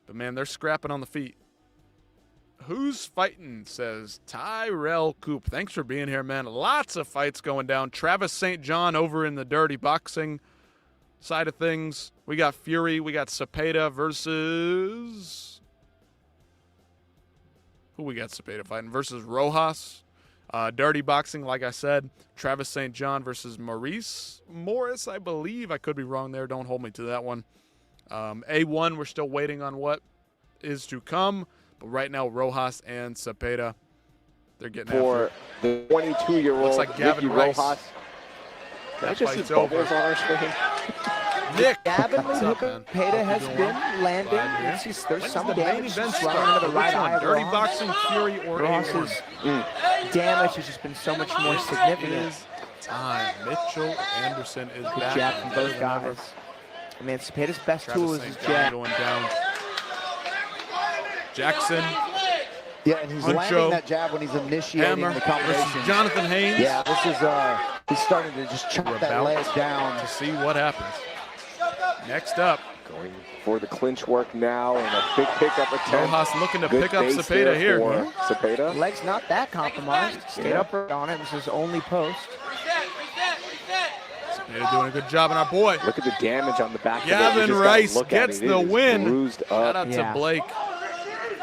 But, man, they're scrapping on the feet. Who's fighting, says Tyrell Coop. Thanks for being here, man. Lots of fights going down. Travis St. John over in the dirty boxing side of things. We got Fury. We got Cepeda versus... Who we got Cepeda fighting? Versus Rojas. Dirty boxing, like I said. Travis St. John versus Maurice Morris, I believe. I could be wrong there. Don't hold me to that one. A1, we're still waiting on what is to come. But right now, Rojas and Cepeda, they're getting for the 22-year-old looks like Gavin Rice. Rojas. Can I just see bubbles on our screen? Nick, Gavin Cepeda has been landing. There's some damage running into the right eye. Dirty boxing, Fury, or Ross's damage has just been so much more significant. Time. Mitchell Anderson is Good back. jab from both guys. I mean, Cepeda's best tool is his jab. Going down. Jackson. Yeah, and he's landing that jab when he's initiating the combination. Jonathan Haynes. Yeah, this is he's starting to just chop that leg down to see what happens. Next up, going for the clinch work now and a big pickup attempt. Rojas looking to Good pick up base Cepeda here. Cepeda. Leg's not that compromised. Stayed upright on it. This is only post. Cepeda doing a good job on our boy. Look at the damage on the back. Gavin Rice gets the win. Bruised up. Shout out to Blake,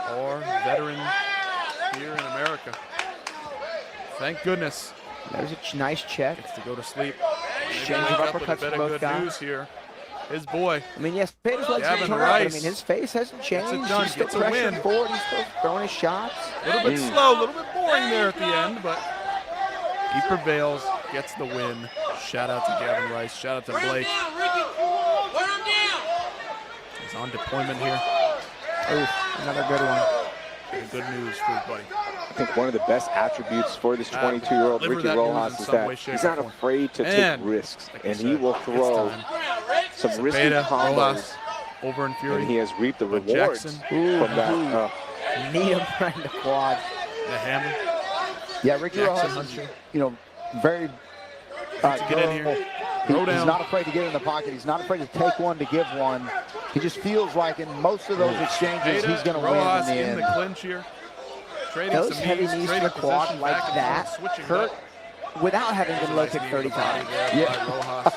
our veteran here in America. Thank goodness. There's a nice check. Gets to go to sleep. Exchange of uppercuts for both good guys. News here. His boy. I mean, yes, Cepeda's legs Gavin are turned, Rice. but I mean, his face hasn't changed. done. He's still Gets a win. pressuring forward. He's still throwing his shots. A little bit slow, a little bit boring there at the end, but he prevails, gets the win. Shout out to Gavin Rice. Shout out to Blake. He's on deployment here. Oof, another good one. Good news for his buddy. I think one of the best attributes for this 22-year-old Ricky Rojas is that he's not afraid to take risks, and he will throw some risky combos. Over in Fury. And he has reaped the rewards from that. Knee him right in the quad. The hammer. Yeah, Ricky Rojas is, very get in here. He's not afraid to get in the pocket. He's not afraid to take one to give one. He just feels like in most of those exchanges, he's going to win in the end. In the clinch here. Trading Those some heavy knees, knees to trading the quad positions, like back and that forth, switching hurt up. without having been low kicked 30 times. Yeah. Rojas.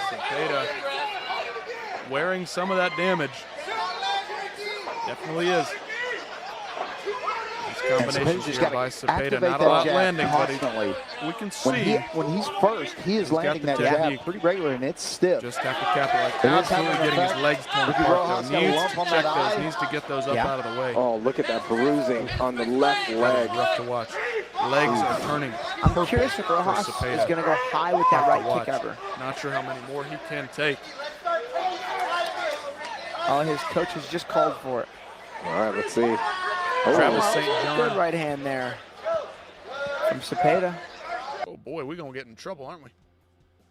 Cepeda wearing some of that damage. Definitely is. Combination here by Cepeda, not a lot landing, constantly. But we can see when he's first, he is landing that jab pretty regularly, and it's stiff. just after capitalize, absolutely getting his legs torn apart. Though. Needs to check those, needs to get those up out of the way. Oh, look at that bruising on the left leg. Rough to watch. Legs are turning. I'm curious if Rojas is going to go high with that right kick ever. Not sure how many more he can take. Oh, his coach has just called for it. All right, let's see. Travis St. John. Good right hand there from Cepeda. Oh boy, we're gonna get in trouble, aren't we?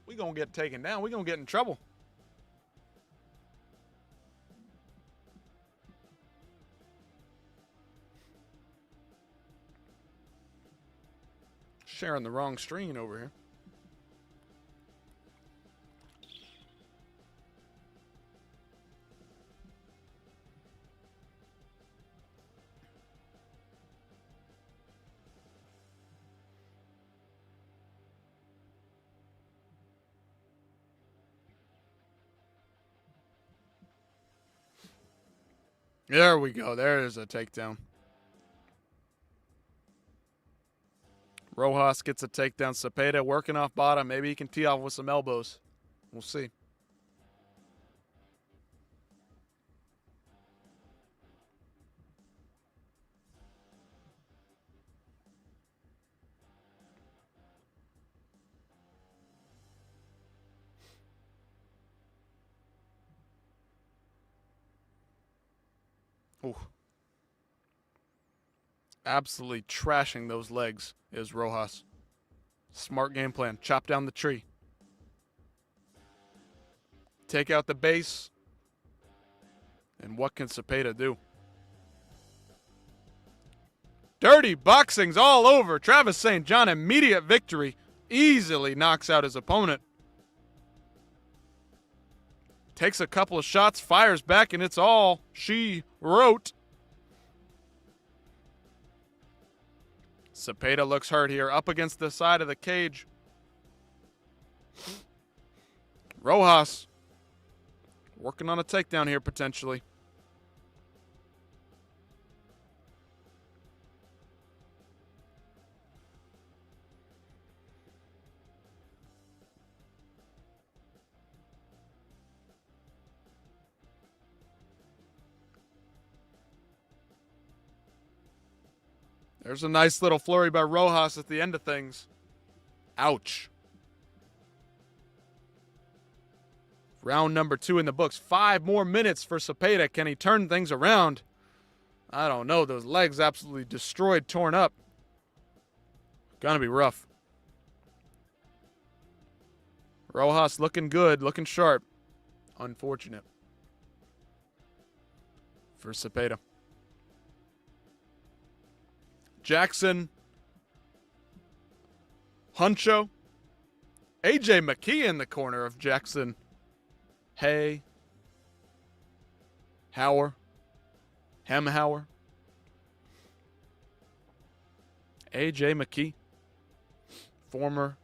We're gonna get taken down. We're gonna get in trouble. Sharing the wrong screen over here. There we go. There's a takedown. Rojas gets a takedown. Cepeda working off bottom. Maybe he can tee off with some elbows. We'll see. Ooh. Absolutely trashing those legs is Rojas. Smart game plan. Chop down the tree. Take out the base. And what can Cepeda do? Dirty boxing's all over. Travis St. John, immediate victory. Easily knocks out his opponent. Takes a couple of shots, fires back, and it's all she wrote. Cepeda looks hurt here, up against the side of the cage. Rojas working on a takedown here, potentially. There's a nice little flurry by Rojas at the end of things. Ouch. Round number 2 in the books. 5 more minutes for Cepeda. Can he turn things around? I don't know. Those legs absolutely destroyed, torn up. Gonna be rough. Rojas looking good, looking sharp. Unfortunate for Cepeda. Jackson, Huncho, A.J. McKee in the corner of Jackson, Hay, Hauer, Hemhauer, A.J. McKee, former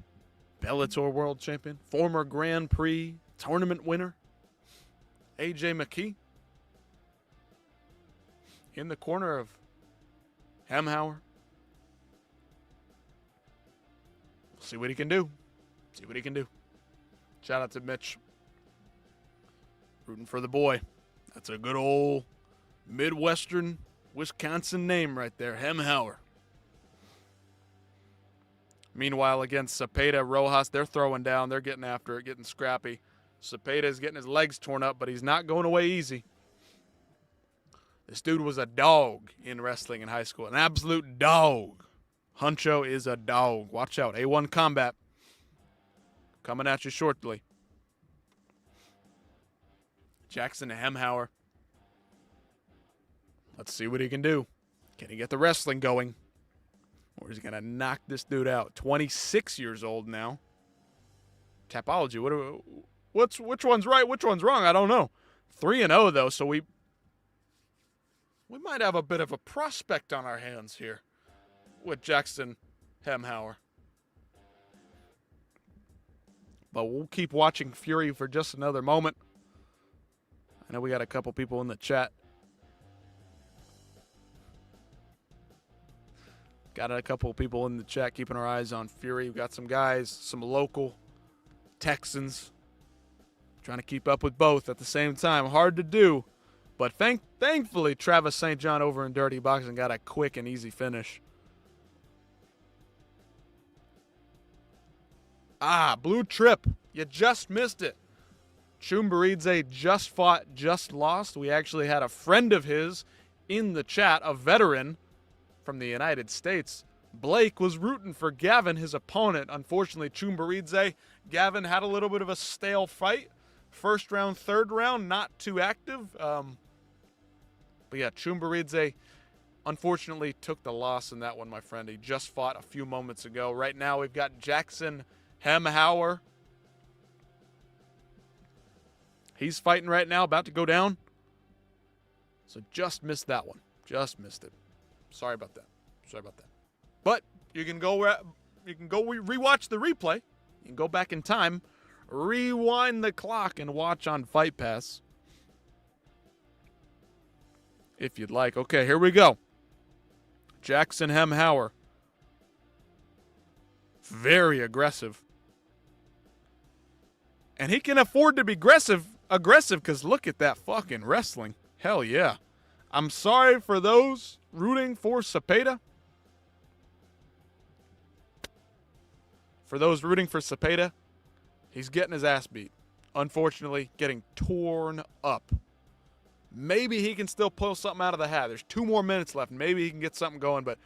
Bellator world champion, former Grand Prix tournament winner, A.J. McKee in the corner of Hemhauer. See what he can do. See what he can do. Shout out to Mitch. Rooting for the boy. That's a good old Midwestern Wisconsin name right there. Hemhauer. Meanwhile, against Cepeda, Rojas, they're throwing down. They're getting after it, getting scrappy. Cepeda's getting his legs torn up, but he's not going away easy. This dude was a dog in wrestling in high school. An absolute dog. Huncho is a dog. Watch out. A1 Combat. Coming at you shortly. Jackson Hemhauer. Let's see what he can do. Can he get the wrestling going? Or is he going to knock this dude out? 26 years old now. Tapology. Which one's right? Which one's wrong? I don't know. 3-0 though, so we might have a bit of a prospect on our hands here with Jackson Hemhauer. But we'll keep watching Fury for just another moment. I know we got a couple people in the chat. Got a couple people in the chat keeping our eyes on Fury. We've got some guys, some local Texans, trying to keep up with both at the same time. Hard to do. But thankfully, Travis St. John over in Dirty Boxing got a quick and easy finish. Blue Trip. You just missed it. Chumbaridze just fought, just lost. We actually had a friend of his in the chat, a veteran from the United States. Blake was rooting for Gavin, his opponent. Unfortunately, Chumbaridze, Gavin had a little bit of a stale fight. First round, third round, not too active. But yeah, Chumbaridze unfortunately took the loss in that one, my friend. He just fought a few moments ago. Right now, we've got Jackson Hemhauer. He's fighting right now, about to go down. So just missed that one. Just missed it. Sorry about that. But you can go rewatch the replay. You can go back in time, rewind the clock, and watch on Fight Pass. if you'd like. Okay, here we go. Jackson Hemhauer. Very aggressive. And he can afford to be aggressive because look at that fucking wrestling. Hell yeah. I'm sorry for those rooting for Cepeda. For those rooting for Cepeda, he's getting his ass beat. Unfortunately, getting torn up. Maybe he can still pull something out of the hat. There's 2 more minutes left. Maybe he can get something going, but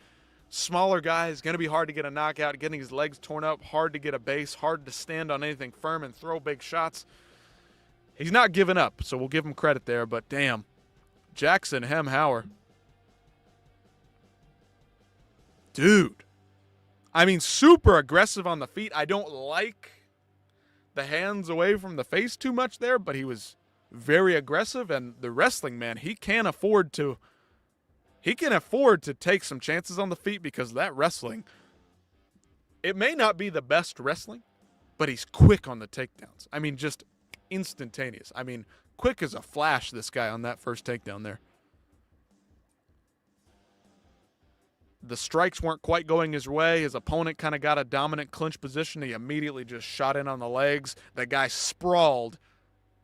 smaller guy is going to be hard to get a knockout. Getting his legs torn up, hard to get a base, hard to stand on anything firm and throw big shots. He's not giving up, so we'll give him credit there, but damn. Jackson Hemhauer. Dude. I mean, super aggressive on the feet. I don't like the hands away from the face too much there, but he was very aggressive, and the wrestling, man, he can afford to take some chances on the feet because that wrestling, it may not be the best wrestling, but he's quick on the takedowns. I mean, just instantaneous. I mean, quick as a flash, this guy on that first takedown there. The strikes weren't quite going his way. His opponent kind of got a dominant clinch position. He immediately just shot in on the legs. The guy sprawled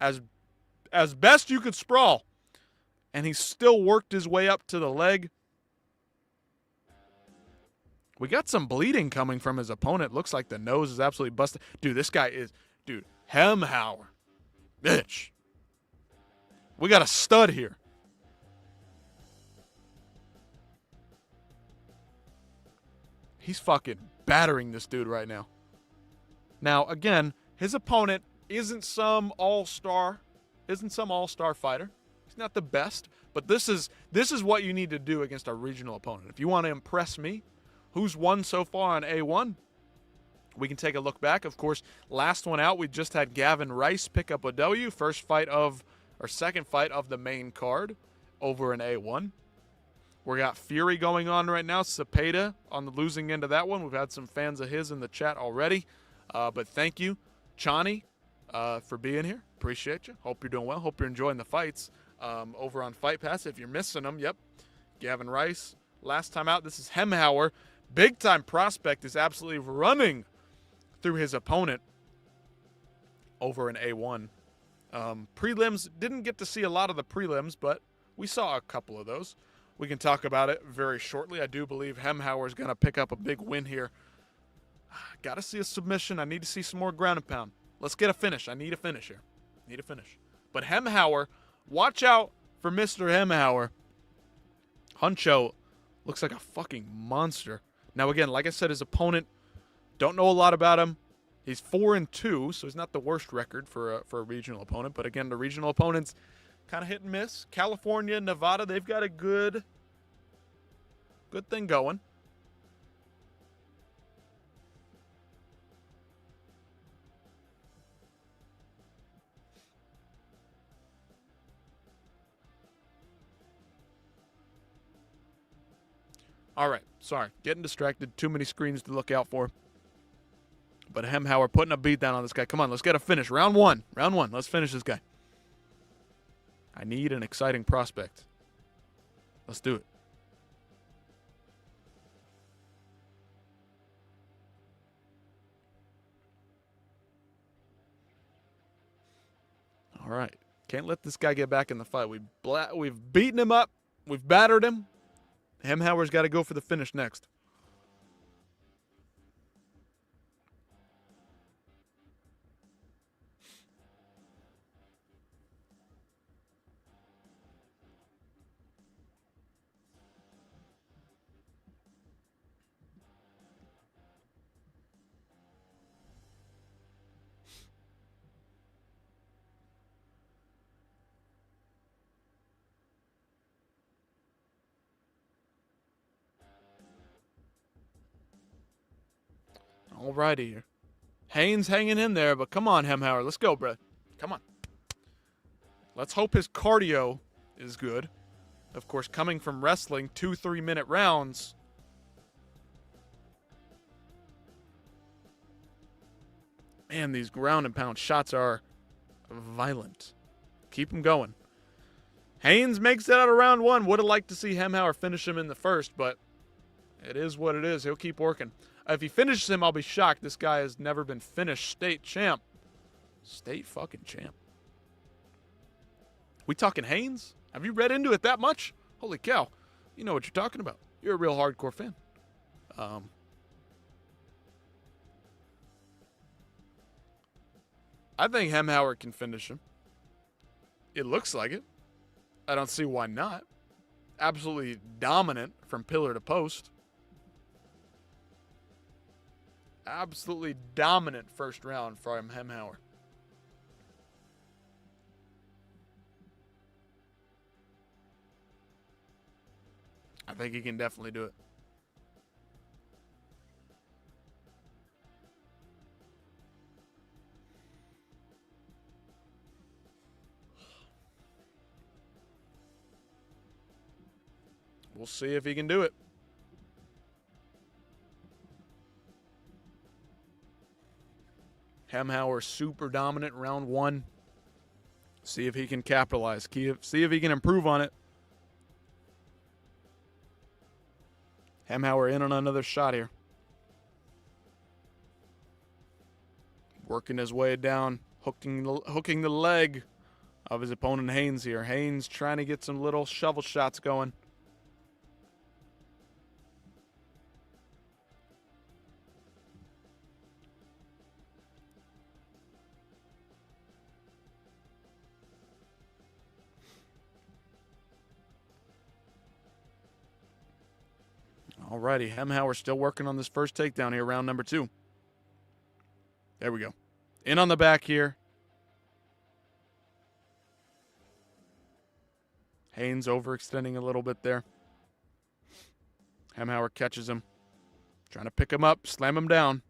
as best you could sprawl. And he still worked his way up to the leg. We got some bleeding coming from his opponent. Looks like the nose is absolutely busted. Dude, this guy is, Hemhauer. Bitch. We got a stud here. He's fucking battering this dude right now. Now, again, his opponent isn't some all-star fighter. He's not the best, but this is what you need to do against a regional opponent. If you want to impress me, who's won so far on A1? We can take a look back. Of course, last one out, we just had Gavin Rice pick up a W. Second fight of the main card over in A1. We got Fury going on right now. Cepeda on the losing end of that one. We've had some fans of his in the chat already. But thank you, Chani, for being here. Appreciate you. Hope you're doing well. Hope you're enjoying the fights over on Fight Pass. If you're missing them, yep. Gavin Rice, last time out. This is Hemhauer. Big-time prospect is absolutely running through his opponent over in A1. Prelims, didn't get to see a lot of the prelims, but we saw a couple of those. We can talk about it very shortly. I do believe Hemhauer is going to pick up a big win here. Got to see a submission. I need to see some more ground and pound. Let's get a finish. I need a finish here. Need a finish. But Hemhauer, watch out for Mr. Hemhauer. Huncho looks like a fucking monster. Now, again, like I said, his opponent, don't know a lot about him. He's 4-2, so he's not the worst record for a regional opponent. But again, the regional opponents kind of hit and miss. California, Nevada, they've got a good thing going. All right, sorry, getting distracted. Too many screens to look out for. But Hemhauer putting a beat down on this guy. Come on, let's get a finish. Round one. Let's finish this guy. I need an exciting prospect. Let's do it. All right. Can't let this guy get back in the fight. We've beaten him up. We've battered him. Hemhauer's got to go for the finish next. Alrighty here. Haynes hanging in there, but come on, Hemhauer. Let's go, bro. Come on. Let's hope his cardio is good. Of course, coming from wrestling, 2 3-minute rounds. Man, these ground and pound shots are violent. Keep them going. Haynes makes it out of round one. Would have liked to see Hemhauer finish him in the first, but it is what it is. He'll keep working. If he finishes him, I'll be shocked. This guy has never been finished state champ. State fucking champ. We talking Haynes? Have you read into it that much? Holy cow. You know what you're talking about. You're a real hardcore fan. I think Hemhauer can finish him. It looks like it. I don't see why not. Absolutely dominant from pillar to post. Absolutely dominant first round from Hemhauer. I think he can definitely do it. We'll see if he can do it. Hemhauer super dominant round one. See if he can capitalize. See if he can improve on it. Hemhauer in on another shot here. Working his way down, hooking the leg of his opponent Haynes here. Haynes trying to get some little shovel shots going. Alrighty, Hemhauer still working on this first takedown here, round number 2. There we go. In on the back here. Haynes overextending a little bit there. Hemhauer catches him. Trying to pick him up, slam him down.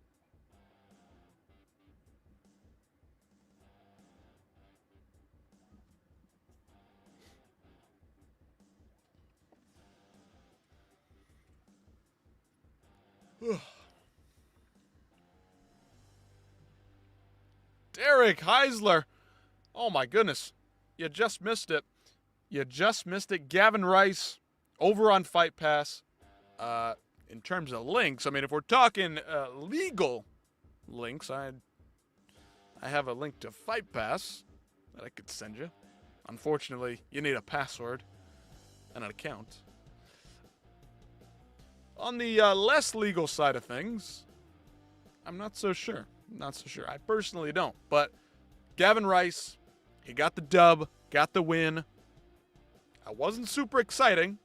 Derek Heisler. Oh my goodness. You just missed it. You just missed it. Gavin Rice over on Fight Pass. In terms of links, I mean, if we're talking legal links, I have a link to Fight Pass that I could send you. Unfortunately, you need a password and an account. On the less legal side of things, I'm not so sure. I personally don't. But Gavin Rice, he got the dub, got the win. It wasn't super exciting.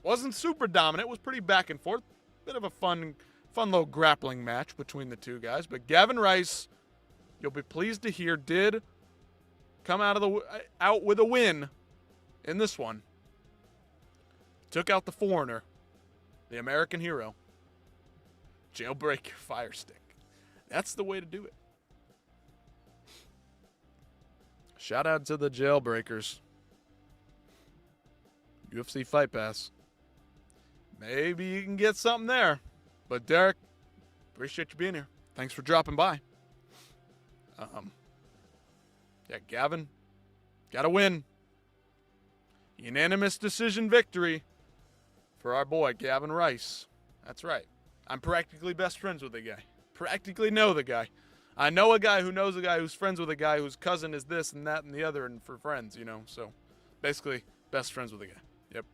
Wasn't super dominant. It was pretty back and forth. Bit of a fun little grappling match between the two guys. But Gavin Rice, you'll be pleased to hear, did come out with a win in this one. Took out the foreigner. The American hero. Jailbreak your fire stick. That's the way to do it. Shout out to the jailbreakers. UFC Fight Pass. Maybe you can get something there. But Derek, appreciate you being here. Thanks for dropping by. Yeah, Gavin, got to win. Unanimous decision victory for our boy, Gavin Rice. That's right. I'm practically best friends with the guy. Practically know the guy. I know a guy who knows a guy who's friends with a guy whose cousin is this and that and the other, and for friends, you know. So, basically, best friends with the guy. Yep.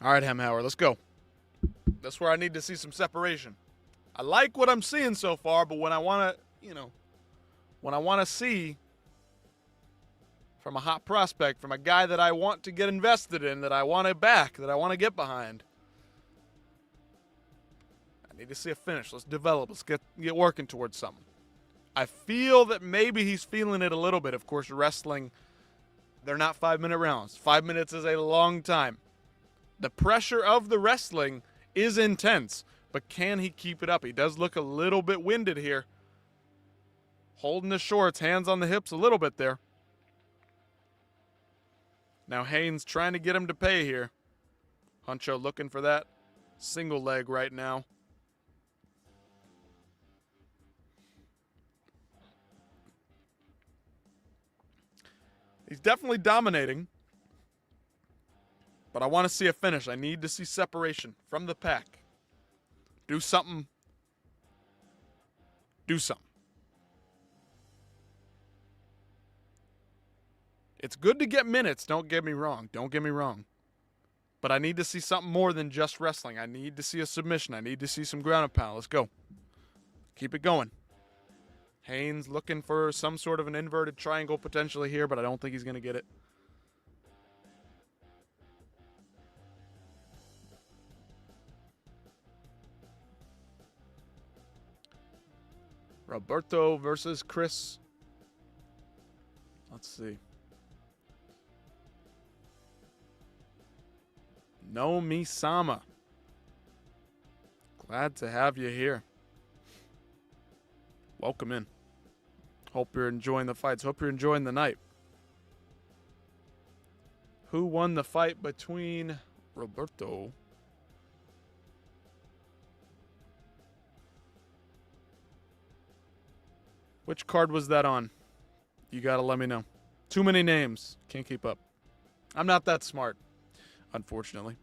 All right, Hemhauer, let's go. That's where I need to see some separation. I like what I'm seeing so far, but when I want to, when I want to see from a hot prospect, from a guy that I want to get invested in, that I want to back, that I want to get behind, I need to see a finish. Let's develop. Let's get working towards something. I feel that maybe he's feeling it a little bit. Of course, wrestling, they're not 5-minute rounds. 5 minutes is a long time. The pressure of the wrestling is intense, but can he keep it up? He does look a little bit winded here. Holding the shorts, hands on the hips a little bit there. Now Haynes trying to get him to pay here. Huncho looking for that single leg right now. He's definitely dominating. But I want to see a finish. I need to see separation from the pack. Do something. Do something. It's good to get minutes, don't get me wrong. Don't get me wrong. But I need to see something more than just wrestling. I need to see a submission. I need to see some ground and pound. Let's go. Keep it going. Haynes looking for some sort of an inverted triangle potentially here, but I don't think he's going to get it. Roberto versus Chris. Let's see. No Misama. Glad to have you here. Welcome in. Hope you're enjoying the fights. Hope you're enjoying the night. Who won the fight between Roberto Which card was that on? You gotta let me know. Too many names. Can't keep up. I'm not that smart, unfortunately.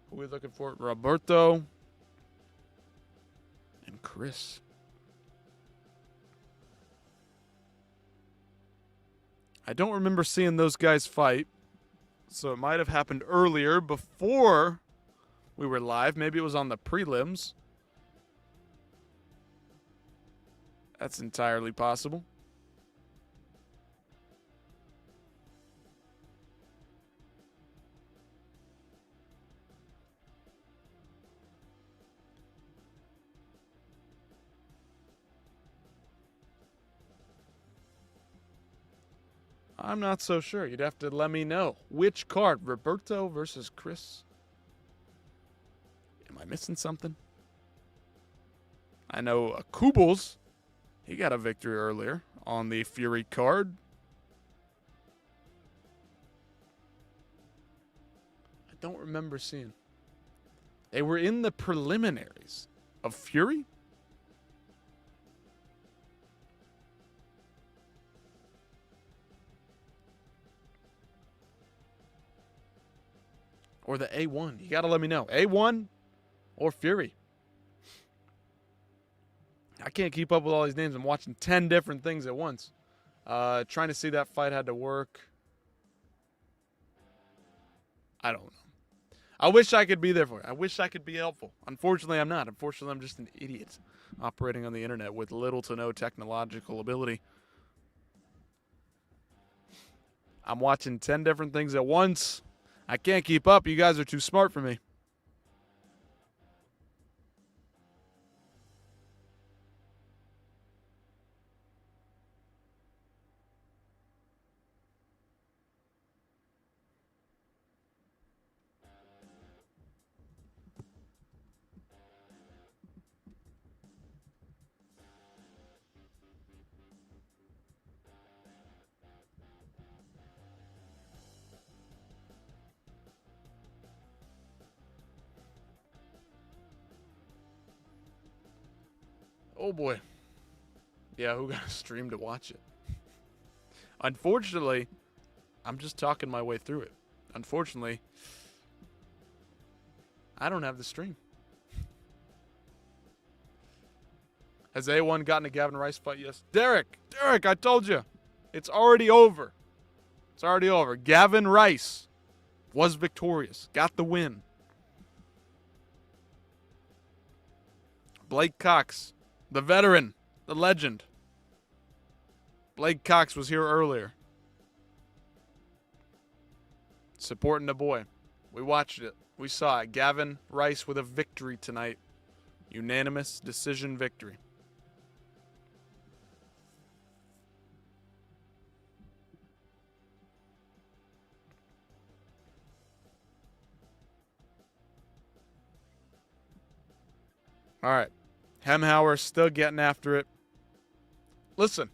Who are we looking for? Roberto and Chris. I don't remember seeing those guys fight, so it might have happened earlier before we were live. Maybe it was on the prelims. That's entirely possible. I'm not so sure. You'd have to let me know. Which card? Roberto versus Chris? Am I missing something? I know Kubels. He got a victory earlier on the Fury card. I don't remember seeing. They were in the preliminaries of Fury? Or the A1. You got to let me know. A1 or Fury. I can't keep up with all these names. I'm watching 10 different things at once. Trying to see that fight had to work. I don't know. I wish I could be there for it. I wish I could be helpful. Unfortunately, I'm not. Unfortunately, I'm just an idiot operating on the internet with little to no technological ability. I'm watching 10 different things at once. I can't keep up. You guys are too smart for me. Oh boy. Yeah, who got a stream to watch it? Unfortunately, I'm just talking my way through it. Unfortunately, I don't have the stream. Has A1 gotten a Gavin Rice fight? Yes. Derek, I told you. It's already over. It's already over. Gavin Rice was victorious. Got the win. Blake Cox, the veteran, the legend. Blake Cox was here earlier. Supporting the boy. We watched it. We saw it. Gavin Rice with a victory tonight. Unanimous decision victory. All right. Hemhauer still getting after it. Listen.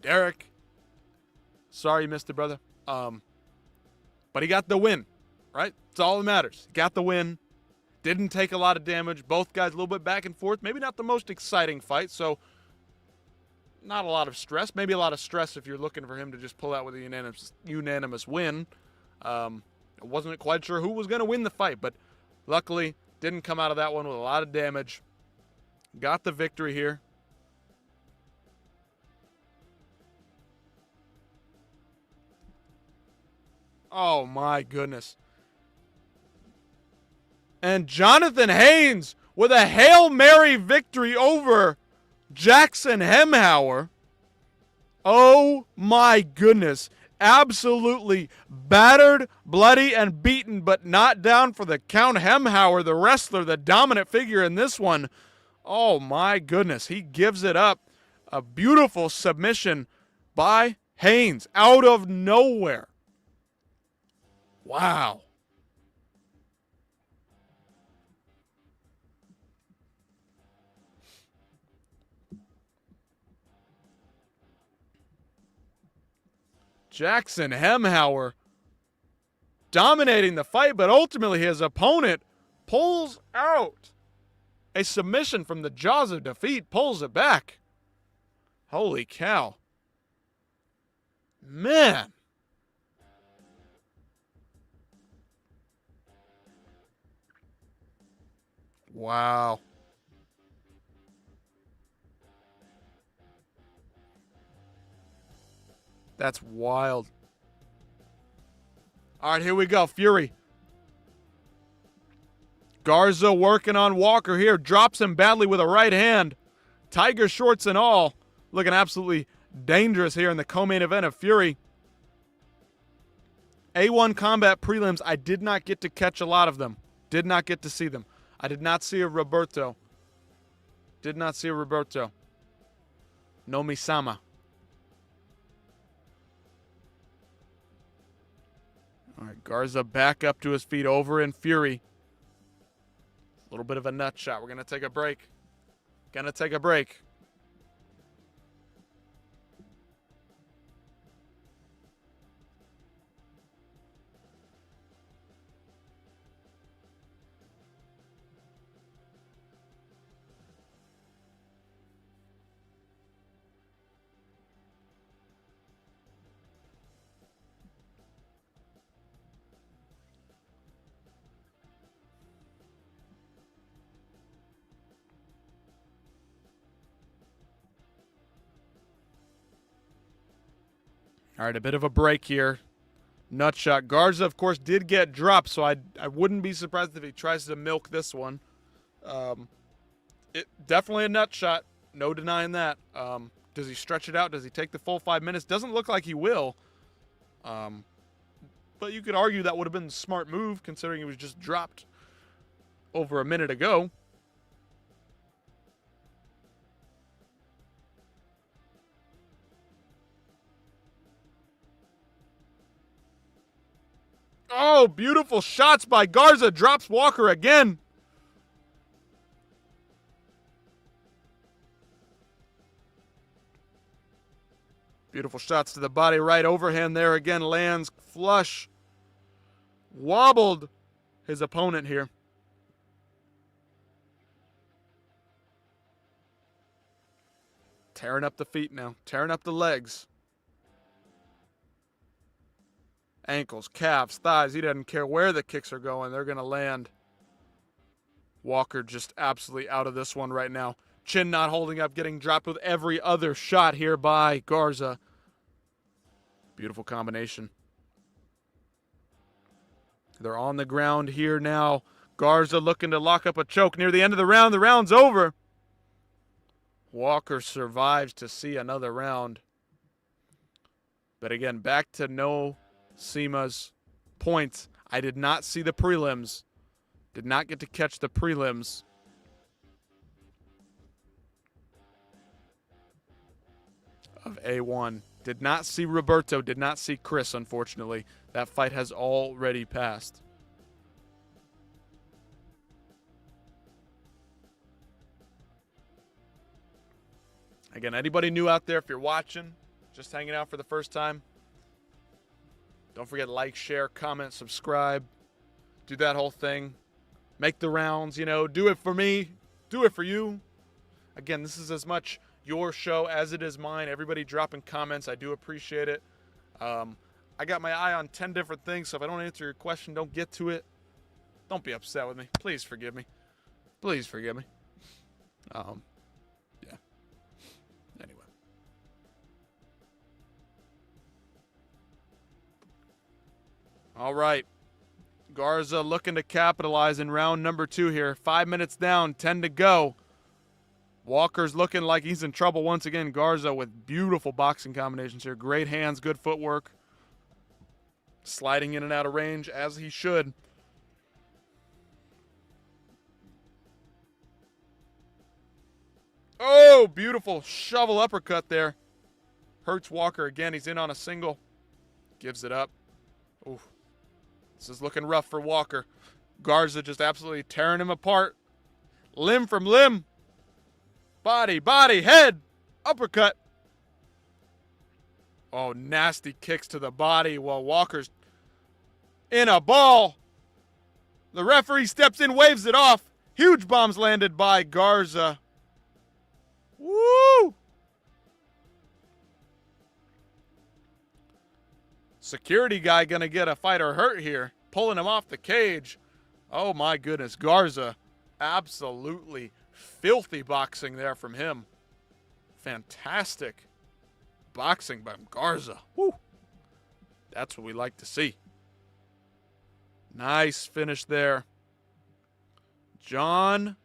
Derek Sorry you missed it, brother. But he got the win, right? It's all that matters. He got the win. Didn't take a lot of damage. Both guys a little bit back and forth. Maybe not the most exciting fight, so not a lot of stress. Maybe a lot of stress if you're looking for him to just pull out with a unanimous win. I wasn't quite sure who was going to win the fight, but luckily didn't come out of that one with a lot of damage. Got the victory here. Oh, my goodness. And Jonathan Haynes with a Hail Mary victory over Jackson Hemhauer. Oh, my goodness. Absolutely battered, bloody, and beaten, but not down for the count. Hemhauer, the wrestler, the dominant figure in this one. Oh, my goodness. He gives it up. A beautiful submission by Haynes out of nowhere. Wow. Jackson Hemhauer dominating the fight, but ultimately his opponent pulls out a submission from the jaws of defeat, pulls it back. Holy cow. Man. Wow. That's wild. All right, here we go. Fury. Garza working on Walker here. Drops him badly with a right hand. Tiger shorts and all. Looking absolutely dangerous here in the co-main event of Fury. A1 Combat prelims, I did not get to catch a lot of them. Did not get to see them. I did not see a Roberto. Did not see a Roberto. Nomi-sama. All right, Garza back up to his feet over in Fury. A little bit of a nut shot. We're going to take a break. Gonna take a break. All right, a bit of a break here. Nut shot. Garza, of course, did get dropped, so I wouldn't be surprised if he tries to milk this one. Definitely a nut shot. No denying that. Does he stretch it out? Does he take the full 5 minutes? Doesn't look like he will. But you could argue that would have been a smart move, considering he was just dropped over a minute ago. Oh, beautiful shots by Garza. Drops Walker again. Beautiful shots to the body. Right overhand there again. Lands flush. Wobbled his opponent here. Tearing up the feet now. Tearing up the legs. Ankles, calves, thighs. He doesn't care where the kicks are going. They're going to land. Walker just absolutely out of this one right now. Chin not holding up, getting dropped with every other shot here by Garza. Beautiful combination. They're on the ground here now. Garza looking to lock up a choke near the end of the round. The round's over. Walker survives to see another round. But again, back to no Sima's points. I did not see the prelims. Did not get to catch the prelims. Of A1. Did not see Roberto. Did not see Chris, unfortunately. That fight has already passed. Again, anybody new out there, if you're watching, just hanging out for the first time, Don't forget to like, share, comment, subscribe. Do that whole thing. Make the rounds, you know. Do it for me. Do it for you. Again, this is as much your show as it is mine. Everybody dropping comments. I do appreciate it. I got my eye on 10 different things, so if I don't answer your question, don't get to it. Don't be upset with me. Please forgive me. Please forgive me. Yeah. Anyway. All right. Garza looking to capitalize in round number 2 here. 5 minutes down, 10 to go. Walker's looking like he's in trouble once again. Garza with beautiful boxing combinations here. Great hands, good footwork. Sliding in and out of range as he should. Oh, beautiful shovel uppercut there. Hurts Walker again. He's in on a single. Gives it up. Oof. This is looking rough for Walker. Garza just absolutely tearing him apart. Limb from limb. Body, head. Uppercut. Oh, nasty kicks to the body while Walker's in a ball. The referee steps in, waves it off. Huge bombs landed by Garza. Woo! Security guy gonna get a fighter hurt here. Pulling him off the cage. Oh my goodness. Garza. Absolutely filthy boxing there from him. Fantastic boxing by Garza. Woo! That's what we like to see. Nice finish there. John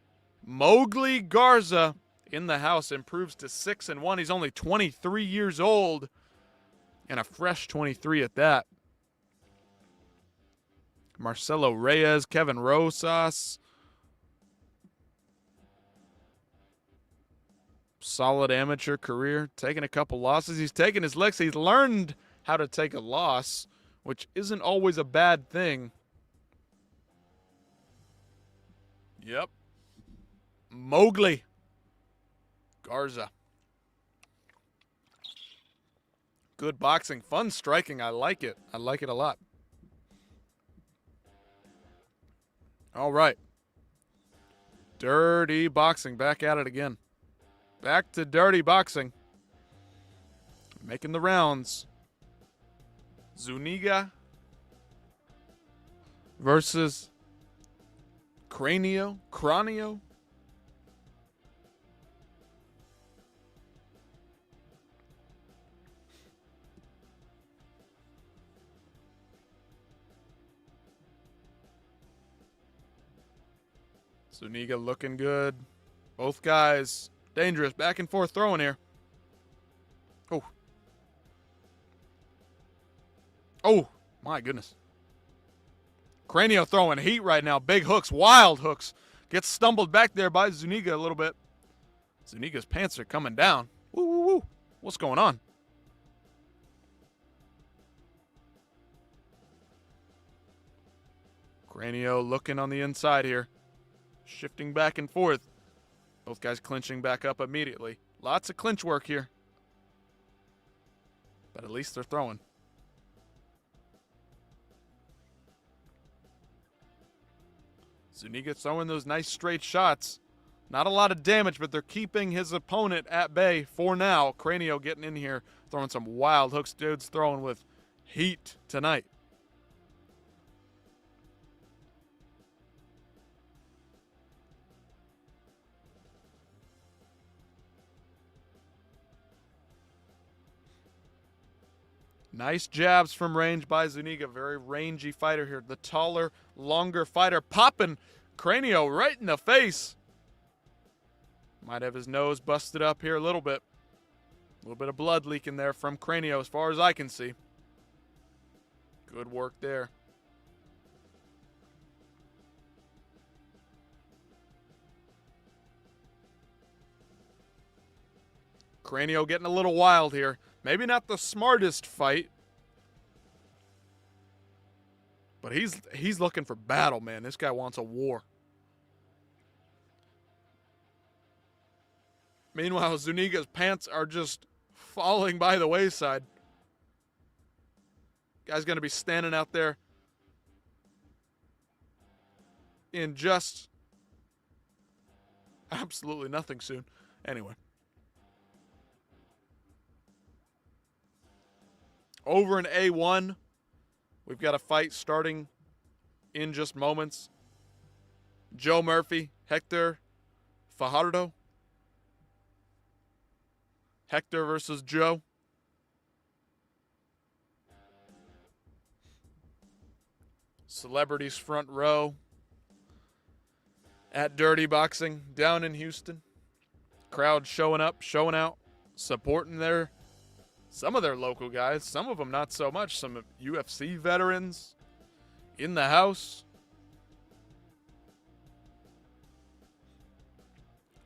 Mowgli Garza in the house improves to 6-1. He's only 23 years old. And a fresh 23 at that. Marcelo Reyes, Kevin Rosas. Solid amateur career. Taking a couple losses. He's taken his licks. He's learned how to take a loss, which isn't always a bad thing. Yep. Mowgli Garza. Good boxing, fun striking. I like it. I like it a lot. All right. Dirty boxing. Back at it again. Back to dirty boxing. Making the rounds. Zuniga versus Cranio. Zuniga looking good. Both guys dangerous. Back and forth throwing here. Oh. Oh, my goodness. Cranio throwing heat right now. Big hooks, wild hooks. Gets stumbled back there by Zuniga a little bit. Zuniga's pants are coming down. Woo, woo, woo. What's going on? Cranio looking on the inside here. Shifting back and forth. Both guys clinching back up immediately. Lots of clinch work here. But at least they're throwing. Zuniga throwing those nice straight shots. Not a lot of damage, but they're keeping his opponent at bay for now. Cranio getting in here, throwing some wild hooks. Dude's throwing with heat tonight. Nice jabs from range by Zuniga. Very rangy fighter here. The taller, longer fighter. Popping Cranio right in the face. Might have his nose busted up here a little bit. A little bit of blood leaking there from Cranio as far as I can see. Good work there. Cranio getting a little wild here. Maybe not the smartest fight. But he's looking for battle, man. This guy wants a war. Meanwhile, Zuniga's pants are just falling by the wayside. Guy's going to be standing out there in just absolutely nothing soon. Anyway. Over in A1, we've got a fight starting in just moments. Joe Murphy, Hector Fajardo. Hector versus Joe. Celebrities front row at Dirty Boxing down in Houston. Crowd showing up, showing out, supporting some of their local guys, some of them not so much. Some UFC veterans in the house.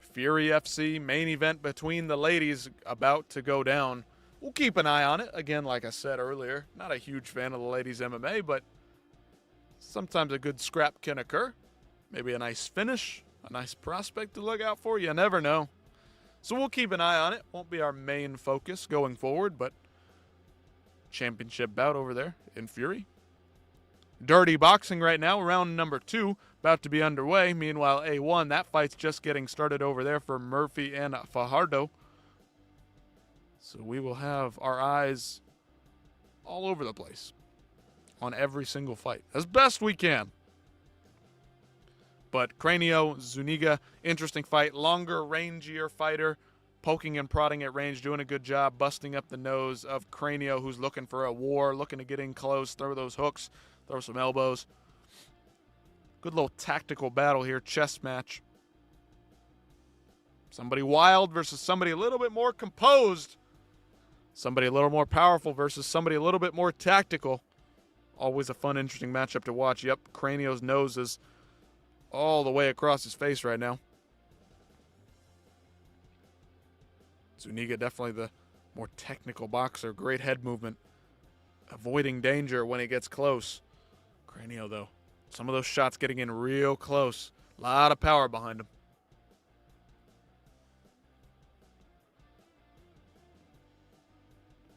Fury FC main event between the ladies about to go down. We'll keep an eye on it. Again, like I said earlier, not a huge fan of the ladies' MMA, but sometimes a good scrap can occur. Maybe a nice finish, a nice prospect to look out for. You never know. So we'll keep an eye on it. Won't be our main focus going forward, but championship bout over there in Fury. Dirty Boxing right now, round number 2, about to be underway. Meanwhile, A1, that fight's just getting started over there for Murphy and Fajardo. So we will have our eyes all over the place on every single fight, as best we can. But Cranio, Zuniga, interesting fight. Longer, rangier fighter, poking and prodding at range, doing a good job, busting up the nose of Cranio, who's looking for a war, looking to get in close, throw those hooks, throw some elbows. Good little tactical battle here, chess match. Somebody wild versus somebody a little bit more composed. Somebody a little more powerful versus somebody a little bit more tactical. Always a fun, interesting matchup to watch. Yep, Cranio's nose is all the way across his face right now. Zuniga definitely the more technical boxer. Great head movement. Avoiding danger when he gets close. Cranio, though, some of those shots getting in real close. A lot of power behind him.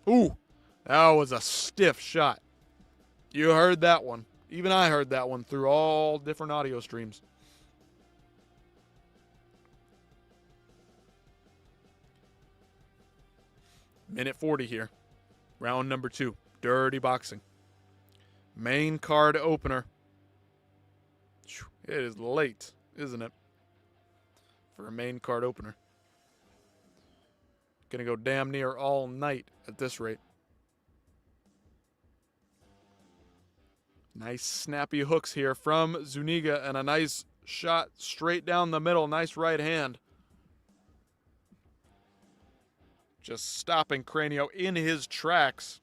Ooh, that was a stiff shot. You heard that one. Even I heard that one through all different audio streams. Minute 40 here. Round number 2. Dirty Boxing. Main card opener. It is late, isn't it? For a main card opener. Gonna go damn near all night at this rate. Nice snappy hooks here from Zuniga and a nice shot straight down the middle. Nice right hand. Just stopping Cranio in his tracks.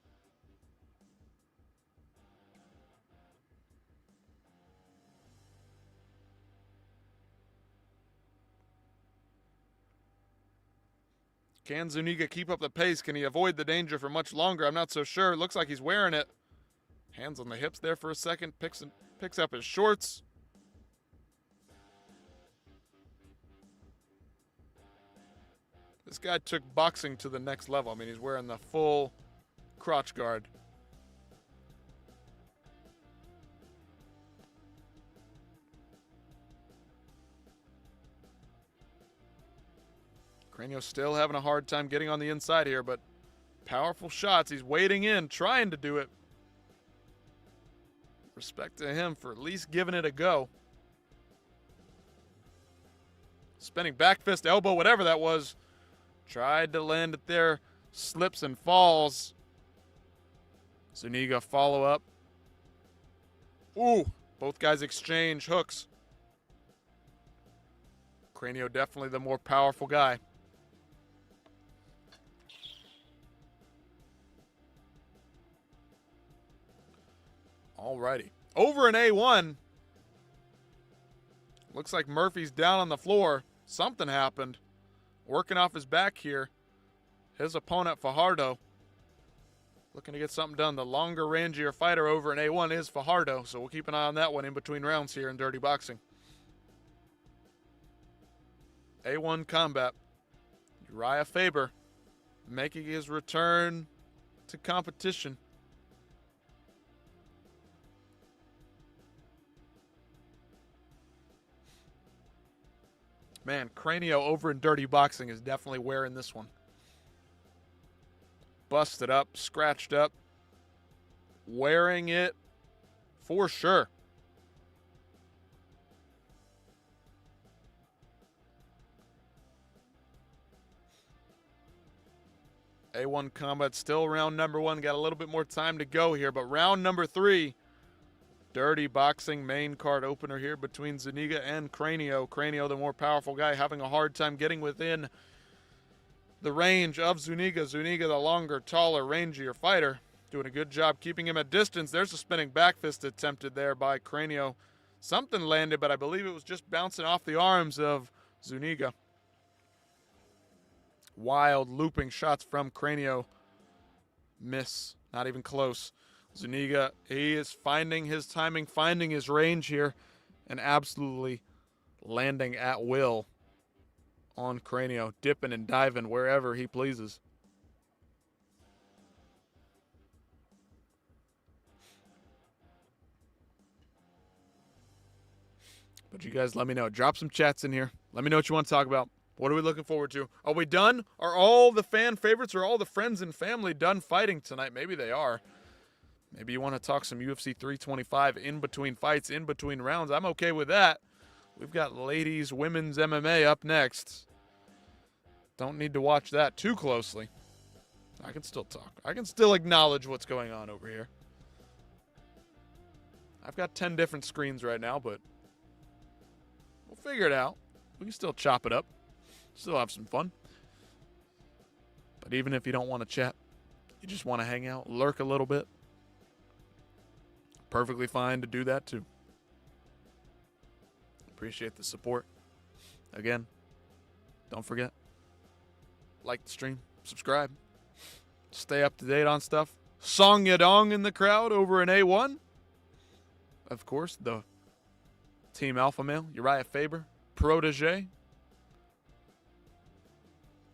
Can Zuniga keep up the pace? Can he avoid the danger for much longer? I'm not so sure. Looks like he's wearing it. Hands on the hips there for a second. Picks up his shorts. This guy took boxing to the next level. I mean, he's wearing the full crotch guard. Cranio still having a hard time getting on the inside here, but powerful shots. He's wading in, trying to do it. Respect to him for at least giving it a go. Spinning back fist, elbow, whatever that was. Tried to land it there. Slips and falls. Zuniga follow up. Ooh, both guys exchange hooks. Cranio definitely the more powerful guy. Alrighty. Over in A1. Looks like Murphy's down on the floor. Something happened. Working off his back here. His opponent, Fajardo. Looking to get something done. The longer, rangier fighter over in A1 is Fajardo. So we'll keep an eye on that one in between rounds here in Dirty Boxing. A1 combat. Uriah Faber making his return to competition. Man, Cranio over in Dirty Boxing is definitely wearing this one. Busted up, scratched up, wearing it for sure. A1 Combat still round number 1. Got a little bit more time to go here, but round number 3, Dirty Boxing main card opener here between Zuniga and Cranio. Cranio, the more powerful guy, having a hard time getting within the range of Zuniga. Zuniga, the longer, taller, rangier fighter, doing a good job keeping him at distance. There's a spinning back fist attempted there by Cranio. Something landed, but I believe it was just bouncing off the arms of Zuniga. Wild looping shots from Cranio. Miss, not even close. Zuniga, he is finding his timing, finding his range here, and absolutely landing at will on Cranio, dipping and diving wherever he pleases. But you guys let me know. Drop some chats in here. Let me know what you want to talk about. What are we looking forward to? Are we done? Are all the fan favorites or all the friends and family done fighting tonight? Maybe they are. Maybe you want to talk some UFC 325 in between fights, in between rounds. I'm okay with that. We've got ladies, women's MMA up next. Don't need to watch that too closely. I can still talk. I can still acknowledge what's going on over here. I've got 10 different screens right now, but we'll figure it out. We can still chop it up. Still have some fun. But even if you don't want to chat, you just want to hang out, lurk a little bit, perfectly fine to do that too. Appreciate the support. Again, don't forget, like the stream, subscribe, stay up to date on stuff. Song Yadong in the crowd over in A1. Of course, the Team Alpha Male, Uriah Faber, protege.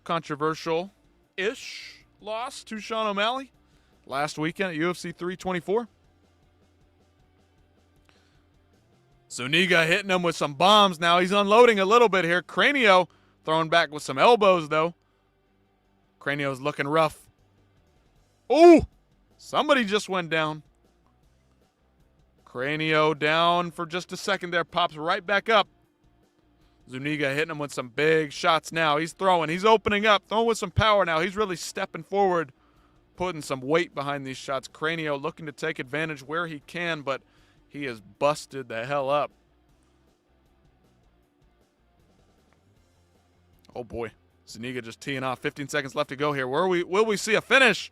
Controversial-ish loss to Sean O'Malley last weekend at UFC 324. Zuniga hitting him with some bombs. Now he's unloading a little bit here. Cranio throwing back with some elbows, though. Cranio's looking rough. Ooh! Somebody just went down. Cranio down for just a second there. Pops right back up. Zuniga hitting him with some big shots now. He's throwing. He's opening up. Throwing with some power now. He's really stepping forward, putting some weight behind these shots. Cranio looking to take advantage where he can, but he is busted the hell up. Oh, boy. Zuniga just teeing off. 15 seconds left to go here. Will we see a finish?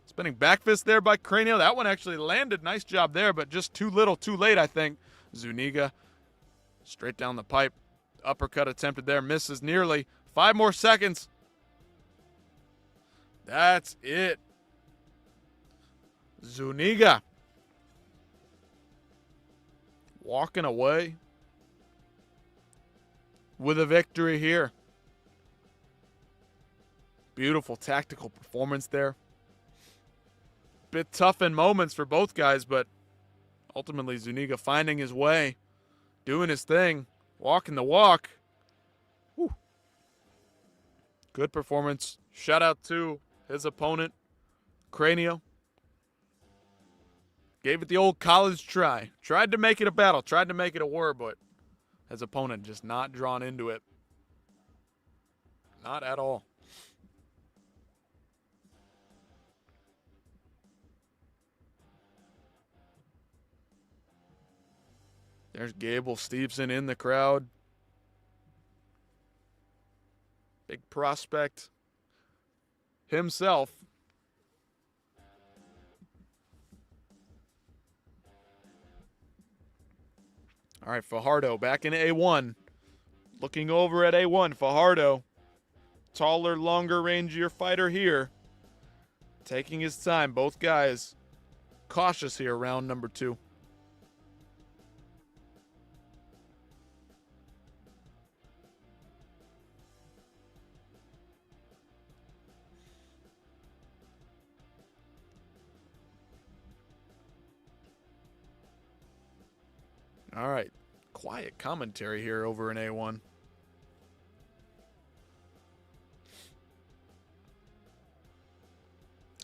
Spinning back fist there by Cranio. That one actually landed. Nice job there, but just too little, too late, I think. Zuniga straight down the pipe. Uppercut attempted there. Misses nearly. 5 more seconds. That's it. Zuniga walking away with a victory here. Beautiful tactical performance there. Bit tough in moments for both guys, but ultimately Zuniga finding his way, doing his thing, walking the walk. Whew. Good performance. Shout out to his opponent, Cranio. Gave it the old college try. Tried to make it a battle. Tried to make it a war, but his opponent just not drawn into it. Not at all. There's Gable Stevenson in the crowd. Big prospect himself. All right, Fajardo back in A1. Looking over at A1, Fajardo. Taller, longer, rangier fighter here. Taking his time, both guys cautious here, round number 2. All right, quiet commentary here over in A1.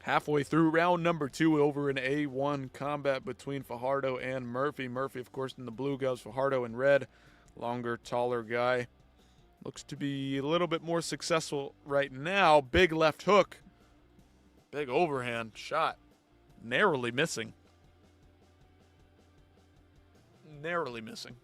Halfway through round number 2 over an A1 combat between Fajardo and Murphy. Murphy, of course, in the blue gloves, Fajardo in red. Longer, taller guy. Looks to be a little bit more successful right now. Big left hook. Big overhand shot. Narrowly missing. Narrowly missing.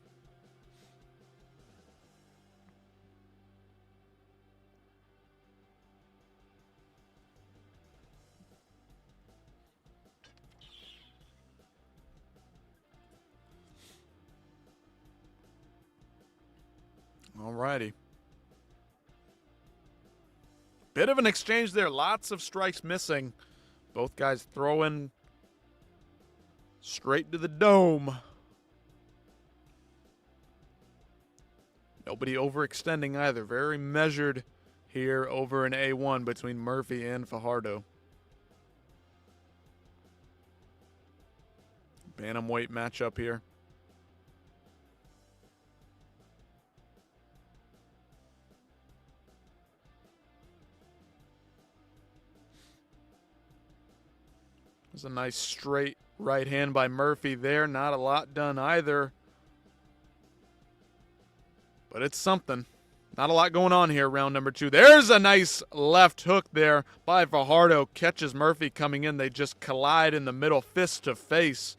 All righty. Bit of an exchange there. Lots of strikes missing. Both guys throwing straight to the dome. Nobody overextending either. Very measured here over an A1 between Murphy and Fajardo. Bantamweight matchup here. There's a nice straight right hand by Murphy there. Not a lot done either. But it's something. Not a lot going on here, round number 2. There's a nice left hook there by Fajardo. Catches Murphy coming in. They just collide in the middle, fist to face.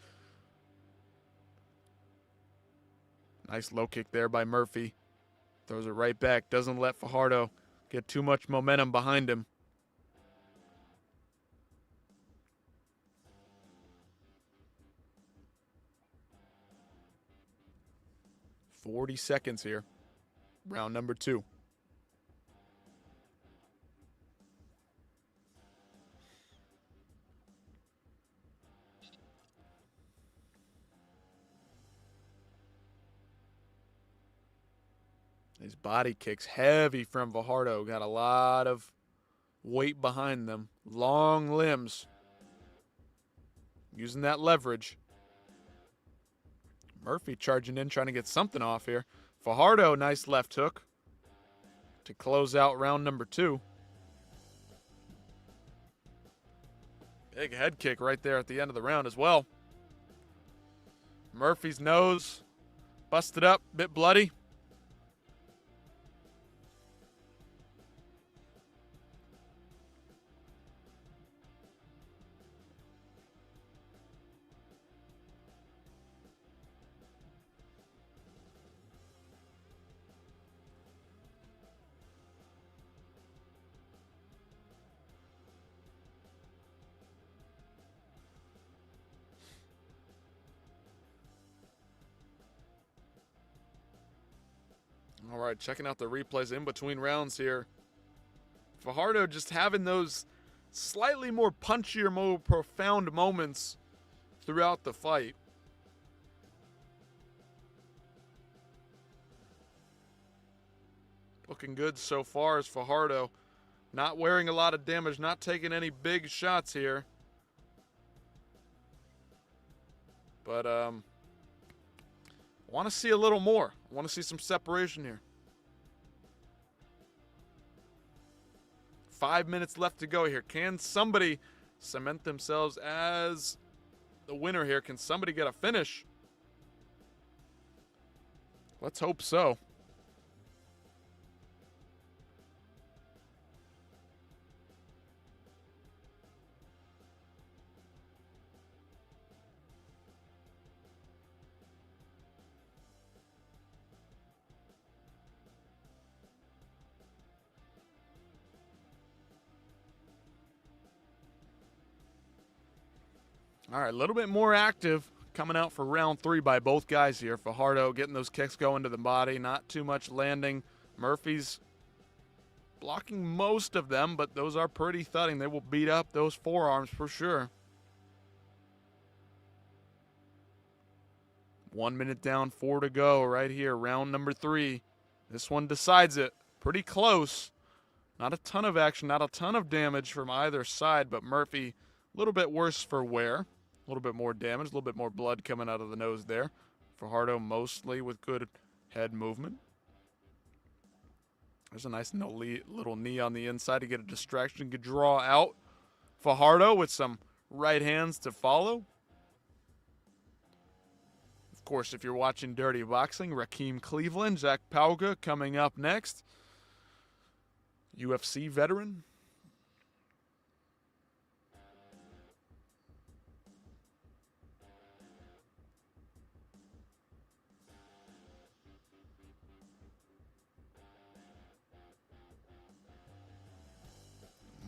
Nice low kick there by Murphy. Throws it right back. Doesn't let Fajardo get too much momentum behind him. "40 seconds here. Round number 2. These body kicks heavy from Fajardo. Got a lot of weight behind them. Long limbs. Using that leverage. Murphy charging in, trying to get something off here. Fajardo, nice left hook to close out round number 2. Big head kick right there at the end of the round as well. Murphy's nose busted up, bit bloody. All right, checking out the replays in between rounds here. Fajardo just having those slightly more punchier, more profound moments throughout the fight. Looking good so far as Fajardo. Not wearing a lot of damage, not taking any big shots here. But, want to see a little more. I want to see some separation here. 5 minutes left to go here. Can somebody cement themselves as the winner here? Can somebody get a finish? Let's hope so. All right, a little bit more active coming out for round 3 by both guys here. Fajardo getting those kicks going to the body, not too much landing. Murphy's blocking most of them, but those are pretty thudding. They will beat up those forearms for sure. 1 minute down, 4 to go right here, round number 3. This one decides it. Pretty close. Not a ton of action, not a ton of damage from either side, but Murphy a little bit worse for wear. A little bit more damage, a little bit more blood coming out of the nose there. Fajardo mostly with good head movement. There's a nice little knee on the inside to get a distraction, could draw out. Fajardo with some right hands to follow. Of course, if you're watching Dirty Boxing, Raheem Cleveland, Zach Pauga coming up next. UFC veteran.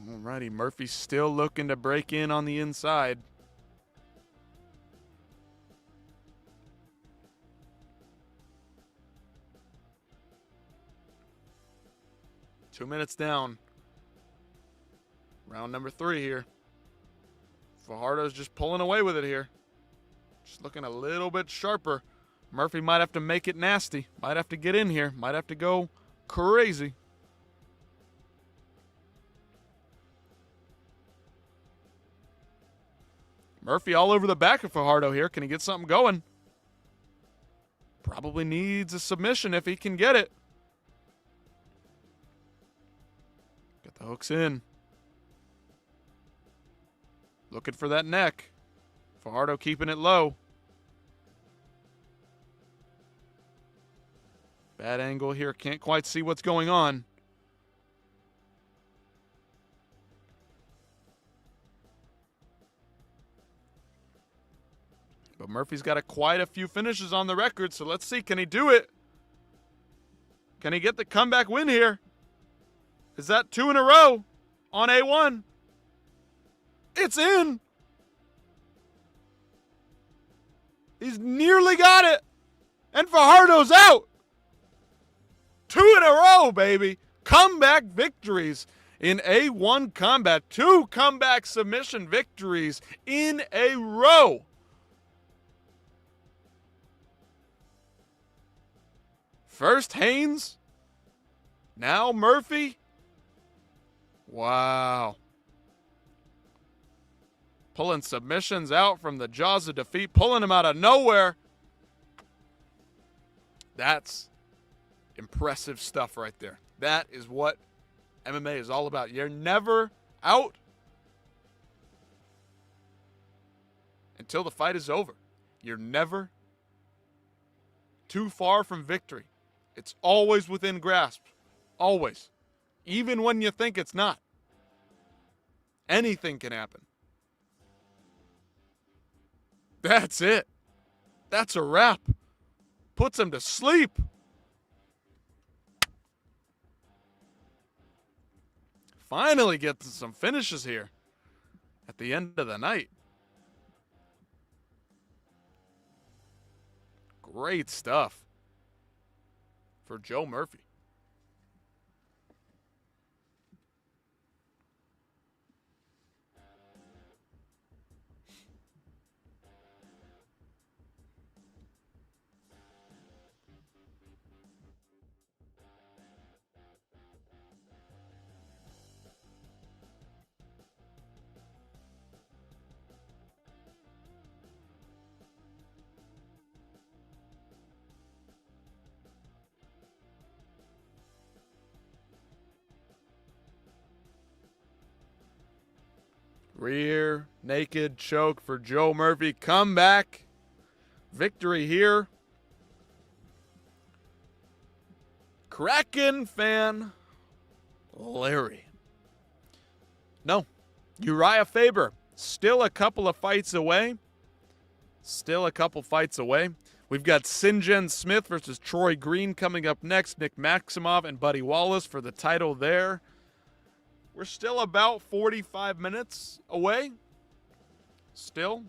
Alrighty, Murphy's still looking to break in on the inside. Two minutes down. Round number 3 here. Fajardo's just pulling away with it here. Just looking a little bit sharper. Murphy might have to make it nasty. Might have to get in here. Might have to go crazy. Murphy all over the back of Fajardo here. Can he get something going? Probably needs a submission if he can get it. Get the hooks in. Looking for that neck. Fajardo keeping it low. Bad angle here. Can't quite see what's going on. But Murphy's got quite a few finishes on the record, so let's see. Can he do it? Can he get the comeback win here? Is that 2 in a row on A1? It's in. He's nearly got it. And Fajardo's out. 2 in a row, baby. Comeback victories in A1 combat. 2 comeback submission victories in a row. First Haynes, now Murphy. Wow. Pulling submissions out from the jaws of defeat, pulling them out of nowhere. That's impressive stuff right there. That is what MMA is all about. You're never out until the fight is over. You're never too far from victory. It's always within grasp. Always. Even when you think it's not. Anything can happen. That's it. That's a wrap. Puts him to sleep. Finally gets some finishes here at the end of the night. Great stuff for Joe Murphy. Rear naked choke for Joe Murphy. Comeback victory here. Kraken fan Larry. No, Uriah Faber still a couple of fights away. Still a couple fights away. We've got Sinjin Smith versus Troy Green coming up next. Nick Maximov and Buddy Wallace for the title there. We're still about 45 minutes away. Still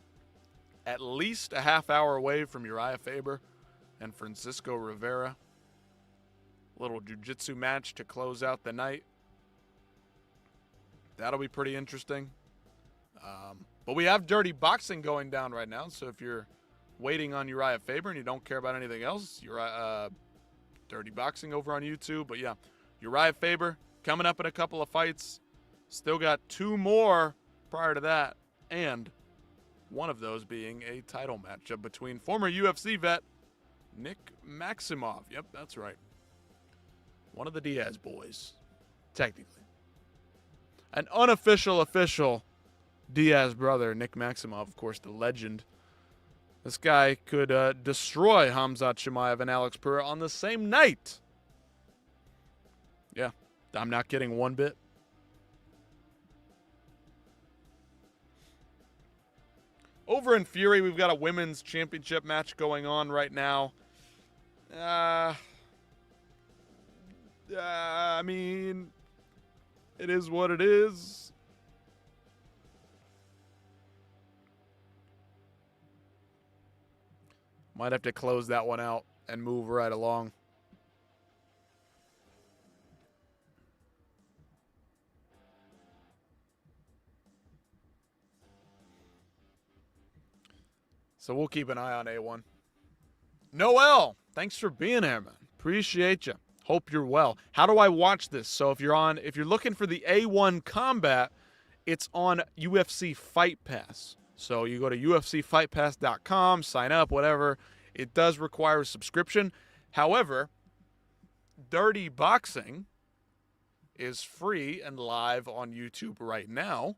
at least a half hour away from Uriah Faber and Francisco Rivera. Little jiu-jitsu match to close out the night. That'll be pretty interesting. But we have Dirty Boxing going down right now, so if you're waiting on Uriah Faber and you don't care about anything else, Dirty Boxing over on YouTube. But yeah, Uriah Faber coming up in a couple of fights. Still got 2 more prior to that, and one of those being a title matchup between former UFC vet Nick Maximov. Yep, that's right. One of the Diaz boys, technically. An unofficial official Diaz brother, Nick Maximov, of course, the legend. This guy could destroy Khamzat Chimaev and Alex Pereira on the same night. Yeah, I'm not kidding one bit. Over in Fury, we've got a women's championship match going on right now. I mean, it is what it is. Might have to close that one out and move right along. So we'll keep an eye on A1. Noel, thanks for being here, man. Appreciate you. Hope you're well. How do I watch this? So if you're looking for the A1 Combat, it's on UFC Fight Pass. So you go to UFCFightPass.com, sign up, whatever. It does require a subscription. However, Dirty Boxing is free and live on YouTube right now.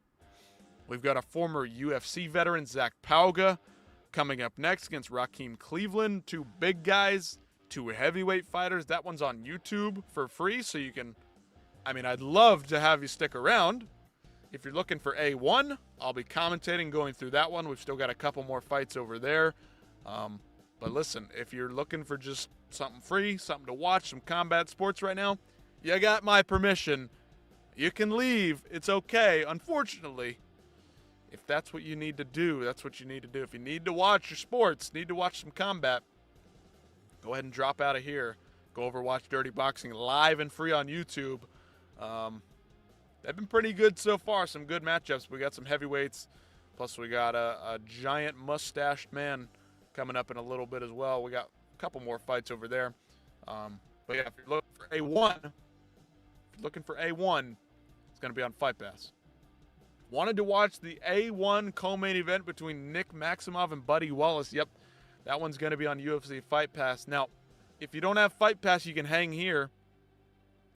We've got a former UFC veteran, Zach Pauga, coming up next against Raheem Cleveland. Two big guys, two heavyweight fighters. That one's on YouTube for free, so you can, I'd love to have you stick around. If you're looking for A1, I'll be commentating, going through that one. We've still got a couple more fights over there. But listen, if you're looking for just something free, something to watch, some combat sports right now, you got my permission. You can leave. It's okay. Unfortunately, if that's what you need to do, that's what you need to do. If you need to watch your sports, need to watch some combat, go ahead and drop out of here. Go over, watch Dirty Boxing live and free on YouTube. They've been pretty good so far. Some good matchups. We got some heavyweights. Plus, we got a giant mustached man coming up in a little bit as well. We got a couple more fights over there. But yeah, if you're looking for A1, it's going to be on Fight Pass. Wanted to watch the A1 co-main event between Nick Maximov and Buddy Wallace. Yep, that one's going to be on UFC Fight Pass. Now, if you don't have Fight Pass, you can hang here,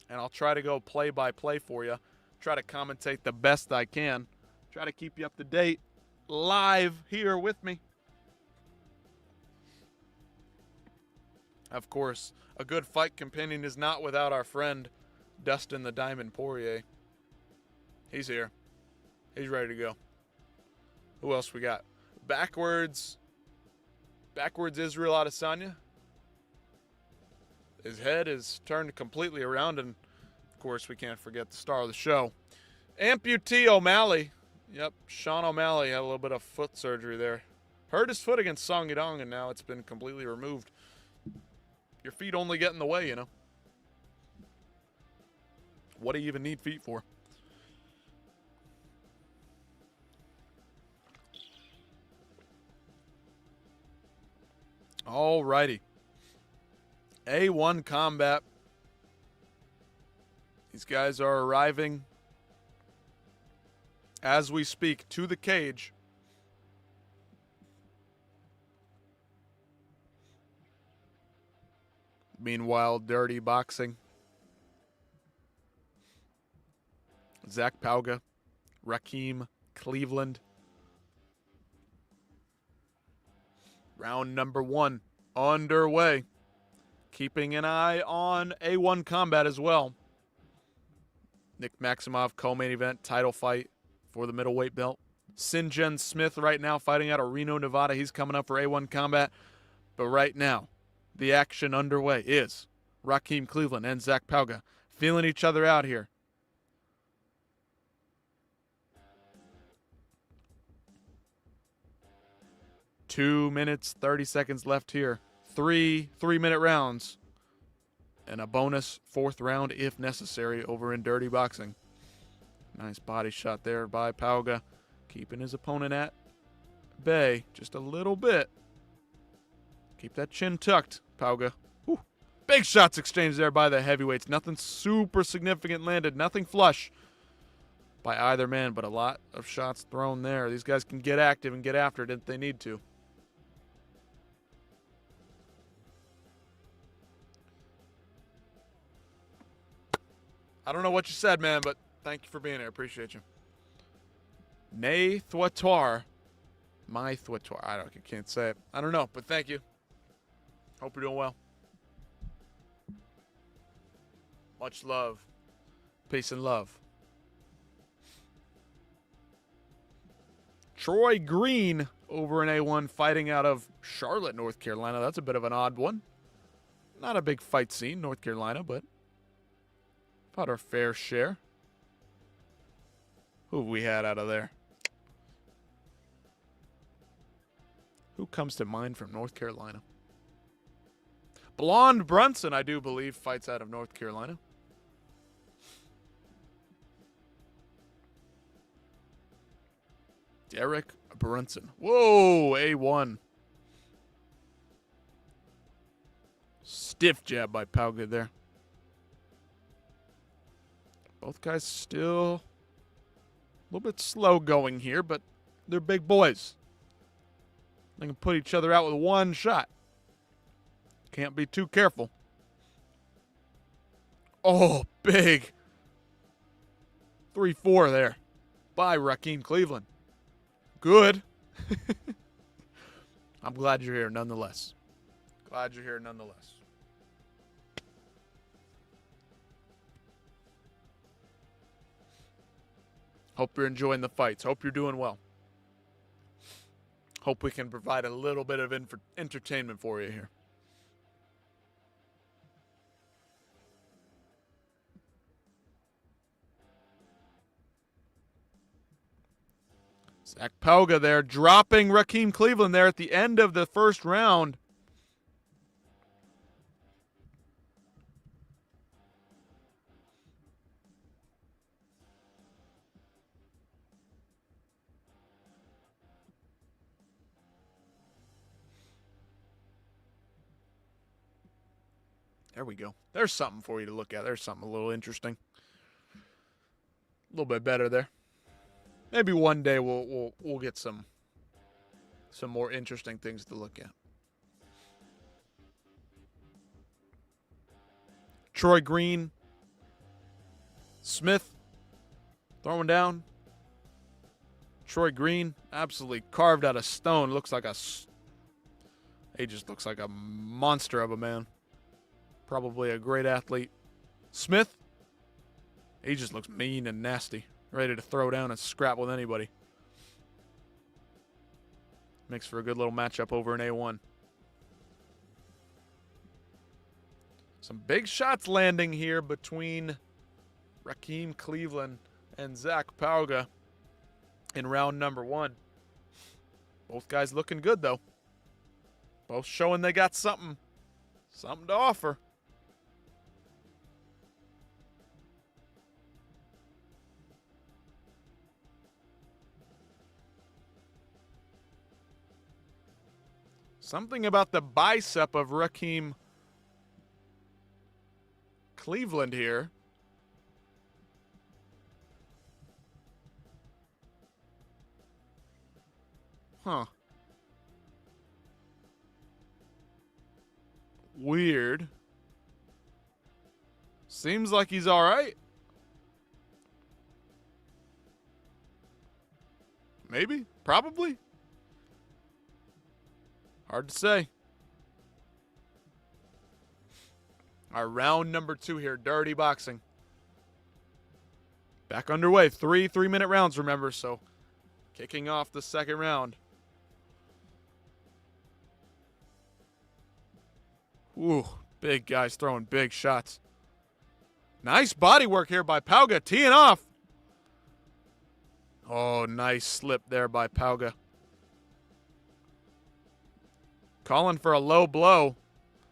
and I'll try to go play-by-play for you. Try to commentate the best I can. Try to keep you up to date live here with me. Of course, a good fight companion is not without our friend Dustin the Diamond Poirier. He's here. He's ready to go. Who else we got? Backwards Israel Adesanya. His head is turned completely around, and of course we can't forget the star of the show, Amputee O'Malley. Yep, Sean O'Malley had a little bit of foot surgery there. Hurt his foot against Song Yadong, and now it's been completely removed. Your feet only get in the way, you know. What do you even need feet for? Alrighty. A1 Combat. These guys are arriving as we speak to the cage. Meanwhile, Dirty Boxing. Zach Pauga, Raheem Cleveland. Round number 1 underway. Keeping an eye on A1 Combat as well. Nick Maximov co-main event title fight for the middleweight belt. Sinjin Smith right now fighting out of Reno, Nevada. He's coming up for A1 Combat. But right now, the action underway is Raheem Cleveland and Zach Pauga feeling each other out here. Two minutes, 30 seconds left here. Three 3-minute rounds. And a bonus 4th round if necessary over in Dirty Boxing. Nice body shot there by Pauga. Keeping his opponent at bay just a little bit. Keep that chin tucked, Pauga. Whew. Big shots exchanged there by the heavyweights. Nothing super significant landed. Nothing flush by either man, but a lot of shots thrown there. These guys can get active and get after it if they need to. I don't know what you said, man, but thank you for being here. Appreciate you. Nay Thwatar. My Thwatar. I can't say it. I don't know, but thank you. Hope you're doing well. Much love. Peace and love. Troy Green over in A1 fighting out of Charlotte, North Carolina. That's a bit of an odd one. Not a big fight scene, North Carolina, but about our fair share. Who have we had out of there? Who comes to mind from North Carolina? Blonde Brunson, I do believe, fights out of North Carolina. Derek Brunson. Whoa, A1. Stiff jab by Pauga there. Both guys still a little bit slow going here, but they're big boys. They can put each other out with one shot. Can't be too careful. Oh, big 3-4 there by Rakeem Cleveland. Good. I'm glad you're here nonetheless. Glad you're here nonetheless. Hope you're enjoying the fights. Hope you're doing well. Hope we can provide a little bit of entertainment for you here. Zach Pauga there, dropping Rakeem Cleveland there at the end of the first round. There we go. There's something for you to look at. There's something a little interesting. A little bit better there. Maybe one day we'll get some more interesting things to look at. Troy Green, Smith, throwing down. Troy Green, absolutely carved out of stone. He just looks like a monster of a man. Probably a great athlete. Smith, he just looks mean and nasty. Ready to throw down and scrap with anybody. Makes for a good little matchup over in A1. Some big shots landing here between Rakeem Cleveland and Zach Pauga in round number 1. Both guys looking good, though. Both showing they got something to offer. Something about the bicep of Rakeem Cleveland here. Huh. Weird. Seems like he's all right. Maybe. Probably. Hard to say. Our round number 2 here, dirty boxing. Back underway. 3 3-minute rounds, remember, so kicking off the second round. Ooh, big guys throwing big shots. Nice body work here by Pauga, teeing off. Oh, nice slip there by Pauga. Calling for a low blow.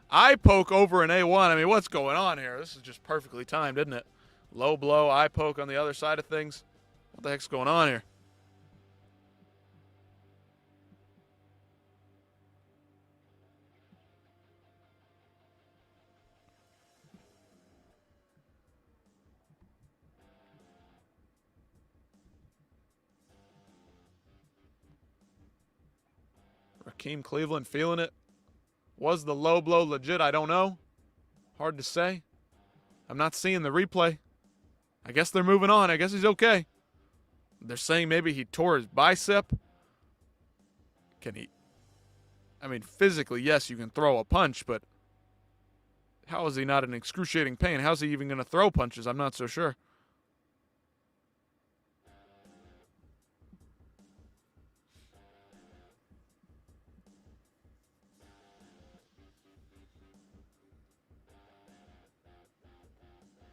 Eye poke over in A1. I mean, what's going on here? This is just perfectly timed, isn't it? Low blow, eye poke on the other side of things. What the heck's going on here? Rakeem Cleveland feeling it. Was the low blow legit? I don't know. Hard to say. I'm not seeing the replay. I guess they're moving on. I guess he's okay. They're saying maybe he tore his bicep. Can he? I mean, physically, yes, you can throw a punch, but how is he not in excruciating pain? How's he even going to throw punches? I'm not so sure.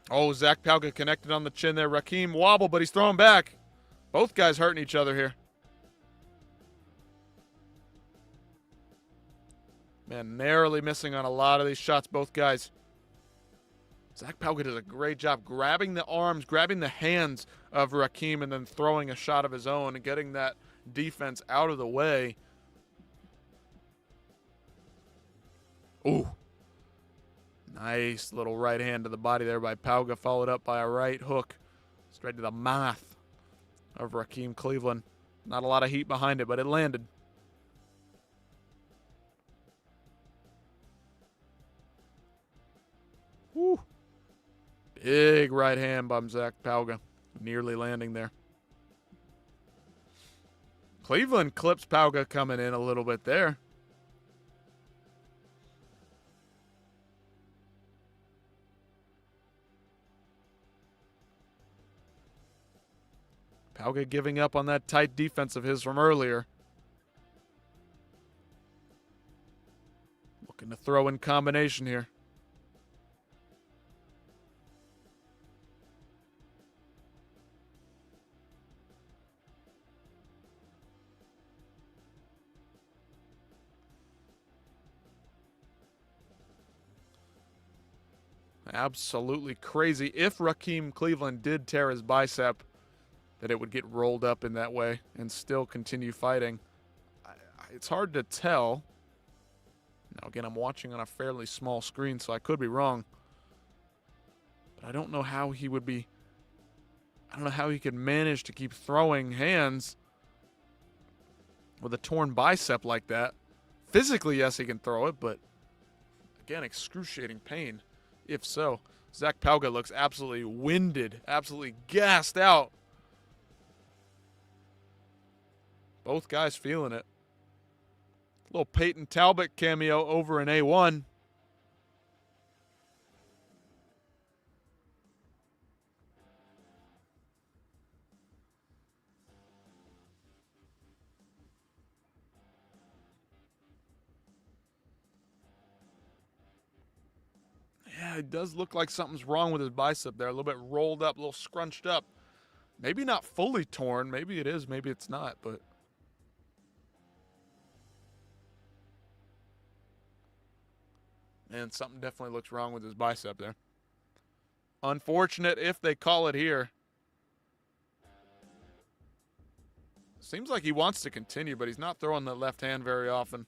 Oh, Zach Pauga connected on the chin there. Rakeem wobble, but he's throwing back. Both guys hurting each other here. Man, narrowly missing on a lot of these shots, both guys. Zach Pauga does a great job grabbing the arms, grabbing the hands of Rakeem, and then throwing a shot of his own and getting that defense out of the way. Ooh. Nice little right hand to the body there by Pauga, followed up by a right hook straight to the mouth of Rakeem Cleveland. Not a lot of heat behind it, but it landed. Woo. Big right hand by Zach Pauga, nearly landing there. Cleveland clips Pauga coming in a little bit there. Pauga giving up on that tight defense of his from earlier. Looking to throw in combination here. Absolutely crazy. If Rakeem Cleveland did tear his bicep, that it would get rolled up in that way and still continue fighting. It's hard to tell. Now, again, I'm watching on a fairly small screen, so I could be wrong. But I don't know how he would be... I don't know how he could manage to keep throwing hands with a torn bicep like that. Physically, yes, he can throw it, but again, excruciating pain, if so. Zach Pauga looks absolutely winded, absolutely gassed out. Both guys feeling it. Little Peyton Talbot cameo over in A1. Yeah, it does look like something's wrong with his bicep there. A little bit rolled up, a little scrunched up. Maybe not fully torn. Maybe it is, maybe it's not, but... And something definitely looks wrong with his bicep there. Unfortunate if they call it here. Seems like he wants to continue, but he's not throwing the left hand very often.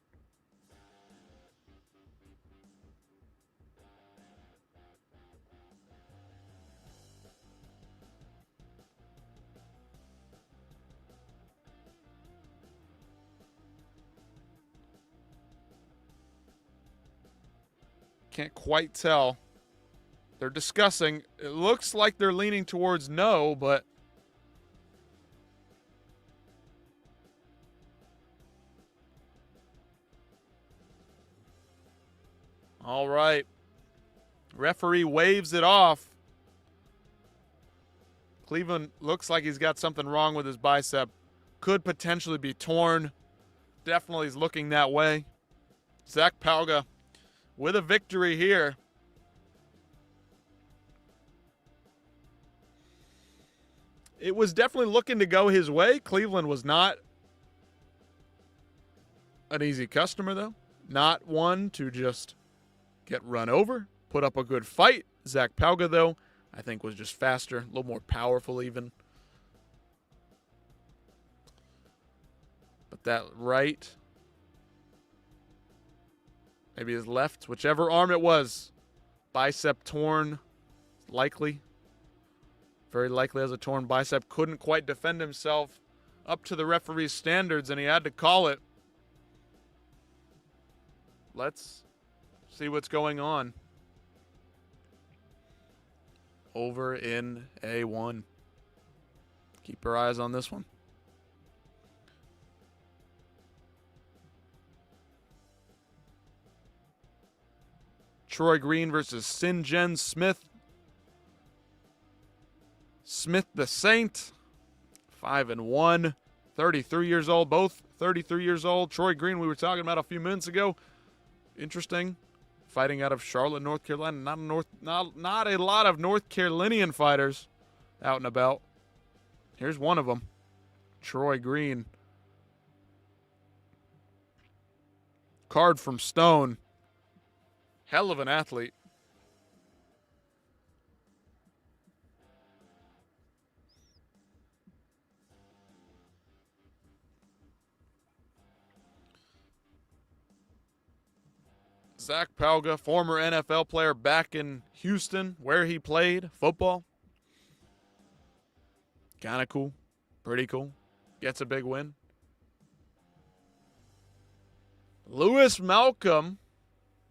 Can't quite tell. They're discussing. It looks like they're leaning towards no, but all right. Referee waves it off. Cleveland looks like he's got something wrong with his bicep. Could potentially be torn. Definitely is looking that way. Zach Pauga with a victory here. It was definitely looking to go his way. Cleveland was not an easy customer, though. Not one to just get run over, put up a good fight. Zach Pauga, though, I think was just faster, a little more powerful even. But that right, maybe his left, whichever arm it was, bicep torn, likely. Very likely has a torn bicep. Couldn't quite defend himself up to the referee's standards, and he had to call it. Let's see what's going on over in A1. Keep your eyes on this one. Troy Green versus Sinjen Smith. Smith the Saint, 5-1, 33 years old, both 33 years old. Troy Green, we were talking about a few minutes ago. Interesting. Fighting out of Charlotte, North Carolina. Not a lot of North Carolinian fighters out and about. Here's one of them, Troy Green. Card from Stone. Hell of an athlete. Zach Palga, former NFL player back in Houston, where he played football. Kind of cool. Pretty cool. Gets a big win. Lewis Malcolm.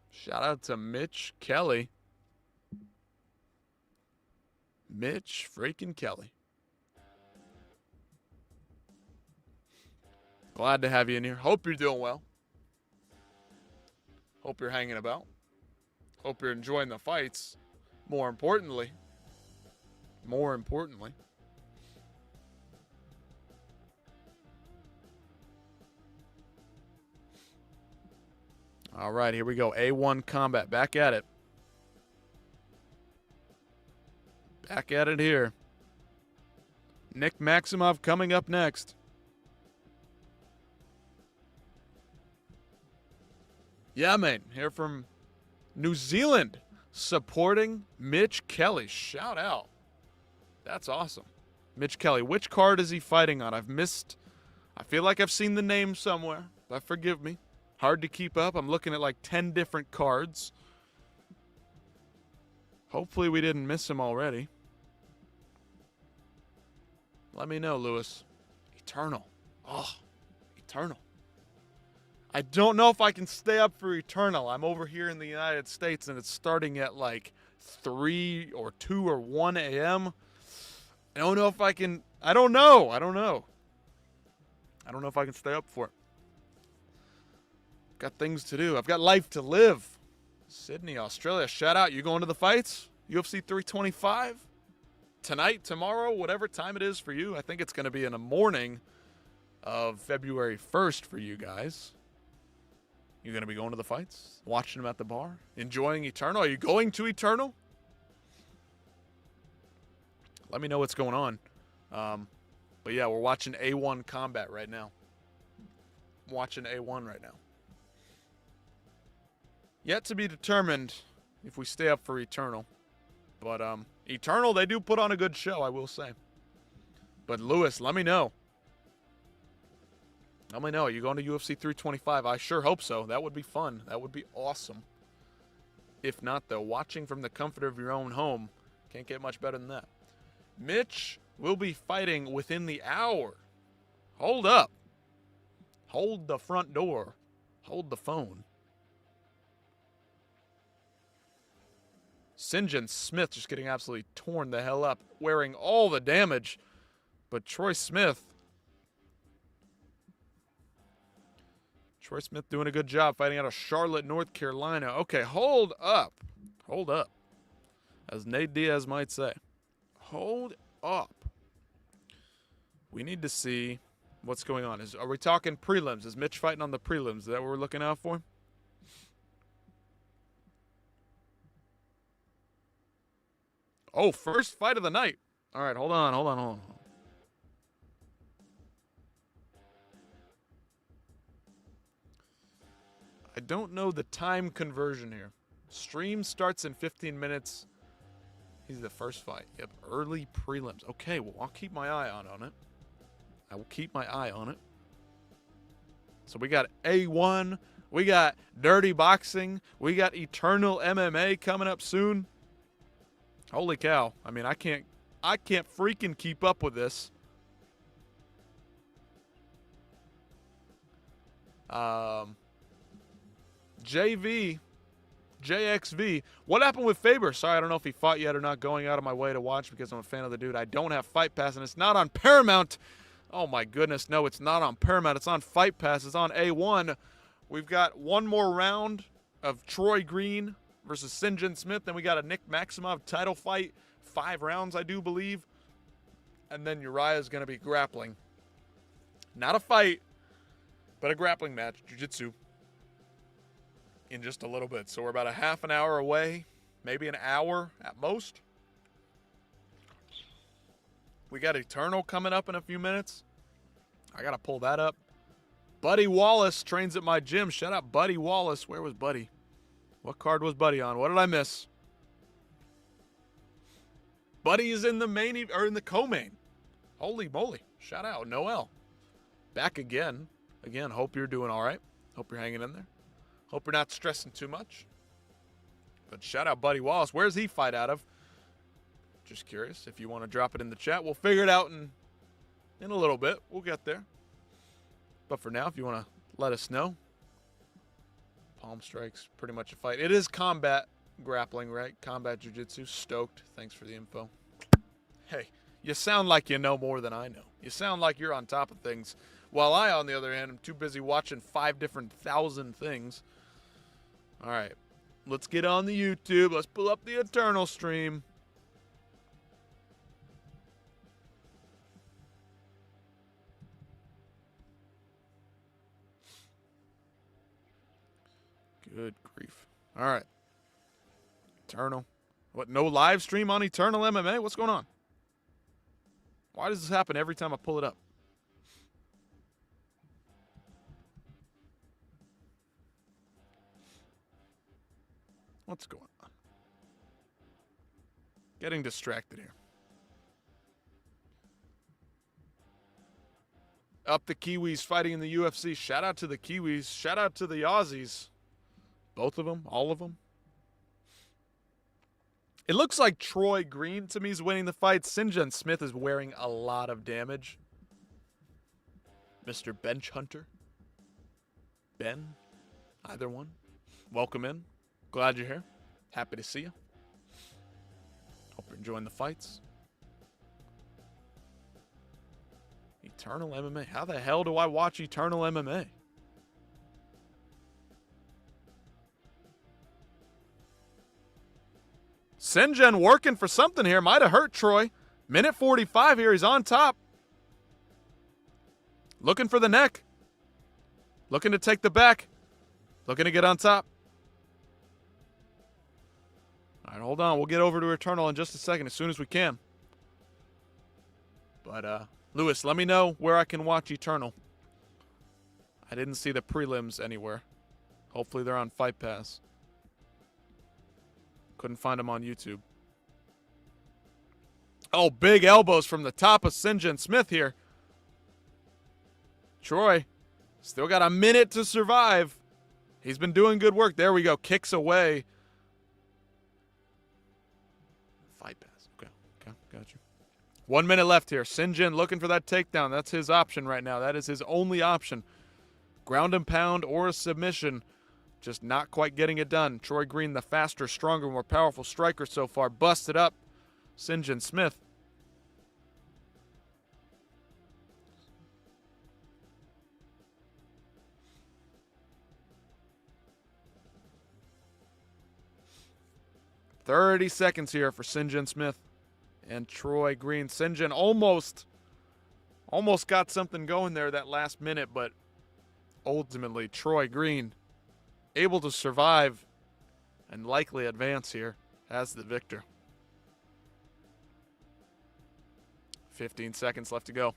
Shout out to Mitch Kelly. Mitch freaking Kelly. Glad to have you in here. Hope you're doing well. Hope you're hanging about. Hope you're enjoying the fights. More importantly. All right, here we go. A1 Combat. Back at it. Back at it here. Nick Maximov coming up next. Yeah, man. Here from New Zealand, supporting Mitch Kelly. Shout out. That's awesome. Mitch Kelly. Which card is he fighting on? I've missed. I feel like I've seen the name somewhere, but forgive me. Hard to keep up. I'm looking at like 10 different cards. Hopefully we didn't miss him already. Let me know, Lewis. Eternal. Oh, Eternal. I don't know if I can stay up for Eternal. I'm over here in the United States, and it's starting at like 3 or 2 or 1 a.m. I don't know if I can. I don't know. I don't know if I can stay up for it. Got things to do. I've got life to live. Sydney, Australia. Shout out. You going to the fights? UFC 325? Tonight, tomorrow, whatever time it is for you. I think it's going to be in the morning of February 1st for you guys. You going to be going to the fights? Watching them at the bar? Enjoying Eternal? Are you going to Eternal? Let me know what's going on. But yeah, we're watching A1 Combat right now. I'm watching A1 right now. Yet to be determined if we stay up for Eternal. But Eternal, they do put on a good show, I will say. But Lewis, let me know. Let me know. Are you going to UFC 325? I sure hope so. That would be fun. That would be awesome. If not, though, watching from the comfort of your own home, can't get much better than that. Mitch will be fighting within the hour. Hold up. Hold the front door. Hold the phone. Sinjen Smith just getting absolutely torn the hell up, wearing all the damage. But Troy Smith doing a good job fighting out of Charlotte, North Carolina. Okay, hold up. Hold up. As Nate Diaz might say. Hold up. We need to see what's going on. Are we talking prelims? Is Mitch fighting on the prelims? Is that what we're looking out for? Oh, first fight of the night. All right, hold on. I don't know the time conversion here. Stream starts in 15 minutes. He's the first fight. Yep, early prelims. Okay, well, I'll keep my eye on it. I will keep my eye on it. So we got A1. We got Dirty Boxing. We got Eternal MMA coming up soon. Holy cow. I mean, I can't freaking keep up with this. JV JXV. What happened with Faber? Sorry, I don't know if he fought yet or not. Going out of my way to watch because I'm a fan of the dude. I don't have Fight Pass, and it's not on Paramount. Oh, my goodness. No, it's not on Paramount. It's on Fight Pass. It's on A1. We've got one more round of Troy Green versus St. John Smith. Then we got a Nick Maximov title fight. 5 rounds, I do believe. And then Uriah is going to be grappling. Not a fight, but a grappling match. Jiu-jitsu. In just a little bit. So we're about a half an hour away. Maybe an hour at most. We got Eternal coming up in a few minutes. I got to pull that up. Buddy Wallace trains at my gym. Shout out Buddy Wallace. Where was Buddy? What card was Buddy on? What did I miss? Buddy is in the main or in the co-main. Holy moly. Shout out Noel. Back again. Again, hope you're doing all right. Hope you're hanging in there. Hope you're not stressing too much. But shout out Buddy Wallace. Where's he fight out of? Just curious. If you want to drop it in the chat, we'll figure it out in a little bit. We'll get there. But for now, if you want to let us know. Palm strikes, pretty much a fight. It is combat grappling, right? Combat jiu-jitsu. Stoked. Thanks for the info. Hey, you sound like you know more than I know. You sound like you're on top of things. While I, on the other hand, am too busy watching 5 different thousand things. All right. Let's get on the YouTube. Let's pull up the Eternal stream. Good grief. All right. Eternal. What, no live stream on Eternal MMA? What's going on? Why does this happen every time I pull it up? What's going on? Getting distracted here. Up the Kiwis fighting in the UFC. Shout out to the Kiwis. Shout out to the Aussies. Both of them? All of them? It looks like Troy Green, to me, is winning the fight. St. John Smith is wearing a lot of damage. Mr. Bench Hunter. Ben. Either one. Welcome in. Glad you're here. Happy to see you. Hope you're enjoying the fights. Eternal MMA. How the hell do I watch Eternal MMA? St. John working for something here. Might have hurt Troy. Minute 45 here. He's on top. Looking for the neck. Looking to take the back. Looking to get on top. All right, hold on. We'll get over to Eternal in just a second as soon as we can. But, Lewis, let me know where I can watch Eternal. I didn't see the prelims anywhere. Hopefully they're on Fight Pass. Couldn't find them on YouTube. Oh, big elbows from the top of St. John Smith here. Troy, still got a minute to survive. He's been doing good work. There we go. Kicks away. Fight Pass. Okay, got you. 1 minute left here. St. John looking for that takedown. That's his option right now. That is his only option. Ground and pound or a submission. Just not quite getting it done. Troy Green, the faster, stronger, more powerful striker so far. Busted up. St. John Smith. "30 seconds here for St. John Smith and Troy Green." St. John almost got something going there that last minute, but ultimately Troy Green able to survive and likely advance here as the victor. 15 seconds left to go.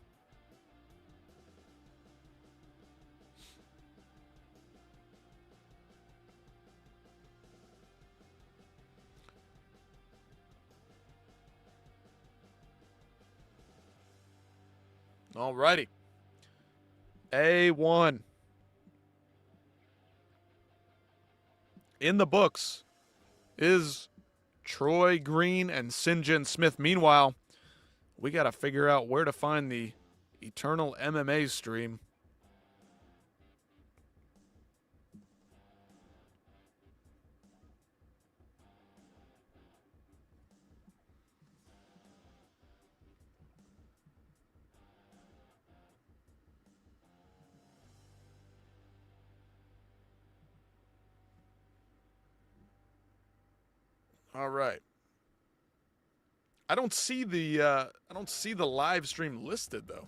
All righty. A1. In the books is Troy Green and St. John Smith. Meanwhile, we got to figure out where to find the Eternal MMA stream. All right. I don't see the live stream listed though.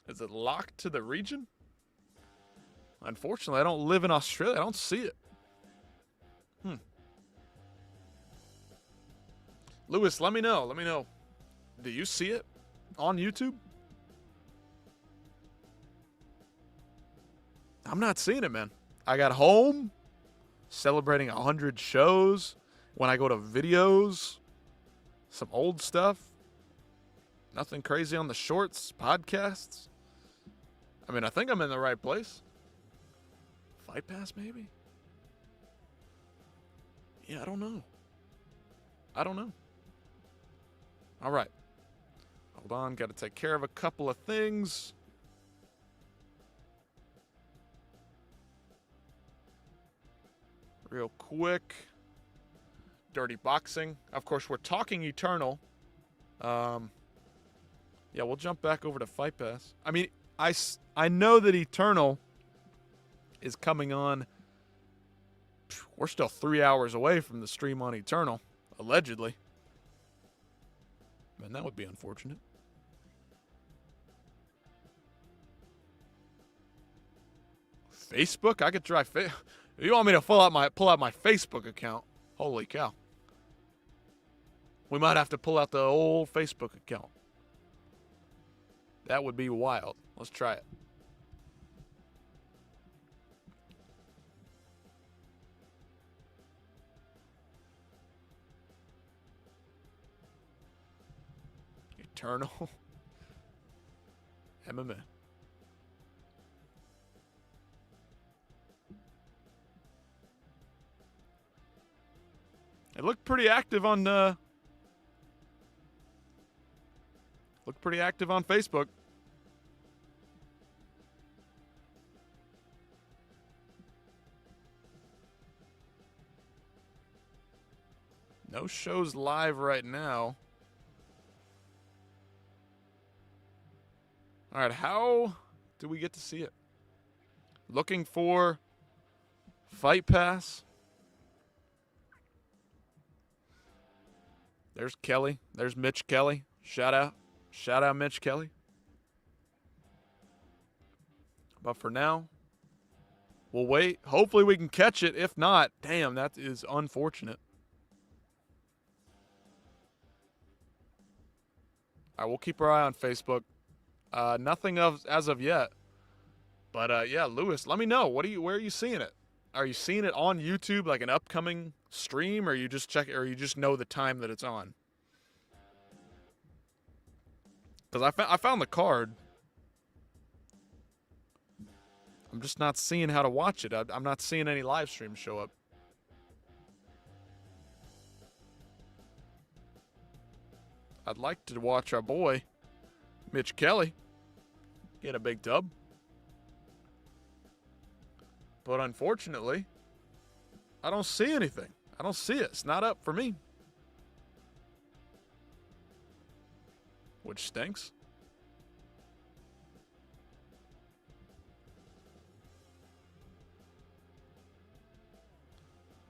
Is it locked to the region? Unfortunately, I don't live in Australia. I don't see it. Lewis, let me know. Let me know. Do you see it on YouTube? I'm not seeing it, man. I got home celebrating 100 shows. When I go to videos, some old stuff. Nothing crazy on the shorts, podcasts. I mean, I think I'm in the right place. Fight Pass, maybe? Yeah, I don't know. All right. Hold on. Got to take care of a couple of things. Real quick. Dirty Boxing. Of course, we're talking Eternal. Yeah, we'll jump back over to Fight Pass. I mean, I know that Eternal is coming on. We're still 3 hours away from the stream on Eternal, allegedly. Man, that would be unfortunate. Facebook? I could try. You want me to pull out my Facebook account? Holy cow! We might have to pull out the old Facebook account. That would be wild. Let's try it. Eternal MMA. It looked pretty active on Facebook. No shows live right now. All right, how do we get to see it? Looking for Fight Pass. There's Kelly. There's Mitch Kelly. Shout out. Shout out Mitch Kelly. But for now, we'll wait. Hopefully we can catch it. If not, damn, that is unfortunate. All right, we'll keep our eye on Facebook. Nothing as of yet. But yeah, Lewis, let me know. Where are you seeing it? Are you seeing it on YouTube, like an upcoming stream, or you just check it, or you just know the time that it's on? Because I found the card. I'm just not seeing how to watch it. I'm not seeing any live streams show up. I'd like to watch our boy, Mitch Kelly, get a big dub. But unfortunately, I don't see anything. I don't see it. It's not up for me. Which stinks.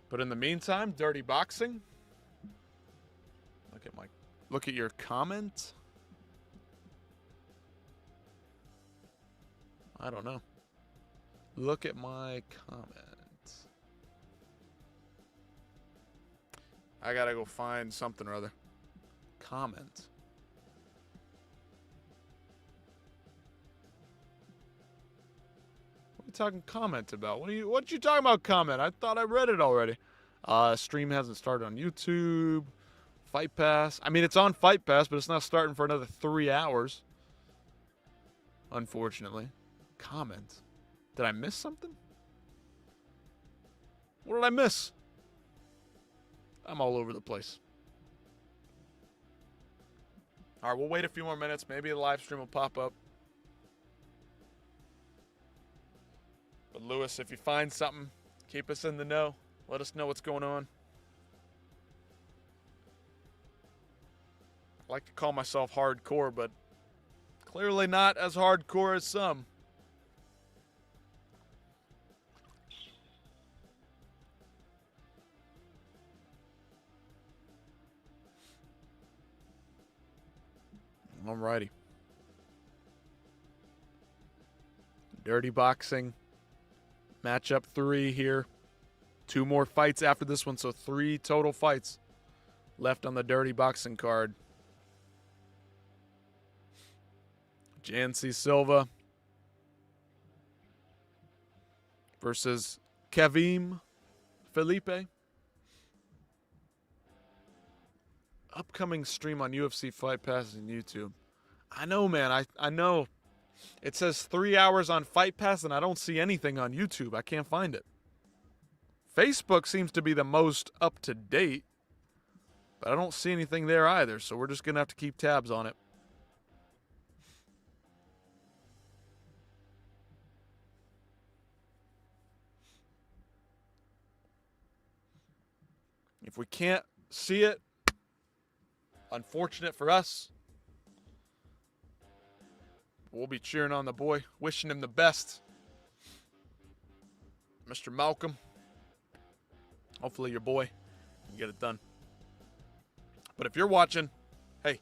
But in the meantime, Dirty Boxing. Look at your comment. I don't know. Look at my comment. I gotta go find something or other. Comment. What are you talking comment about? What you talking about comment? I thought I read it already. Stream hasn't started on YouTube. Fight Pass. I mean, it's on Fight Pass, but it's not starting for another 3 hours. Unfortunately. Comment. Did I miss something? What did I miss? I'm all over the place. All right, we'll wait a few more minutes. Maybe the live stream will pop up. But Lewis, if you find something, keep us in the know. Let us know what's going on. I like to call myself hardcore, but clearly not as hardcore as some. All righty. Dirty boxing. Matchup 3 here. 2 more fights after this one, so 3 total fights left on the dirty boxing card. Jancy Silva versus Kevin Felipe. Upcoming stream on UFC Fight Pass and YouTube. I know, man. I know. It says 3 hours on Fight Pass, and I don't see anything on YouTube. I can't find it. Facebook seems to be the most up-to-date, but I don't see anything there either, so we're just going to have to keep tabs on it. If we can't see it, unfortunate for us, we'll be cheering on the boy, wishing him the best. Mr. Malcolm, hopefully your boy can get it done. But if you're watching, hey,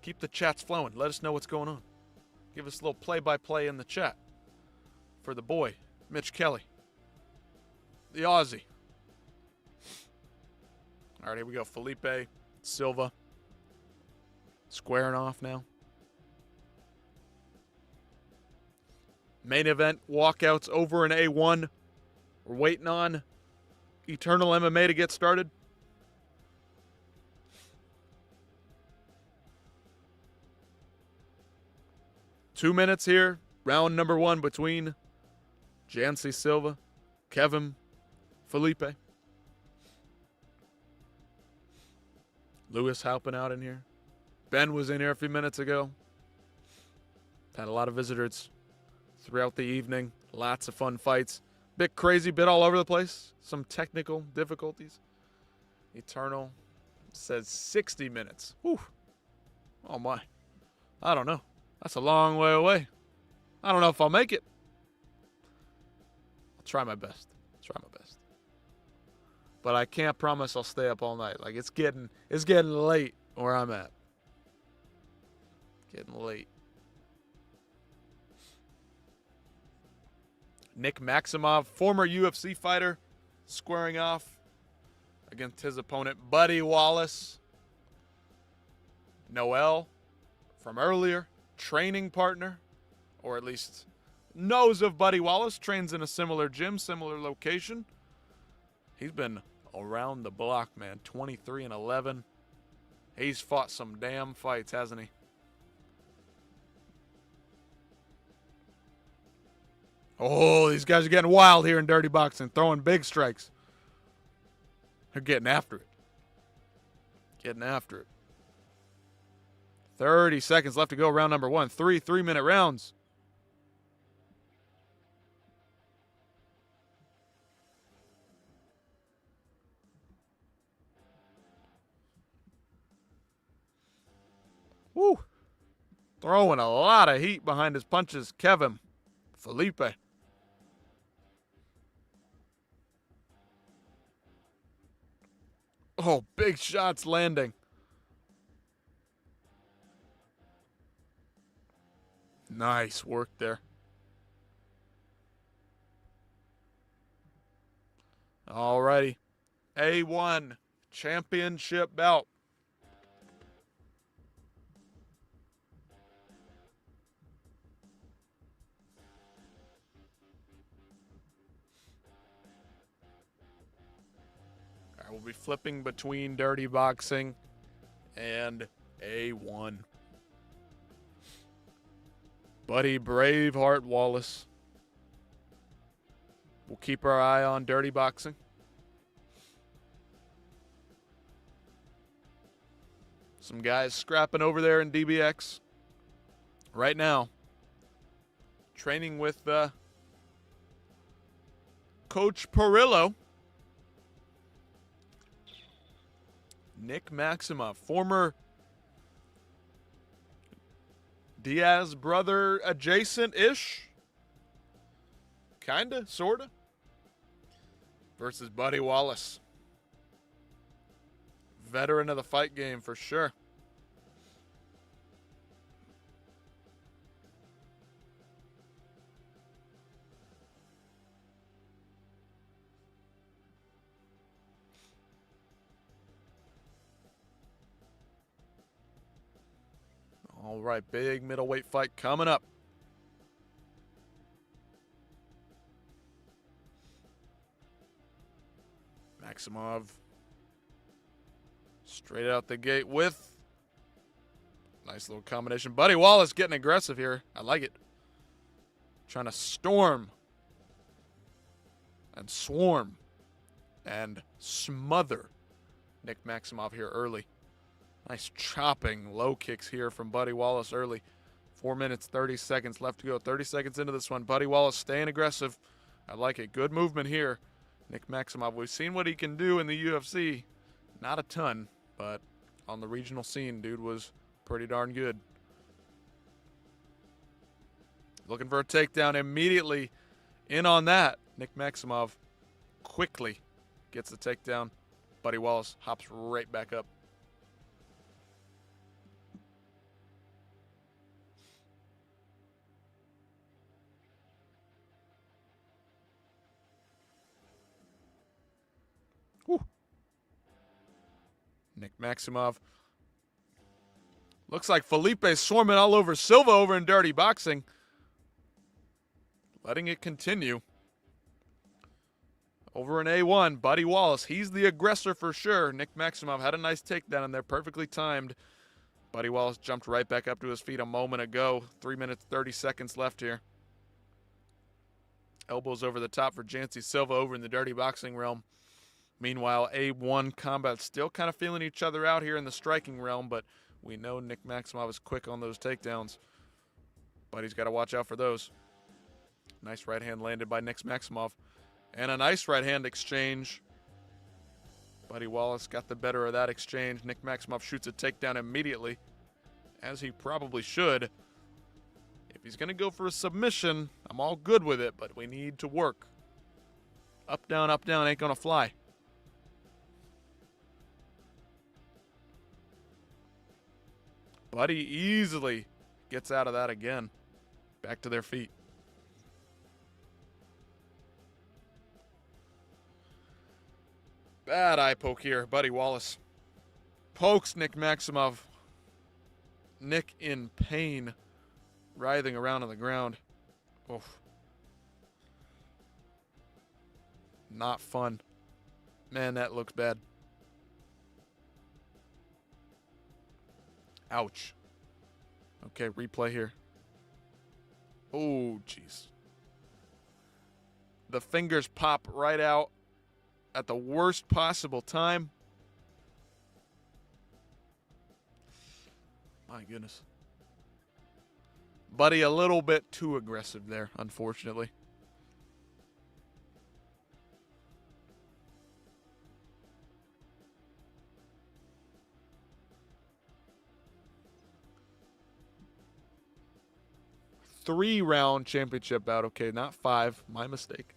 keep the chats flowing. Let us know what's going on. Give us a little play-by-play in the chat for the boy, Mitch Kelly, the Aussie. All right, here we go. Felipe Silva squaring off now. Main event walkouts over in A1. We're waiting on Eternal MMA to get started. Two minutes here. Round number 1 between Jancy Silva, Kevin Felipe. Lewis helping out in here. Ben was in here a few minutes ago. Had a lot of visitors throughout the evening. Lots of fun fights. Bit crazy, bit all over the place. Some technical difficulties. Eternal says 60 minutes. Whew. Oh, my. I don't know. That's a long way away. I don't know if I'll make it. I'll try my best. But I can't promise I'll stay up all night. Like, it's getting late where I'm at. Getting late. Nick Maximov, former UFC fighter, squaring off against his opponent, Buddy Wallace. Noel, from earlier, training partner, or at least knows of Buddy Wallace, trains in a similar gym, similar location. He's been around the block, man. 23-11. He's fought some damn fights, hasn't he? Oh, these guys are getting wild here in dirty boxing, throwing big strikes. They're getting after it. 30 seconds left to go, round number 1. 3 3-minute rounds. Woo. Throwing a lot of heat behind his punches, Kevin Felipe. Oh, big shots landing. Nice work there. All righty. A1 championship belt. We'll be flipping between dirty boxing and A1. Buddy Braveheart Wallace. We'll keep our eye on dirty boxing. Some guys scrapping over there in DBX right now. Training with Coach Perillo. Nick Maximov, former Diaz brother adjacent-ish. Kinda, sorta. Versus Buddy Wallace. Veteran of the fight game for sure. All right, big middleweight fight coming up. Maximov straight out the gate with nice little combination. Buddy Wallace getting aggressive here. I like it. Trying to storm and swarm and smother Nick Maximov here early. Nice chopping low kicks here from Buddy Wallace early. 4 minutes, 30 seconds left to go. 30 seconds into this one. Buddy Wallace staying aggressive. I like it. Good movement here. Nick Maximov, we've seen what he can do in the UFC. Not a ton, but on the regional scene, dude was pretty darn good. Looking for a takedown immediately. In on that. Nick Maximov quickly gets the takedown. Buddy Wallace hops right back up. Whew. Nick Maximov. Looks like Felipe's swarming all over Silva over in Dirty Boxing. Letting it continue. Over in A1, Buddy Wallace. He's the aggressor for sure. Nick Maximov had a nice takedown in there, perfectly timed. Buddy Wallace jumped right back up to his feet a moment ago. 3 minutes, 30 seconds left here. Elbows over the top for Jancy Silva over in the Dirty Boxing realm. Meanwhile, A1 Combat still kind of feeling each other out here in the striking realm, but we know Nick Maximov is quick on those takedowns. Buddy's got to watch out for those. Nice right hand landed by Nick Maximov. And a nice right hand exchange. Buddy Wallace got the better of that exchange. Nick Maximov shoots a takedown immediately, as he probably should. If he's going to go for a submission, I'm all good with it, but we need to work. Up, down, ain't going to fly. Buddy easily gets out of that again. Back to their feet. Bad eye poke here. Buddy Wallace pokes Nick Maximov. Nick in pain, writhing around on the ground. Oof. Not fun. Man, that looks bad. Ouch. Okay, replay here. Oh, jeez. The fingers pop right out at the worst possible time. My goodness. Buddy a little bit too aggressive there, unfortunately. Three-round championship bout. Okay, not 5. My mistake.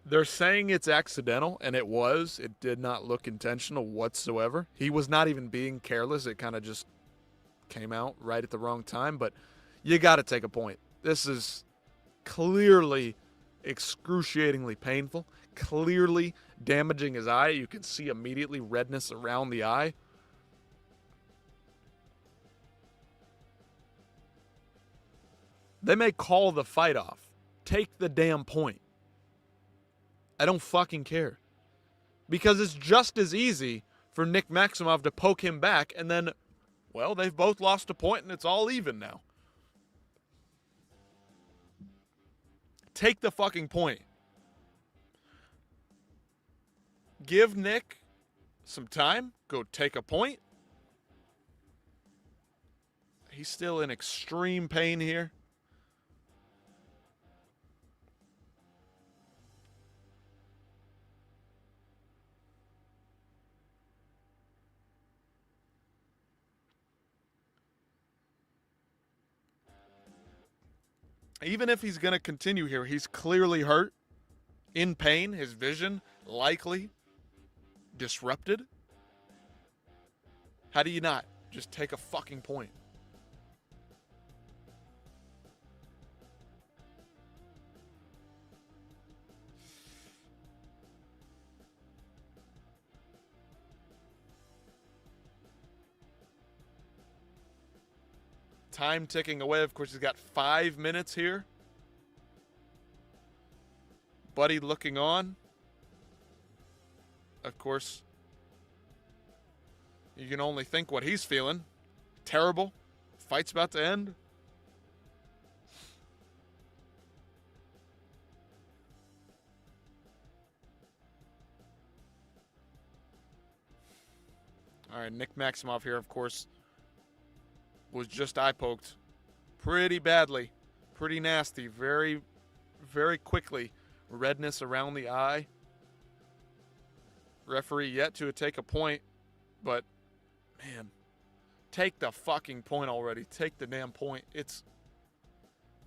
They're saying it's accidental, and it was. It did not look intentional whatsoever. He was not even being careless. It kind of just came out right at the wrong time, but you got to take a point. This is clearly excruciatingly painful, clearly damaging his eye. You can see immediately redness around the eye. They may call the fight off. Take the damn point. I don't fucking care. Because it's just as easy for Nick Maximov to poke him back and then, well, they've both lost a point and it's all even now. Take the fucking point. Give Nick some time. Go take a point. He's still in extreme pain here. Even if he's going to continue here, he's clearly hurt, in pain, his vision likely disrupted. How do you not just take a fucking point? time ticking away. Of course, he's got 5 minutes here. Buddy looking on. Of course, you can only think what he's feeling. Terrible. Fight's about to end. All right, Nick Maximoff here, of course, was just eye poked pretty badly, pretty nasty, very, very quickly. Redness around the eye. Referee yet to take a point, but man, take the fucking point already. Take the damn point. It's,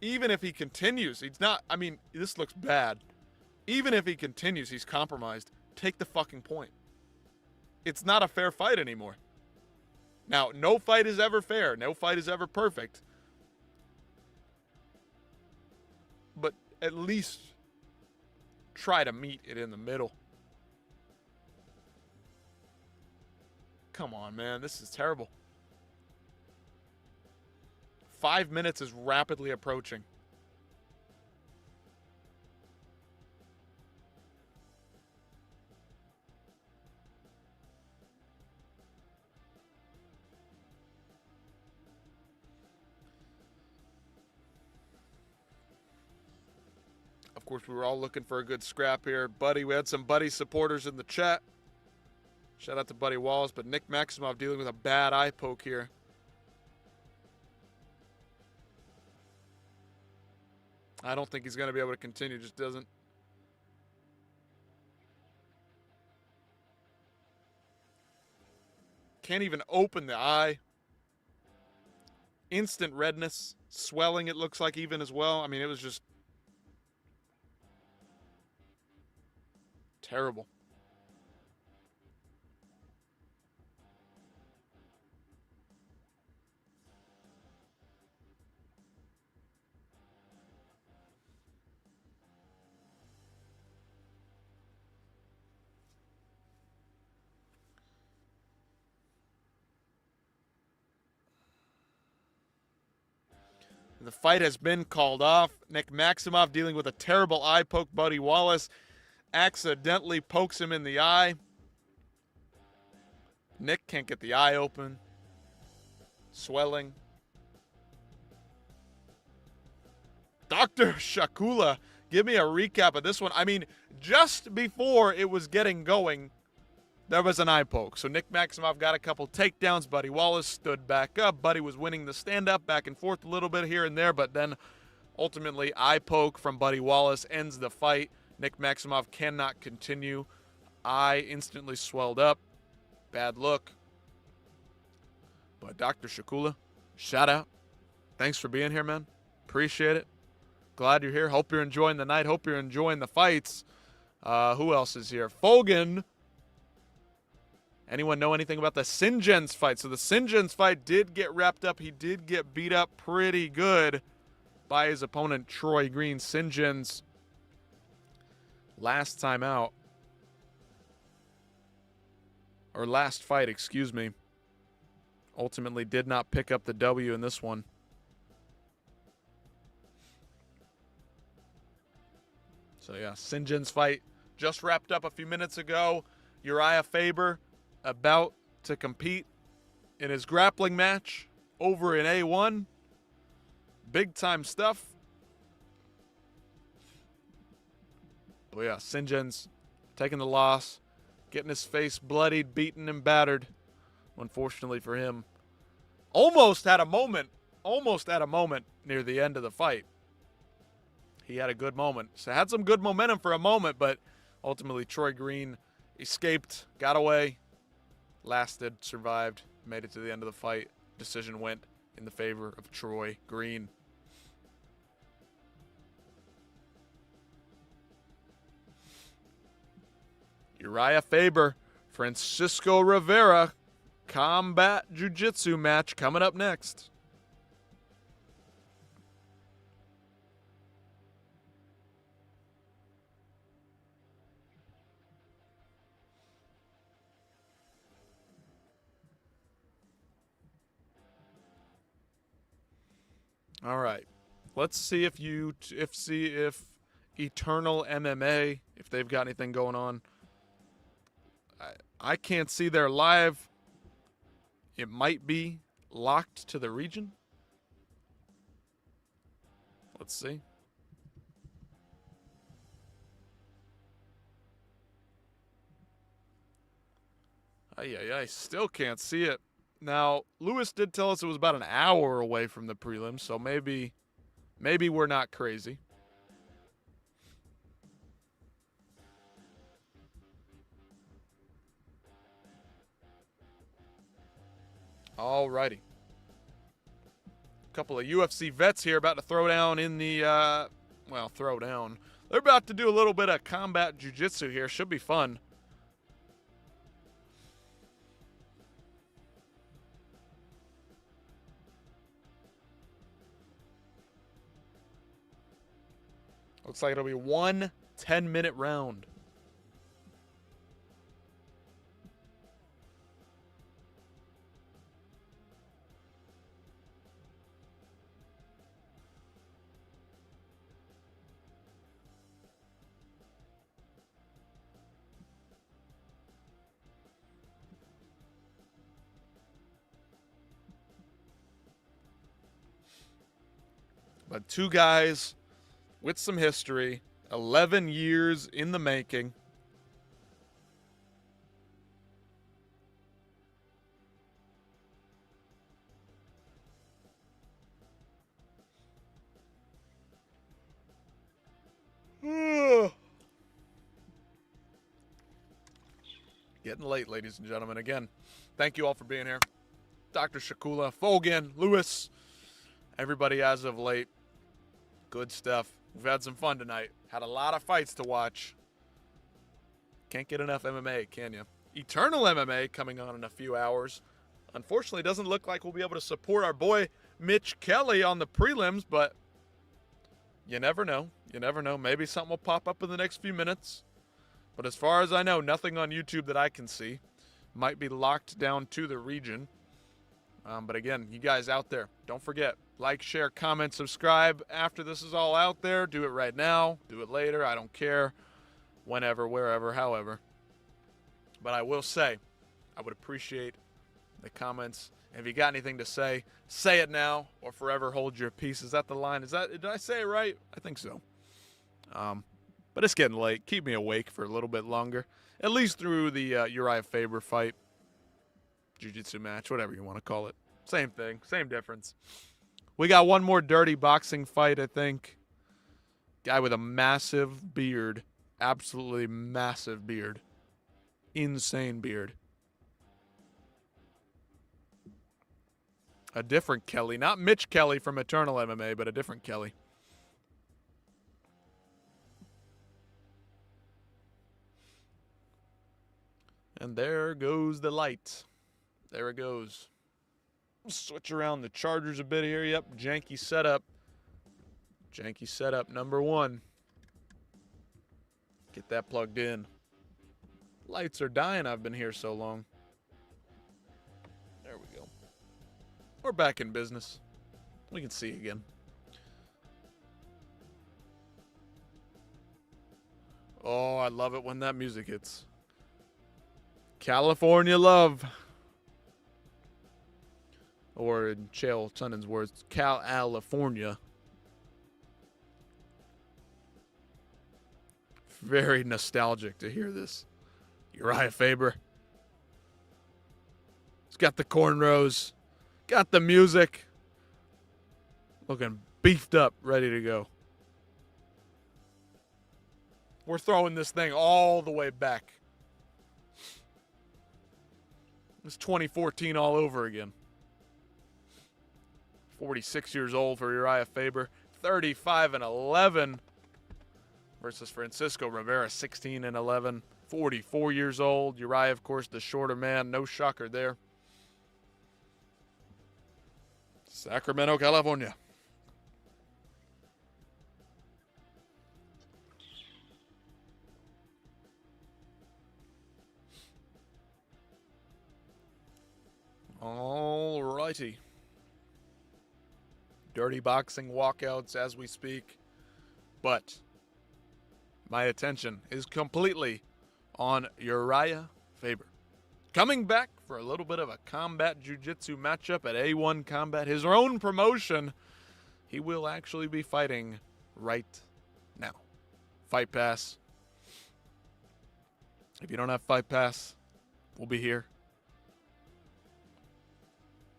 even if he continues, he's not, I mean, this looks bad. Even if he continues, he's compromised. Take the fucking point. It's not a fair fight anymore. Now, no fight is ever fair. No fight is ever perfect. But at least try to meet it in the middle. Come on, man. This is terrible. 5 minutes is rapidly approaching. Of course, we were all looking for a good scrap here. Buddy, we had some Buddy supporters in the chat. Shout out to Buddy Wallace, but Nick Maximoff dealing with a bad eye poke here. I don't think he's going to be able to continue. Just doesn't. Can't even open the eye. Instant redness. Swelling, it looks like, even as well. I mean, it was just terrible. The fight has been called off. Nick Maximoff dealing with a terrible eye poke. Buddy Wallace accidentally pokes him in the eye. Nick can't get the eye open. Swelling. Dr. Shakula, give me a recap of this one. I mean, just before it was getting going, there was an eye poke. So Nick Maximoff got a couple takedowns. Buddy Wallace stood back up. Buddy was winning the stand-up back and forth a little bit here and there, but then ultimately eye poke from Buddy Wallace ends the fight. Nick Maximoff cannot continue. Eye instantly swelled up. Bad look. But Dr. Shakula, shout out. Thanks for being here, man. Appreciate it. Glad you're here. Hope you're enjoying the night. Hope you're enjoying the fights. Who else is here? Fogan. Anyone know anything about the Sinjens fight? So the Sinjens fight did get wrapped up. He did get beat up pretty good by his opponent, Troy Green. Sinjens, last time out, or last fight, excuse me, ultimately did not pick up the W in this one. So yeah, Sinjens fight just wrapped up a few minutes ago. Uriah Faber about to compete in his grappling match over in A1. Big time stuff. But yeah, Sinjens taking the loss, getting his face bloodied, beaten, and battered. Unfortunately for him, almost had a moment near the end of the fight. He had a good moment. So had some good momentum for a moment, but ultimately Troy Green escaped, got away, lasted, survived, made it to the end of the fight. Decision went in the favor of Troy Green. Uriah Faber, Francisco Rivera, combat jiu-jitsu match coming up next. All right. Let's see if Eternal MMA, if they've got anything going on. I can't see their live. It might be locked to the region. Let's see. I still can't see it. Now, Lewis did tell us it was about an hour away from the prelims, so maybe we're not crazy. Alrighty. A couple of UFC vets here about to throw down in the, throw down. They're about to do a little bit of combat jiu-jitsu here. Should be fun. Looks like it'll be one 10-minute round. But two guys with some history, 11 years in the making. Getting late, ladies and gentlemen. Again, thank you all for being here. Dr. Shakula, Fogan, Lewis, everybody as of late. Good stuff. We've had some fun tonight. Had a lot of fights to watch. Can't get enough MMA, can you? Eternal MMA coming on in a few hours. Unfortunately, it doesn't look like we'll be able to support our boy Mitch Kelly on the prelims, but you never know. You never know. Maybe something will pop up in the next few minutes. But as far as I know, nothing on YouTube that I can see. Might be locked down to the region. But again, you guys out there, don't forget, like, share, comment, subscribe. After this is all out there, do it right now, do it later, I don't care. Whenever, wherever, however. But I will say, I would appreciate the comments. And if you got anything to say it now or forever hold your peace. Is that the line? Did I say it right? I think so. But it's getting late. Keep me awake for a little bit longer. At least through the Uriah Faber fight. Jiu-jitsu match, whatever you want to call it. Same thing, same difference. We got one more dirty boxing fight, I think. Guy with a massive beard. Absolutely massive beard. Insane beard. A different Kelly. Not Mitch Kelly from Eternal MMA, but a different Kelly. And there goes the light. There it goes. Switch around the chargers a bit here. Yep, janky setup. Janky setup number one. Get that plugged in. Lights are dying. I've been here so long. There we go. We're back in business. We can see again. Oh, I love it when that music hits. California love. Or in Chael Sonnen's words, Cal-Alifornia. Very nostalgic to hear this. Uriah Faber. He's got the cornrows. Got the music. Looking beefed up, ready to go. We're throwing this thing all the way back. It's 2014 all over again. 46 years old for Uriah Faber. 35-11 versus Francisco Rivera, 16-11. 44 years old. Uriah, of course, the shorter man. No shocker there. Sacramento, California. All righty. Dirty boxing walkouts as we speak. But my attention is completely on Uriah Faber. Coming back for a little bit of a combat jiu-jitsu matchup at A1 Combat, his own promotion. He will actually be fighting right now. Fight Pass. If you don't have Fight Pass, we'll be here.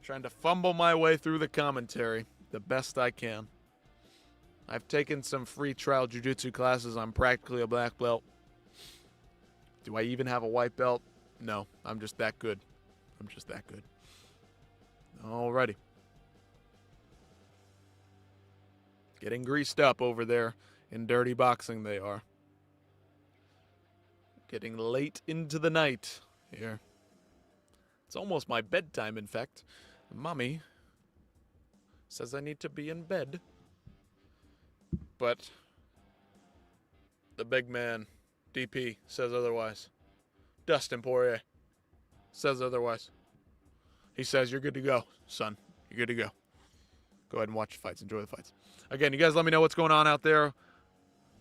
Trying to fumble my way through the commentary the best I can. I've taken some free trial jiu-jitsu classes. I'm practically a black belt. Do I even have a white belt? No, I'm just that good. I'm just that good. Alrighty. Getting greased up over there in Dirty Boxing they are. Getting late into the night here. It's almost my bedtime, in fact. Mommy says I need to be in bed. But the big man, DP, says otherwise. Dustin Poirier says otherwise. He says, you're good to go, son. You're good to go. Go ahead and watch the fights. Enjoy the fights. Again, you guys let me know what's going on out there.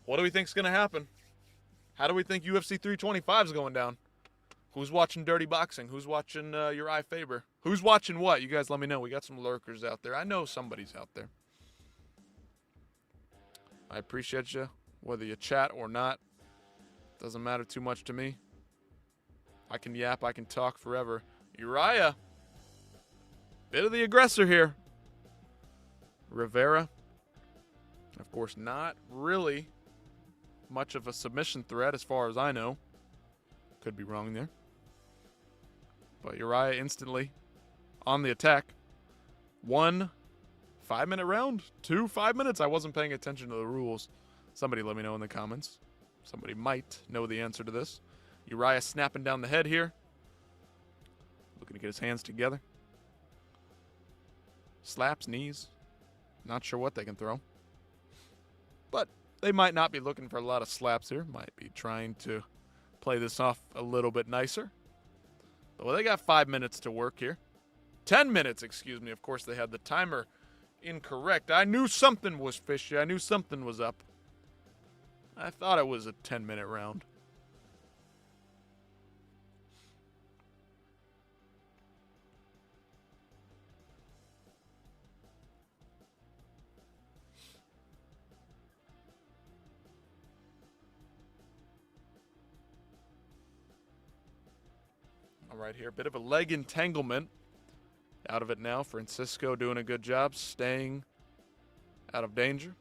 What do we think is going to happen? How do we think UFC 325 is going down? Who's watching Dirty Boxing? Who's watching Uriah Faber? Who's watching what? You guys let me know. We got some lurkers out there. I know somebody's out there. I appreciate you, whether you chat or not. Doesn't matter too much to me. I can yap, I can talk forever. Uriah, bit of the aggressor here. Rivera, of course, not really much of a submission threat as far as I know. Could be wrong there. But Uriah instantly on the attack. 1 5-minute round? 2 5 minutes? I wasn't paying attention to the rules. Somebody let me know in the comments. Somebody might know the answer to this. Uriah snapping down the head here. Looking to get his hands together. Slaps, knees. Not sure what they can throw. But they might not be looking for a lot of slaps here. Might be trying to play this off a little bit nicer. But well, they got 5 minutes to work here. 10 minutes, excuse me. Of course, they had the timer incorrect. I knew something was fishy. I knew something was up. I thought it was a 10-minute round. All right, here, a bit of a leg entanglement. Out of it now. Francisco doing a good job staying out of danger.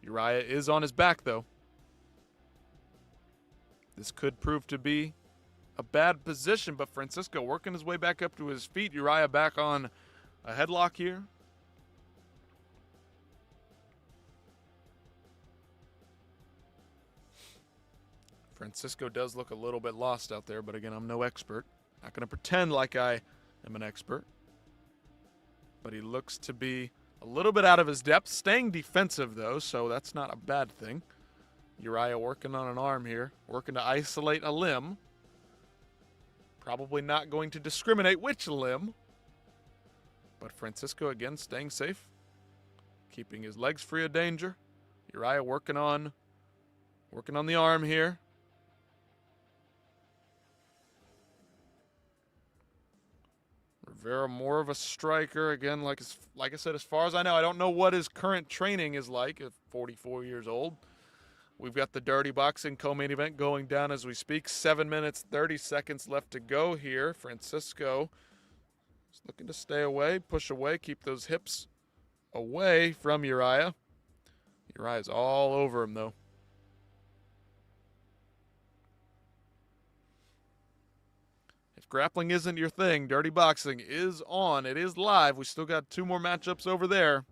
Uriah is on his back, though. This could prove to be a bad position, but Francisco working his way back up to his feet. Uriah back on a headlock here. Francisco does look a little bit lost out there, but again, I'm no expert. Not going to pretend like I am an expert. But he looks to be a little bit out of his depth. Staying defensive, though, so that's not a bad thing. Uriah working on an arm here. Working to isolate a limb. Probably not going to discriminate which limb. But Francisco, again, staying safe. Keeping his legs free of danger. Uriah working on the arm here. Rivera more of a striker. Again, like I said, as far as I know, I don't know what his current training is like at 44 years old. We've got the Dirty Boxing co-main event going down as we speak. 7 minutes, 30 seconds left to go here. Francisco is looking to stay away, push away, keep those hips away from Uriah. Uriah's all over him, though. Grappling isn't your thing. Dirty Boxing is on. It is live. We still got 2 more matchups over there.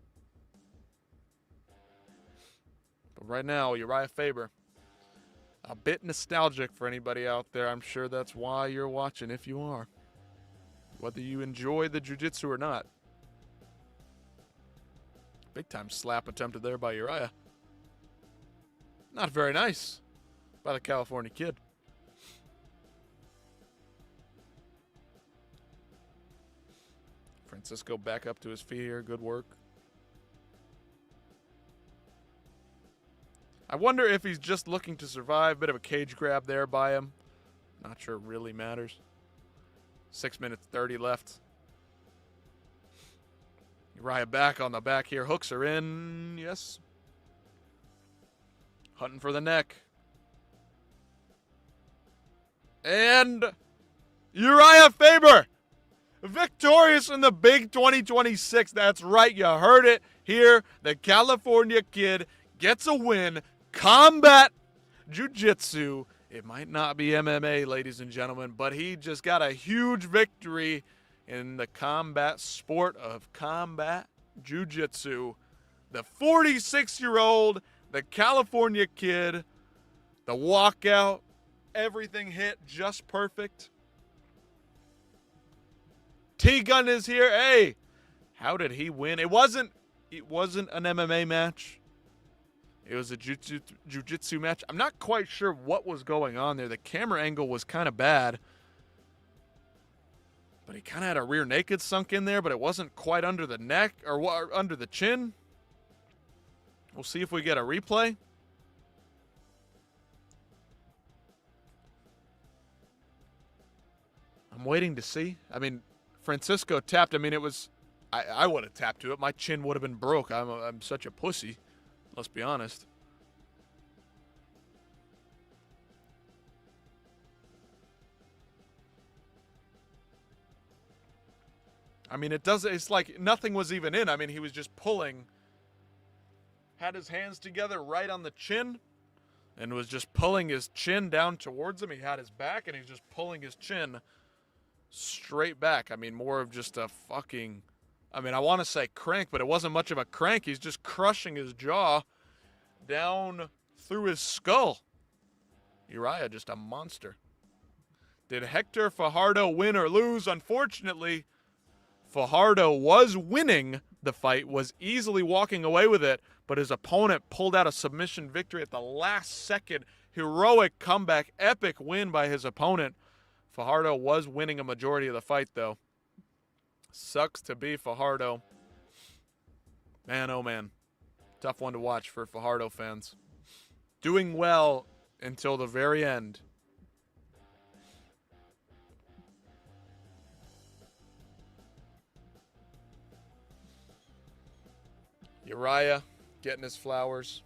But right now, Uriah Faber, a bit nostalgic for anybody out there. I'm sure that's why you're watching, if you are. Whether you enjoy the jiu-jitsu or not. Big time slap attempted there by Uriah. Not very nice by the California kid. Francisco back up to his feet here. Good work. I wonder if he's just looking to survive. Bit of a cage grab there by him. Not sure it really matters. 6 minutes 30 left. Uriah back on the back here. Hooks are in. Yes. Hunting for the neck. And Uriah Faber, victorious in the big 2026. That's right. You heard it here. The California kid gets a win. Combat Jiu-Jitsu. It might not be MMA, ladies and gentlemen, but he just got a huge victory in the combat sport of combat Jiu-Jitsu. The 46-year-old, the California kid, the walkout, everything hit just perfect. T-Gun is here. Hey, how did he win? It wasn't an MMA match. It was a jiu-jitsu match. I'm not quite sure what was going on there. The camera angle was kind of bad. But he kind of had a rear naked sunk in there, but it wasn't quite under the neck or under the chin. We'll see if we get a replay. I'm waiting to see. I mean, Francisco tapped. I mean, it was... I would have tapped to it. My chin would have been broke. I'm such a pussy. Let's be honest. I mean, it's like nothing was even in. I mean, he was just pulling. Had his hands together right on the chin and was just pulling his chin down towards him. He had his back and he's just pulling his chin straight back. I mean, more of just a fucking... I mean, I want to say crank, but it wasn't much of a crank. He's just crushing his jaw down through his skull. Uriah, just a monster. Did Hector Fajardo win or lose? Unfortunately, Fajardo was winning the fight, was easily walking away with it, but his opponent pulled out a submission victory at the last second. Heroic comeback, epic win by his opponent. Fajardo was winning a majority of the fight, though. Sucks to be Fajardo. Man, oh man. Tough one to watch for Fajardo fans. Doing well until the very end. Uriah getting his flowers.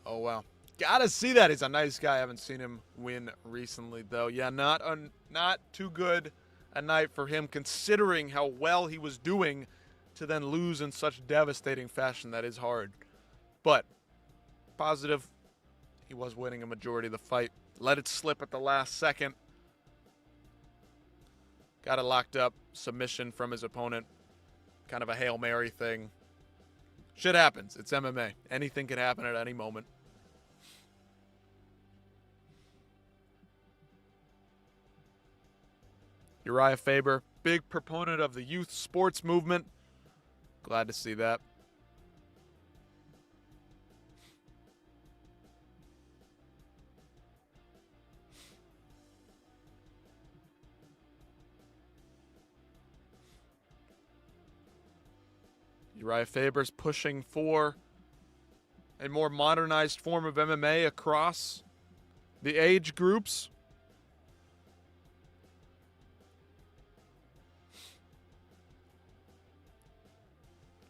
Oh, wow. Gotta see that. He's a nice guy. I haven't seen him win recently, though. Yeah, not too good a night for him, considering how well he was doing to then lose in such devastating fashion. That is hard. But positive, he was winning a majority of the fight. Let it slip at the last second. Got it locked up. Submission from his opponent. Kind of a Hail Mary thing. Shit happens. It's MMA. Anything can happen at any moment. Uriah Faber, big proponent of the youth sports movement. Glad to see that. Uriah Faber's pushing for a more modernized form of MMA across the age groups.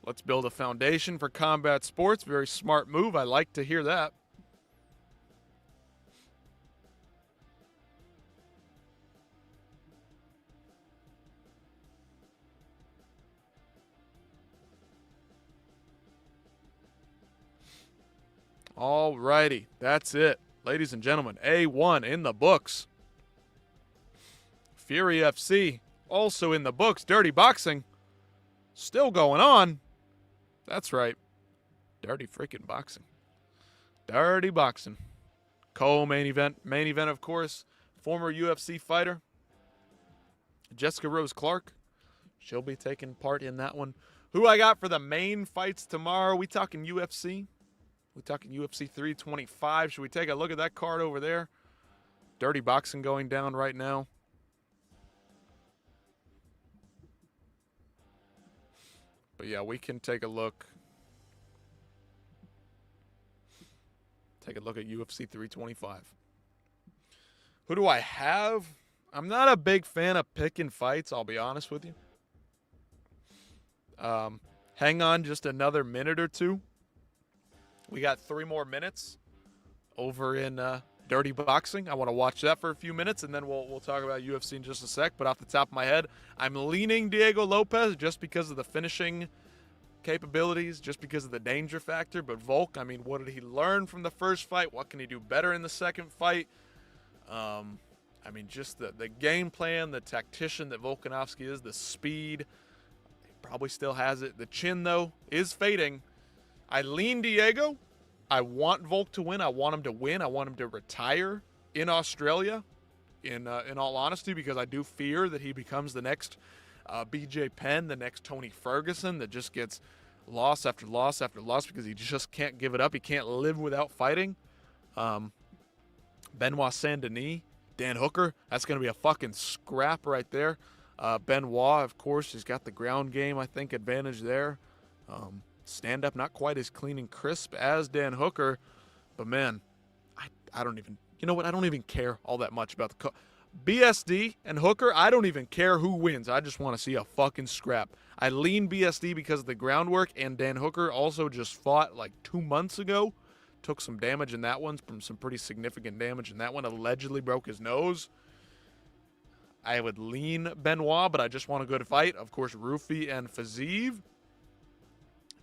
Let's build a foundation for combat sports. Very smart move. I like to hear that. All righty. That's it. Ladies and gentlemen, A1 in the books. Fury FC also in the books. Dirty Boxing still going on. That's right. Dirty freaking boxing. Dirty boxing. Co-main event. Main event, of course. Former UFC fighter Jessica Rose Clark. She'll be taking part in that one. Who I got for the main fights tomorrow? We talking UFC? We talking UFC 325? Should we take a look at that card over there? Dirty boxing going down right now. But yeah, we can take a look. Take a look at UFC 325. Who do I have? I'm not a big fan of picking fights, I'll be honest with you. Hang on just another minute or two. We got 3 more minutes over in Dirty Boxing. I want to watch that for a few minutes, and then we'll talk about UFC in just a sec. But off the top of my head, I'm leaning Diego Lopez just because of the finishing capabilities, just because of the danger factor. But Volk, I mean, what did he learn from the first fight? What can he do better in the second fight? I mean, just the game plan, the tactician that Volkanovski is, the speed. He probably still has it. The chin, though, is fading. I lean Diego. I want Volk to win. I want him to win. I want him to retire in Australia, in all honesty, because I do fear that he becomes the next BJ Penn, the next Tony Ferguson that just gets loss after loss after loss because he just can't give it up. He can't live without fighting. Benoit Saint-Denis, Dan Hooker, that's going to be a fucking scrap right there. Benoit, of course, he's got the ground game, I think, advantage there. Stand-up, not quite as clean and crisp as Dan Hooker. But, man, I don't even – you know what? I don't even care all that much about the BSD and Hooker. I don't even care who wins. I just want to see a fucking scrap. I lean BSD because of the groundwork, and Dan Hooker also just fought like 2 months ago. Took some damage in that one, some pretty significant damage in that one. Allegedly broke his nose. I would lean Benoit, but I just want a good fight. Of course, Rufi and Fiziev.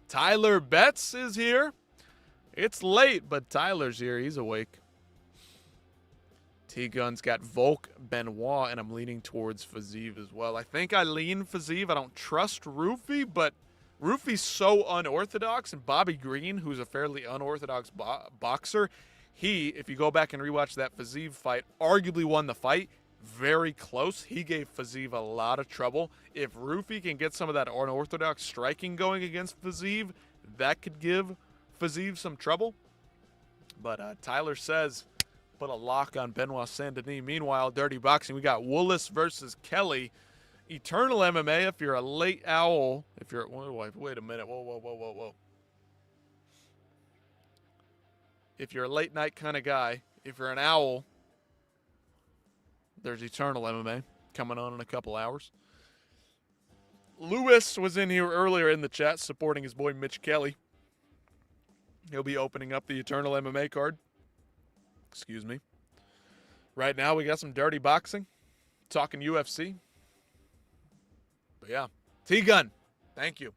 Tyler Betts is here. It's late, but Tyler's here. He's awake. T-Gun's got Volk, Benoit, and I'm leaning towards Fiziev as well. I think I lean Fiziev. I don't trust Rufi, but Rufi's so unorthodox, and Bobby Green, who's a fairly unorthodox boxer, he, if you go back and rewatch that Fiziev fight, arguably won the fight. Very close. He gave Fiziev a lot of trouble. If Rufi can get some of that unorthodox striking going against Fiziev, that could give Fiziev some trouble. But Tyler says put a lock on Benoit Saint-Denis. Meanwhile, Dirty Boxing, we got Willis versus Kelly. Eternal MMA, if you're a late owl, if you're, wait a minute, whoa. If you're a late night kind of guy, if you're an owl, there's Eternal MMA coming on in a couple hours. Lewis was in here earlier in the chat supporting his boy Mitch Kelly. He'll be opening up the Eternal MMA card. Excuse me. Right now we got some Dirty Boxing, talking UFC. But yeah, T-Gun, thank you.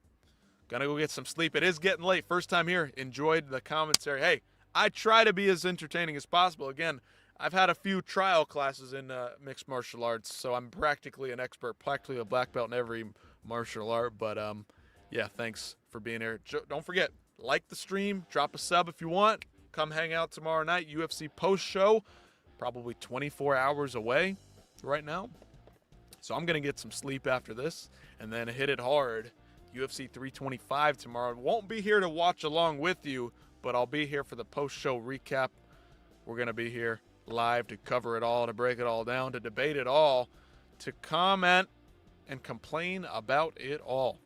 Gonna go get some sleep. It is getting late. First time here. Enjoyed the commentary. Hey, I try to be as entertaining as possible. Again, I've had a few trial classes in mixed martial arts, so I'm practically an expert, practically a black belt in every martial art. But yeah, thanks for being here. Don't forget, like the stream, drop a sub if you want. Come hang out tomorrow night, UFC post show, probably 24 hours away right now. So I'm going to get some sleep after this and then hit it hard. UFC 325 tomorrow. Won't be here to watch along with you, but I'll be here for the post-show recap. We're going to be here live to cover it all, to break it all down, to debate it all, to comment and complain about it all.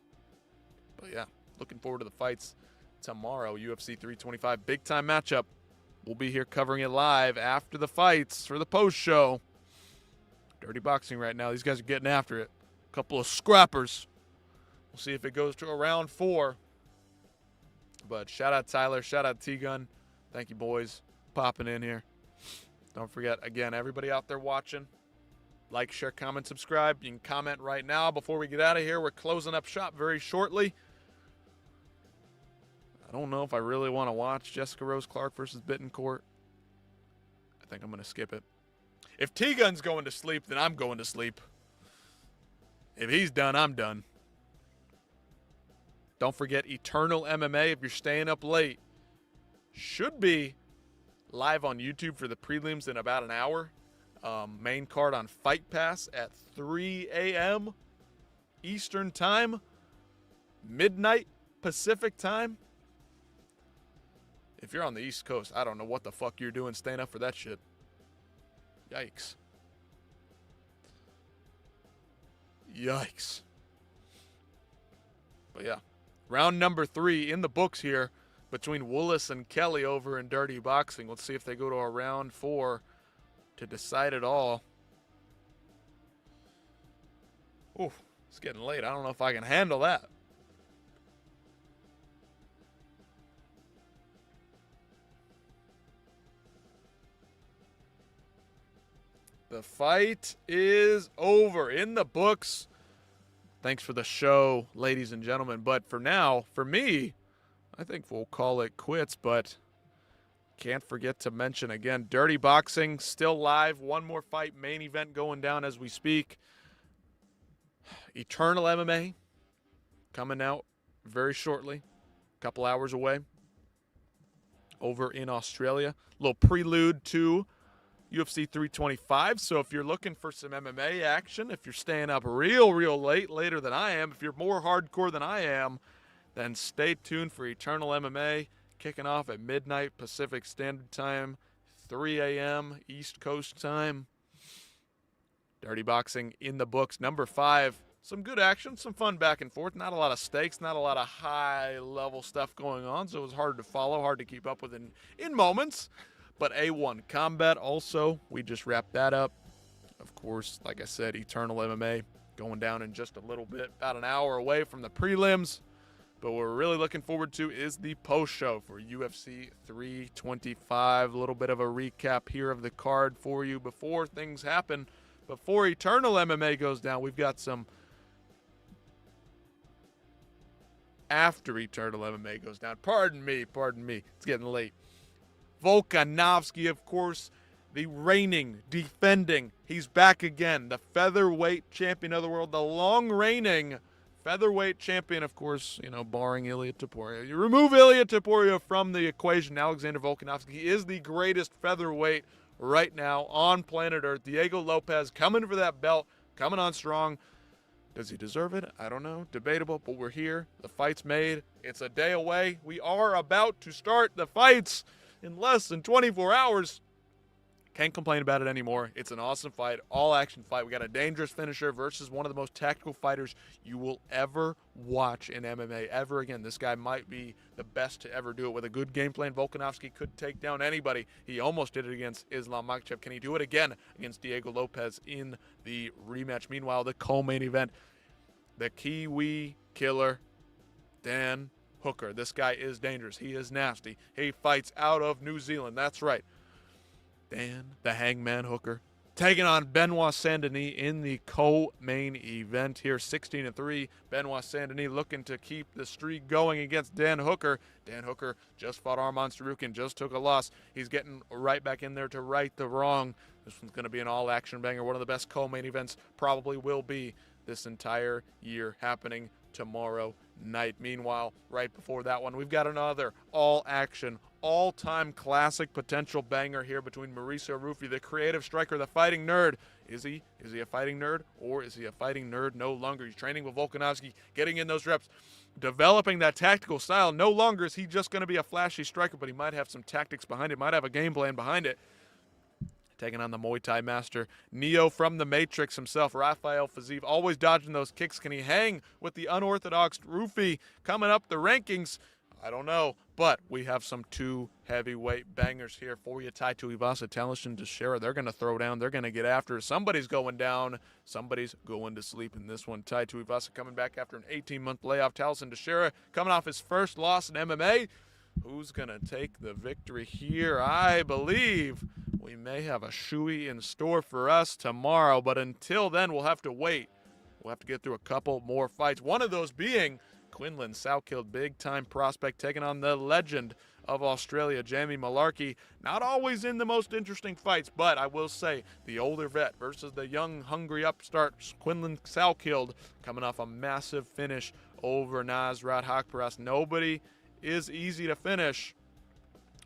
But yeah, looking forward to the fights tomorrow. UFC 325, big-time matchup. We'll be here covering it live after the fights for the post-show. Dirty Boxing right now. These guys are getting after it. A couple of scrappers. We'll see if it goes to a round 4. But shout out Tyler. Shout out T-Gun. Thank you, boys, popping in here. Don't forget, again, everybody out there watching, like, share, comment, subscribe. You can comment right now before we get out of here. We're closing up shop very shortly. I don't know if I really want to watch Jessica Rose Clark versus Bittencourt. I think I'm going to skip it. If T-Gun's going to sleep, then I'm going to sleep. If he's done, I'm done. Don't forget Eternal MMA if you're staying up late. Should be live on YouTube for the prelims in about an hour. Main card on Fight Pass at 3 a.m. Eastern Time. midnight Pacific time. If you're on the East Coast, I don't know what the fuck you're doing staying up for that shit. Yikes. Yikes. But yeah, round number 3 in the books here between Willis and Kelly over in Dirty Boxing. Let's see if they go to a round 4 to decide it all. Ooh, it's getting late. I don't know if I can handle that. The fight is over, in the books. Thanks for the show, ladies and gentlemen. But for now, for me, I think we'll call it quits. But can't forget to mention again, Dirty Boxing still live. One more fight, main event going down as we speak. Eternal MMA coming out very shortly, a couple hours away, over in Australia. A little prelude to UFC 325. So if you're looking for some MMA action, if you're staying up real late, later than I am, if you're more hardcore than I am, then stay tuned for Eternal MMA, kicking off at midnight Pacific Standard Time, 3 a.m. East Coast time. Dirty Boxing in the books. Number 5, some good action, some fun back and forth. Not a lot of stakes, not a lot of high-level stuff going on, so it was hard to follow, hard to keep up with in moments. But A1 Combat also, we just wrapped that up. Of course, like I said, Eternal MMA going down in just a little bit, about an hour away from the prelims. But what we're really looking forward to is the post-show for UFC 325. A little bit of a recap here of the card for you before things happen. Before Eternal MMA goes down, we've got some after Eternal MMA goes down. Pardon me. It's getting late. Volkanovski, of course, the reigning, defending, he's back again, the featherweight champion of the world, the long-reigning featherweight champion, of course, barring Ilia Topuria. You remove Ilia Topuria from the equation, Alexander Volkanovski is the greatest featherweight right now on planet Earth. Diego Lopez coming for that belt, coming on strong. Does he deserve it? I don't know. Debatable, but we're here. The fight's made. It's a day away. We are about to start the fights in less than 24 hours. Can't complain about it anymore. It's an awesome fight, all-action fight. We got a dangerous finisher versus one of the most tactical fighters you will ever watch in MMA ever again. This guy might be the best to ever do it. With a good game plan, Volkanovski could take down anybody. He almost did it against Islam Makhachev. Can he do it again against Diego Lopez in the rematch? Meanwhile, the co-main event, the Kiwi killer, Dan Hooker. This guy is dangerous. He is nasty. He fights out of New Zealand. That's right. Dan, the Hangman Hooker, taking on Benoit Saint-Denis in the co-main event here. 16-3. Benoit Saint-Denis looking to keep the streak going against Dan Hooker. Dan Hooker just fought Arman Sarukian, just took a loss. He's getting right back in there to right the wrong. This one's going to be an all-action banger. One of the best co-main events probably will be this entire year, happening tomorrow night. Meanwhile, right before that one, we've got another all-action, all-time classic potential banger here between Mauricio Ruffi, the creative striker, the fighting nerd. Is he a fighting nerd, or is he a fighting nerd no longer? He's training with Volkanovski, getting in those reps, developing that tactical style. No longer is he just going to be a flashy striker, but he might have some tactics behind it, might have a game plan behind it. Taking on the Muay Thai master, Neo from the Matrix himself, Rafael Fiziev, always dodging those kicks. Can he hang with the unorthodox Ruffi coming up the rankings? I don't know, but we have some 2 heavyweight bangers here for you. Tai Tuivasa, Taliesin Teixeira, they're going to throw down. They're going to get after it. Somebody's going down. Somebody's going to sleep in this one. Tai Tuivasa coming back after an 18-month layoff. Taliesin Teixeira coming off his first loss in MMA. Who's going to take the victory here? I believe we may have a shoey in store for us tomorrow, but until then, we'll have to wait. We'll have to get through a couple more fights. One of those being Quinlan Salkeld, big-time prospect, taking on the legend of Australia, Jamie Malarkey. Not always in the most interesting fights, but I will say the older vet versus the young, hungry upstart Quinlan Salkeld, coming off a massive finish over Nasrat Haqparast. Nobody is easy to finish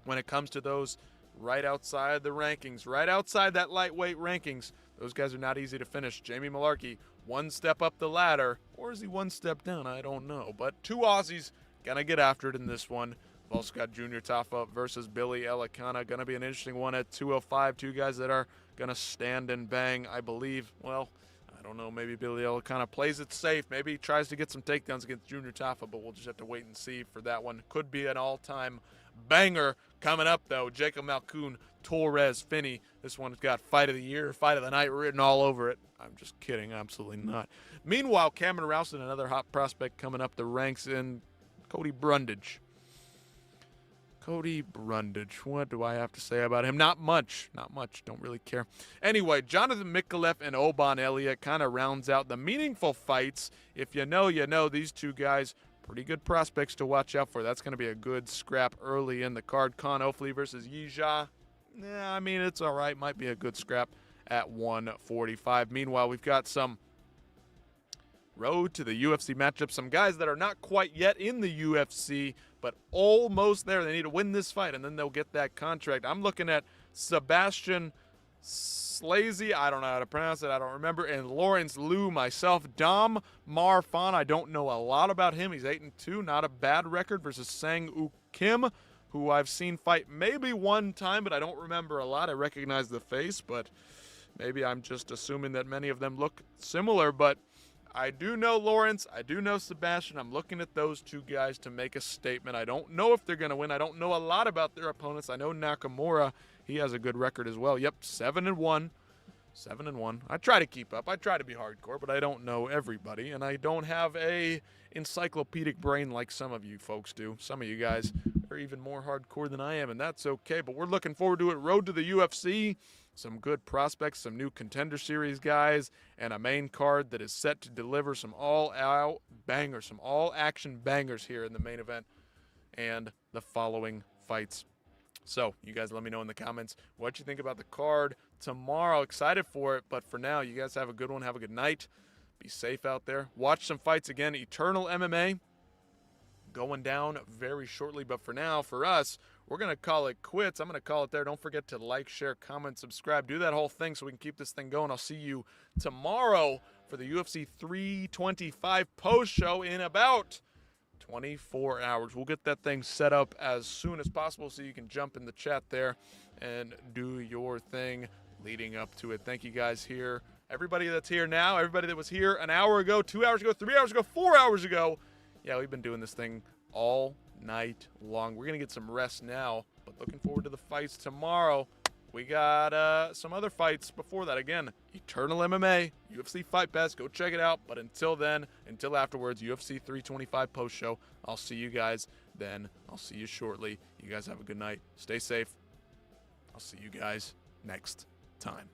when it comes to those right outside the rankings, right outside that lightweight rankings. Those guys are not easy to finish. Jamie Malarkey, one step up the ladder, Or is he one step down? I don't know. But 2 Aussies gonna get after it in this one. We've also got Junior Tafa versus Billy Elikana. Gonna be an interesting one at 205. 2 guys that are gonna stand and bang, I believe. Well, I don't know. Maybe Billy Elikana plays it safe. Maybe he tries to get some takedowns against Junior Tafa, but we'll just have to wait and see for that one. Could be an all-time banger coming up, though. Jacob Malkoun, Torres, Finney. This one's got fight of the year, fight of the night written all over it. I'm just kidding. Absolutely not. Meanwhile, Cameron Rowson, another hot prospect coming up the ranks in Cody Brundage. Cody Brundage. What do I have to say about him? Not much. Not much. Don't really care. Anyway, Jonathan Mikulev and Oban Elliott kind of rounds out the meaningful fights. If you know, you know. These 2 guys, pretty good prospects to watch out for. That's going to be a good scrap early in the card. Con Ofley versus Yija. Yeah, I mean, it's all right. Might be a good scrap at 145. Meanwhile, we've got some road to the UFC matchup. Some guys that are not quite yet in the UFC, but almost there. They need to win this fight, and then they'll get that contract. I'm looking at Sebastian Slazy. I don't know how to pronounce it. I don't remember. And Lawrence Liu, myself. Dom Marfan. I don't know a lot about him. He's 8-2. Not a bad record versus Sang Uk Kim, who I've seen fight maybe one time, but I don't remember a lot. I recognize the face, but maybe I'm just assuming that many of them look similar. But I do know Lawrence. I do know Sebastian. I'm looking at those 2 guys to make a statement. I don't know if they're going to win. I don't know a lot about their opponents. I know Nakamura, he has a good record as well. Yep, 7-1. 7-1. I try to keep up. I try to be hardcore, but I don't know everybody, and I don't have a encyclopedic brain like some of you folks do. Some of you guys are even more hardcore than I am, and that's okay. But we're looking forward to it. Road to the UFC. Some good prospects, some new Contender Series guys, and a main card that is set to deliver some all-out bangers, some all-action bangers here in the main event and the following fights. So, you guys let me know in the comments what you think about the card tomorrow. Excited for it, but for now, you guys have a good one. Have a good night. Be safe out there. Watch some fights again. Eternal MMA going down very shortly, but for now, for us, we're going to call it quits. I'm going to call it there. Don't forget to like, share, comment, subscribe. Do that whole thing so we can keep this thing going. I'll see you tomorrow for the UFC 325 post show in about 24 hours. We'll get that thing set up as soon as possible so you can jump in the chat there and do your thing leading up to it. Thank you guys here. Everybody that's here now, everybody that was here an hour ago, 2 hours ago, 3 hours ago, 4 hours ago. Yeah, we've been doing this thing all night long. We're going to get some rest now, but looking forward to the fights tomorrow. We got some other fights before that. Again, Eternal MMA, UFC Fight Pass. Go check it out. But until then, until afterwards, UFC 325 post show. I'll see you guys then. I'll see you shortly. You guys have a good night. Stay safe. I'll see you guys next time.